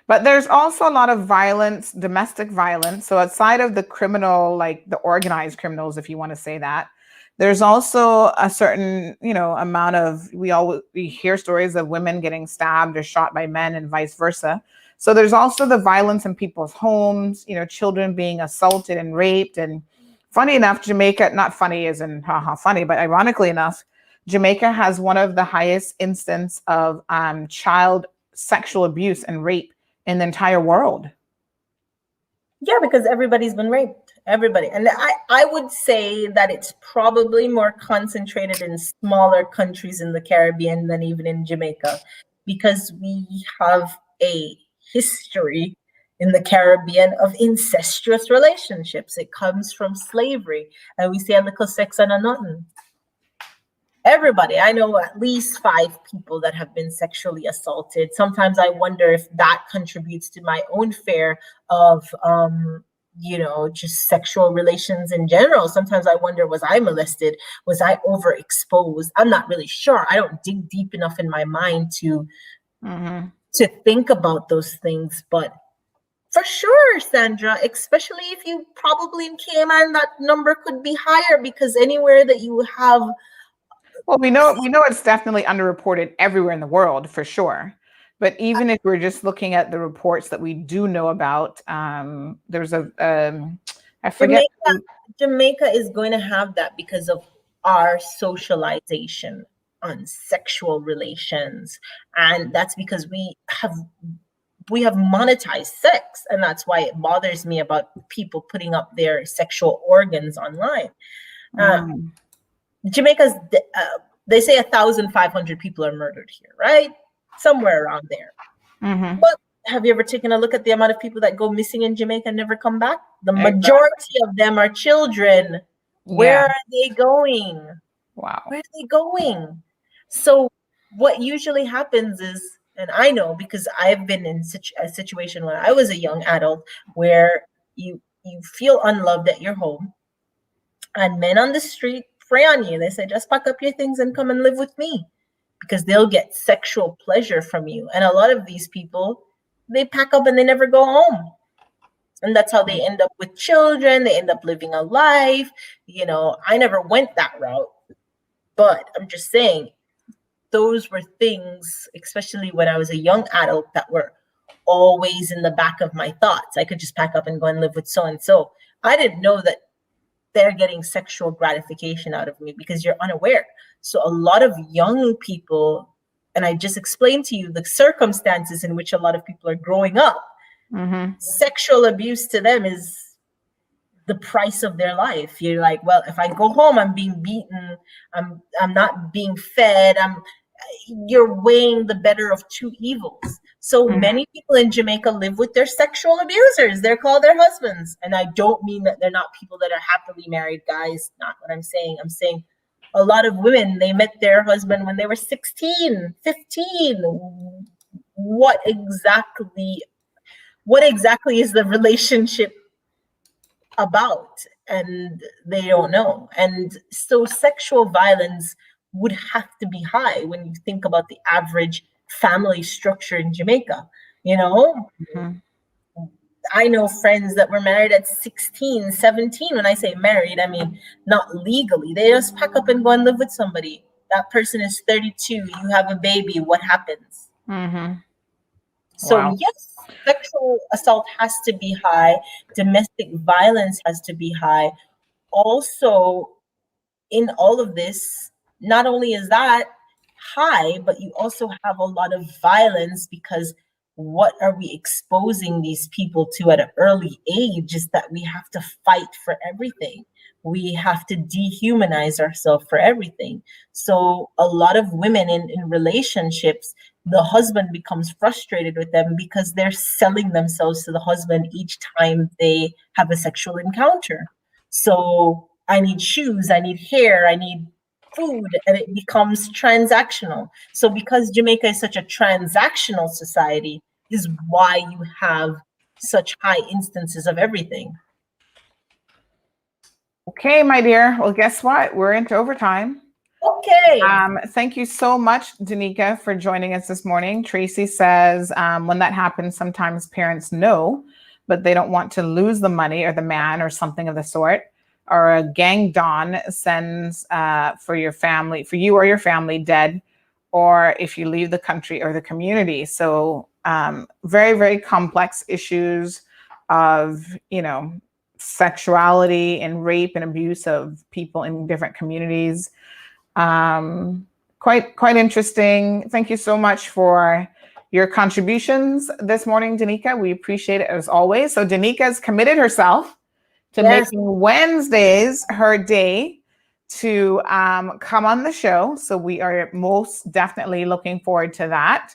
But there's also a lot of violence, domestic violence. So outside of the criminal, like the organized criminals, if you want to say that, there's also a certain, amount of, we hear stories of women getting stabbed or shot by men and vice versa. So there's also the violence in people's homes, children being assaulted and raped. And funny enough, Jamaica, not funny as in haha funny, but ironically enough, Jamaica has one of the highest instances of child sexual abuse and rape in the entire world. Yeah, because everybody's been raped. Everybody. And I would say that it's probably more concentrated in smaller countries in the Caribbean than even in Jamaica, because we have a history in the Caribbean of incestuous relationships. It comes from slavery. And we say a little sex and a nothing. Everybody. I know at least 5 people that have been sexually assaulted. Sometimes I wonder if that contributes to my own fear of, just sexual relations in general. Sometimes I wonder, was I molested? Was I overexposed? I'm not really sure. I don't dig deep enough in my mind to think about those things. But for sure, Sandra, especially if you probably in Cayman, that number could be higher, because anywhere that you have. Well, we know it's definitely underreported everywhere in the world, for sure. But even if we're just looking at the reports that we do know about, there's I forget. Jamaica is going to have that because of our socialization on sexual relations. And that's because we have monetized sex. And that's why it bothers me about people putting up their sexual organs online. Jamaica's, they say 1,500 people are murdered here, right? Somewhere around there. But have you ever taken a look at the amount of people that go missing in Jamaica and never come back? The majority of them are children. Where are they going? Wow. Where are they going? So what usually happens is, and I know because I've been in a situation when I was a young adult where you feel unloved at your home, and men on the street prey on you. They say, just pack up your things and come and live with me, because they'll get sexual pleasure from you. And a lot of these people, they pack up and they never go home. And that's how they end up with children. They end up living a life. I never went that route. But I'm just saying, those were things, especially when I was a young adult, that were always in the back of my thoughts. I could just pack up and go and live with so-and-so. I didn't know that they're getting sexual gratification out of me, because you're unaware. So a lot of young people, and I just explained to you the circumstances in which a lot of people are growing up. Sexual abuse to them is the price of their life. You're like, well, if I go home, I'm being beaten. I'm not being fed. you're weighing the better of two evils. So many people in Jamaica live with their sexual abusers. They're called their husbands. And I don't mean that they're not people that are happily married, guys. Not what I'm saying. I'm saying a lot of women, they met their husband when they were 16, 15. What exactly is the relationship about? And they don't know. And so sexual violence would have to be high when you think about the average family structure in Jamaica. I know friends that were married at 16, 17. When I say married, I mean not legally. They just pack up and go and live with somebody. That person is 32. You have a baby. What happens? So Wow. yes, sexual assault has to be high. Domestic violence has to be high. Also, in all of this, not only is that high, but you also have a lot of violence, because what are we exposing these people to at an early age is that we have to fight for everything. We have to dehumanize ourselves for everything. So a lot of women in relationships, the husband becomes frustrated with them because they're selling themselves to the husband each time they have a sexual encounter. So I need shoes, I need hair, I need food, and it becomes transactional. So because Jamaica is such a transactional society is why you have such high instances of everything. Okay, my dear. Well, guess what? We're into overtime. Okay. Thank you so much, Danica, for joining us this morning. Tracy says when that happens, sometimes parents know, but they don't want to lose the money or the man or something of the sort. Or a gang don sends for your family, for you or your family dead, or if you leave the country or the community. So very, very complex issues of, sexuality and rape and abuse of people in different communities. Quite interesting. Thank you so much for your contributions this morning, Danica. We appreciate it as always. So Danica has committed herself to making Wednesdays her day to come on the show. So we are most definitely looking forward to that.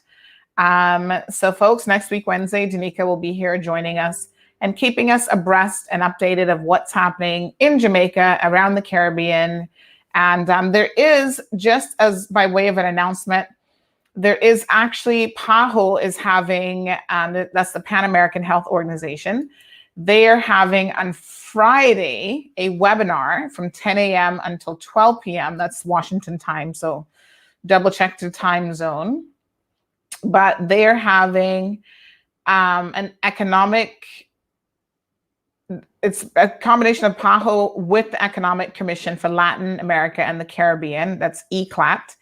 So folks, next week, Wednesday, Danica will be here joining us and keeping us abreast and updated of what's happening in Jamaica, around the Caribbean. And there is, just as by way of an announcement, there is actually, PAHO is having, that's the Pan American Health Organization. They are having on Friday a webinar from 10 a.m. until 12 p.m. That's Washington time, so double check the time zone. But they are having an economic, it's a combination of PAHO with the Economic Commission for Latin America and the Caribbean, that's ECLAT.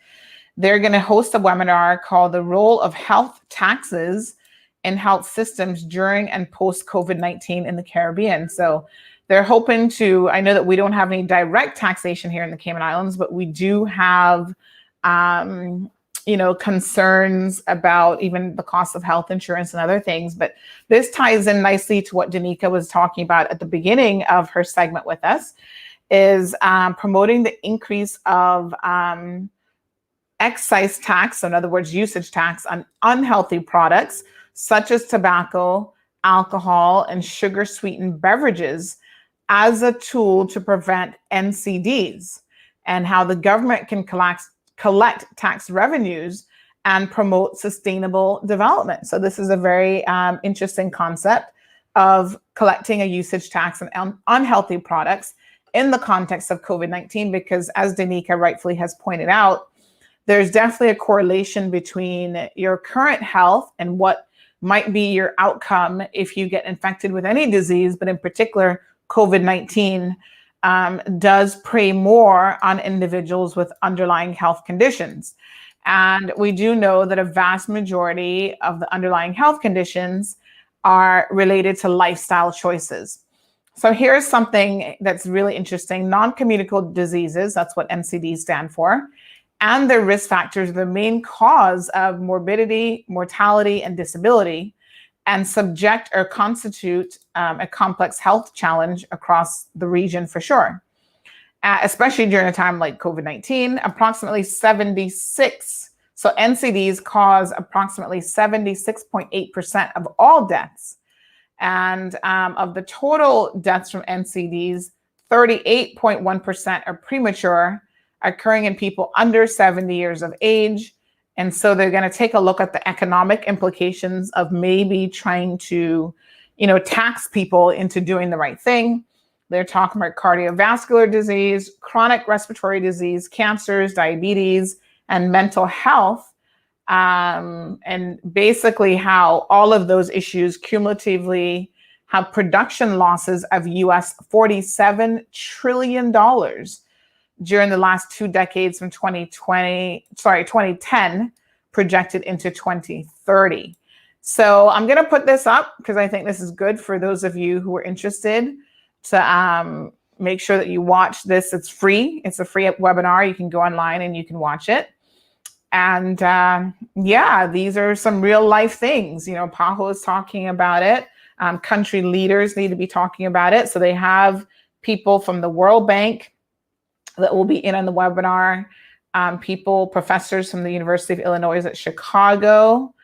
They're going to host a webinar called The Role of Health Taxes in Health Systems During and Post COVID-19 in the Caribbean. So they're hoping to, I know that we don't have any direct taxation here in the Cayman Islands, but we do have, concerns about even the cost of health insurance and other things. But this ties in nicely to what Danica was talking about at the beginning of her segment with us, is promoting the increase of excise tax, so in other words, usage tax on unhealthy products such as tobacco, alcohol, and sugar-sweetened beverages as a tool to prevent NCDs, and how the government can collect tax revenues and promote sustainable development. So this is a very interesting concept of collecting a usage tax on unhealthy products in the context of COVID-19, because as Danica rightfully has pointed out, there's definitely a correlation between your current health and what might be your outcome if you get infected with any disease, but in particular, COVID-19 does prey more on individuals with underlying health conditions. And we do know that a vast majority of the underlying health conditions are related to lifestyle choices. So here's something that's really interesting. Non-communicable diseases, that's what NCDs stand for, and their risk factors are the main cause of morbidity, mortality, and disability, and subject or constitute a complex health challenge across the region for sure. Especially during a time like COVID-19, approximately 76 So NCDs cause approximately 76.8% of all deaths. And of the total deaths from NCDs, 38.1% are premature, occurring in people under 70 years of age. And so they're going to take a look at the economic implications of maybe trying to, tax people into doing the right thing. They're talking about cardiovascular disease, chronic respiratory disease, cancers, diabetes, and mental health. And basically how all of those issues cumulatively have production losses of US $47 trillion during the last 2 decades from 2010 projected into 2030. So I'm going to put this up because I think this is good for those of you who are interested to make sure that you watch this. It's free. It's a free webinar. You can go online and you can watch it. And these are some real life things. PAHO is talking about it. Country leaders need to be talking about it. So they have people from the World Bank that will be in on the webinar. Professors from the University of Illinois at Chicago.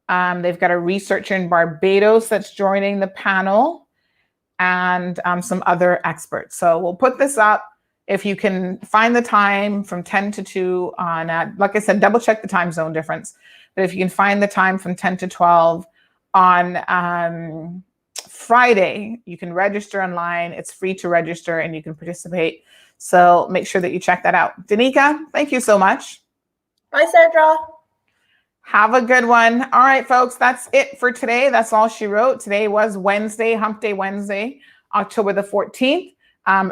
They've got a researcher in Barbados that's joining the panel, and some other experts. So we'll put this up. If you can find the time from 10 to 2 on, like I said, double check the time zone difference. But if you can find the time from 10 to 12 on Friday, you can register online. It's free to register and you can participate. So make sure that you check that out. Danica, thank you so much. Bye, Sandra. Have a good one. All right, folks, that's it for today. That's all she wrote. Today was Wednesday, Hump Day Wednesday, October the 14th.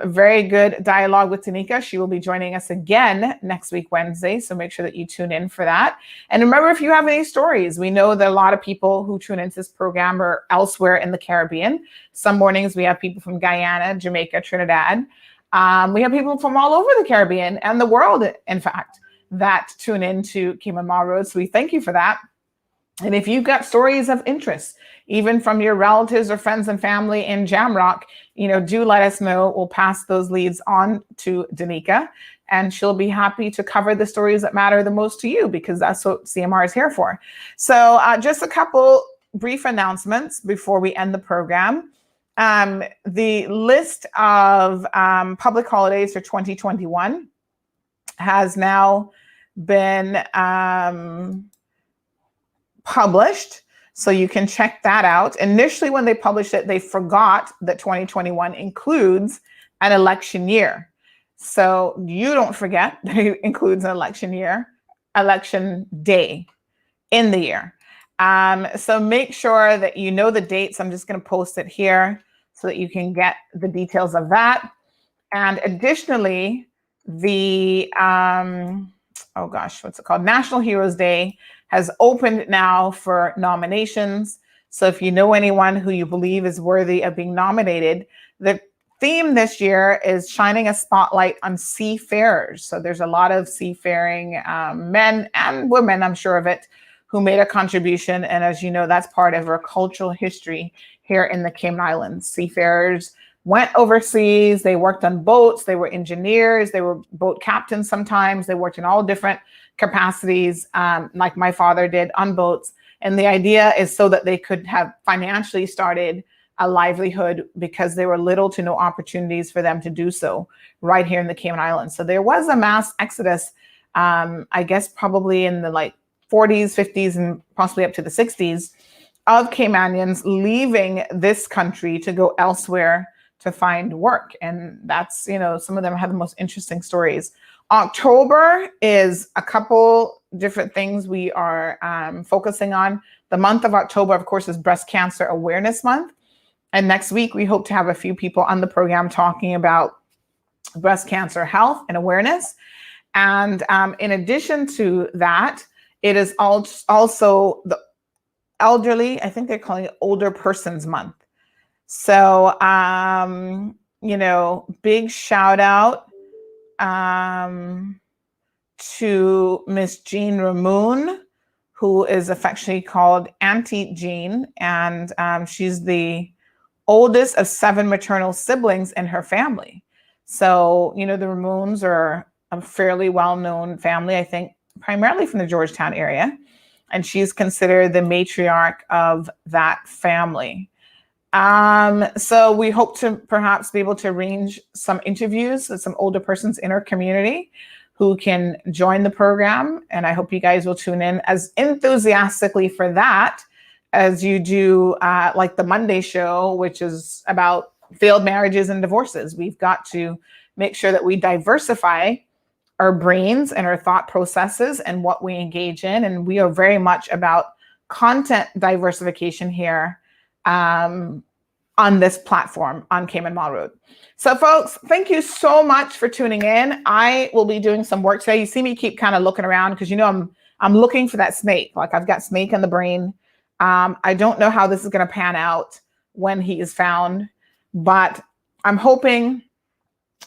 Very good dialogue with Danica. She will be joining us again next week, Wednesday. So make sure that you tune in for that. And remember, if you have any stories, we know that a lot of people who tune into this program are elsewhere in the Caribbean. Some mornings we have people from Guyana, Jamaica, Trinidad. We have people from all over the Caribbean and the world, in fact, that tune into Cayman Mall Road. So we thank you for that. And if you've got stories of interest, even from your relatives or friends and family in Jamrock, do let us know. We'll pass those leads on to Danica, and she'll be happy to cover the stories that matter the most to you, because that's what CMR is here for. So just a couple brief announcements before we end the program. The list of public holidays for 2021 has now been published, so you can check that out. Initially, when they published it, they forgot that 2021 includes an election year. So you don't forget that it includes an election year, election day in the year. So make sure that you know the dates. I'm just going to post it here so that you can get the details of that. And additionally, the National Heroes Day has opened now for nominations. So if you know anyone who you believe is worthy of being nominated, the theme this year is shining a spotlight on seafarers. So there's a lot of seafaring men and women, I'm sure of it, who made a contribution. And as you know, that's part of our cultural history here in the Cayman Islands. Seafarers went overseas, they worked on boats, they were engineers, they were boat captains sometimes, they worked in all different capacities, like my father did on boats. And the idea is so that they could have financially started a livelihood, because there were little to no opportunities for them to do so right here in the Cayman Islands. So there was a mass exodus, I guess probably in the 40s, 50s, and possibly up to the 60s, of Caymanians leaving this country to go elsewhere to find work. And that's, some of them have the most interesting stories. October is a couple different things we are focusing on. The month of October, of course, is Breast Cancer Awareness Month. And next week, we hope to have a few people on the program talking about breast cancer health and awareness. And in addition to that, it is also the elderly, I think they're calling it Older Persons Month. So, big shout out to Miss Jean Ramoon, who is affectionately called Auntie Jean. And she's the oldest of 7 maternal siblings in her family. So, the Ramoons are a fairly well-known family. I think primarily from the Georgetown area, and she's considered the matriarch of that family. So we hope to perhaps be able to arrange some interviews with some older persons in our community who can join the program. And I hope you guys will tune in as enthusiastically for that as you do like the Monday show, which is about failed marriages and divorces. We've got to make sure that we diversify our brains and our thought processes and what we engage in. And we are very much about content diversification here on this platform on Cayman Mall Road. So folks, thank you so much for tuning in. I will be doing some work today. You see me keep kind of looking around because, you know, I'm looking for that snake. Like I've got snake in the brain. I don't know how this is going to pan out when he is found, but I'm hoping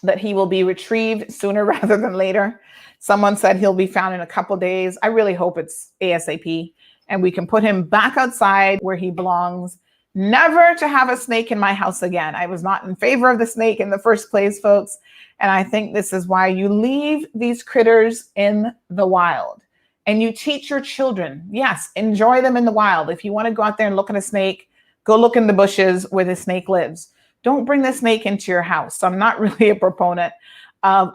that he will be retrieved sooner rather than later. Someone said he'll be found in a couple days. I really hope it's ASAP and we can put him back outside where he belongs. Never to have a snake in my house again. I was not in favor of the snake in the first place, folks. And I think this is why you leave these critters in the wild and you teach your children, yes, enjoy them in the wild. If you want to go out there and look at a snake, go look in the bushes where the snake lives. Don't bring the snake into your house. So I'm not really a proponent of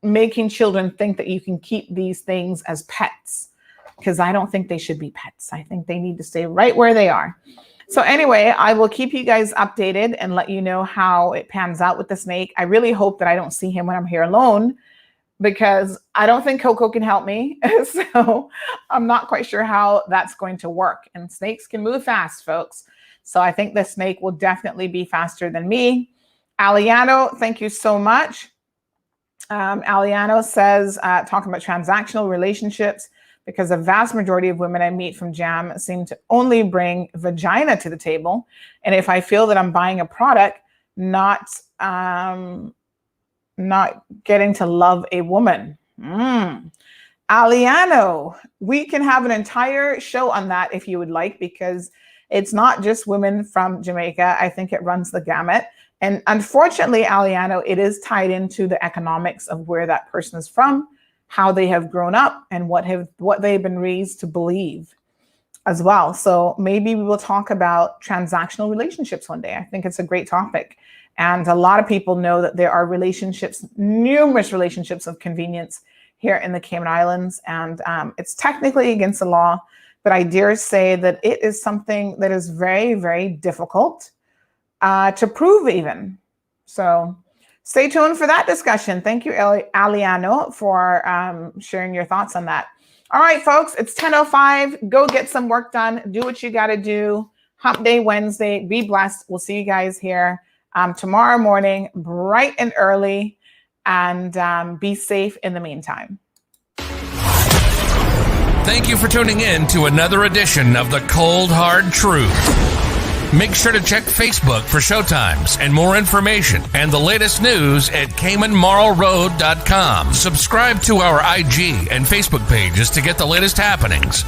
making children think that you can keep these things as pets, because I don't think they should be pets. I think they need to stay right where they are. So anyway, I will keep you guys updated and let you know how it pans out with the snake. I really hope that I don't see him when I'm here alone, because I don't think Coco can help me. So I'm not quite sure how that's going to work. And snakes can move fast, folks. So I think the snake will definitely be faster than me. Aliano, thank you so much. Aliano says, talking about transactional relationships, because a vast majority of women I meet from JAM seem to only bring vagina to the table. And if I feel that I'm buying a product, not getting to love a woman. Aliano, we can have an entire show on that if you would like, because it's not just women from Jamaica. I think it runs the gamut. And unfortunately, Aliano, it is tied into the economics of where that person is from, how they have grown up, and what they've been raised to believe as well. So maybe we will talk about transactional relationships one day. I think it's a great topic. And a lot of people know that there are relationships, numerous relationships of convenience here in the Cayman Islands. And it's technically against the law, but I dare say that it is something that is very, very difficult to prove even. So stay tuned for that discussion. Thank you, Aliano, for sharing your thoughts on that. All right, folks, it's 10:05. Go get some work done. Do what you got to do. Hump Day Wednesday. Be blessed. We'll see you guys here tomorrow morning, bright and early, and be safe in the meantime. Thank you for tuning in to another edition of The Cold Hard Truth. Make sure to check Facebook for showtimes and more information and the latest news at CaymanMarlRoad.com. Subscribe to our IG and Facebook pages to get the latest happenings.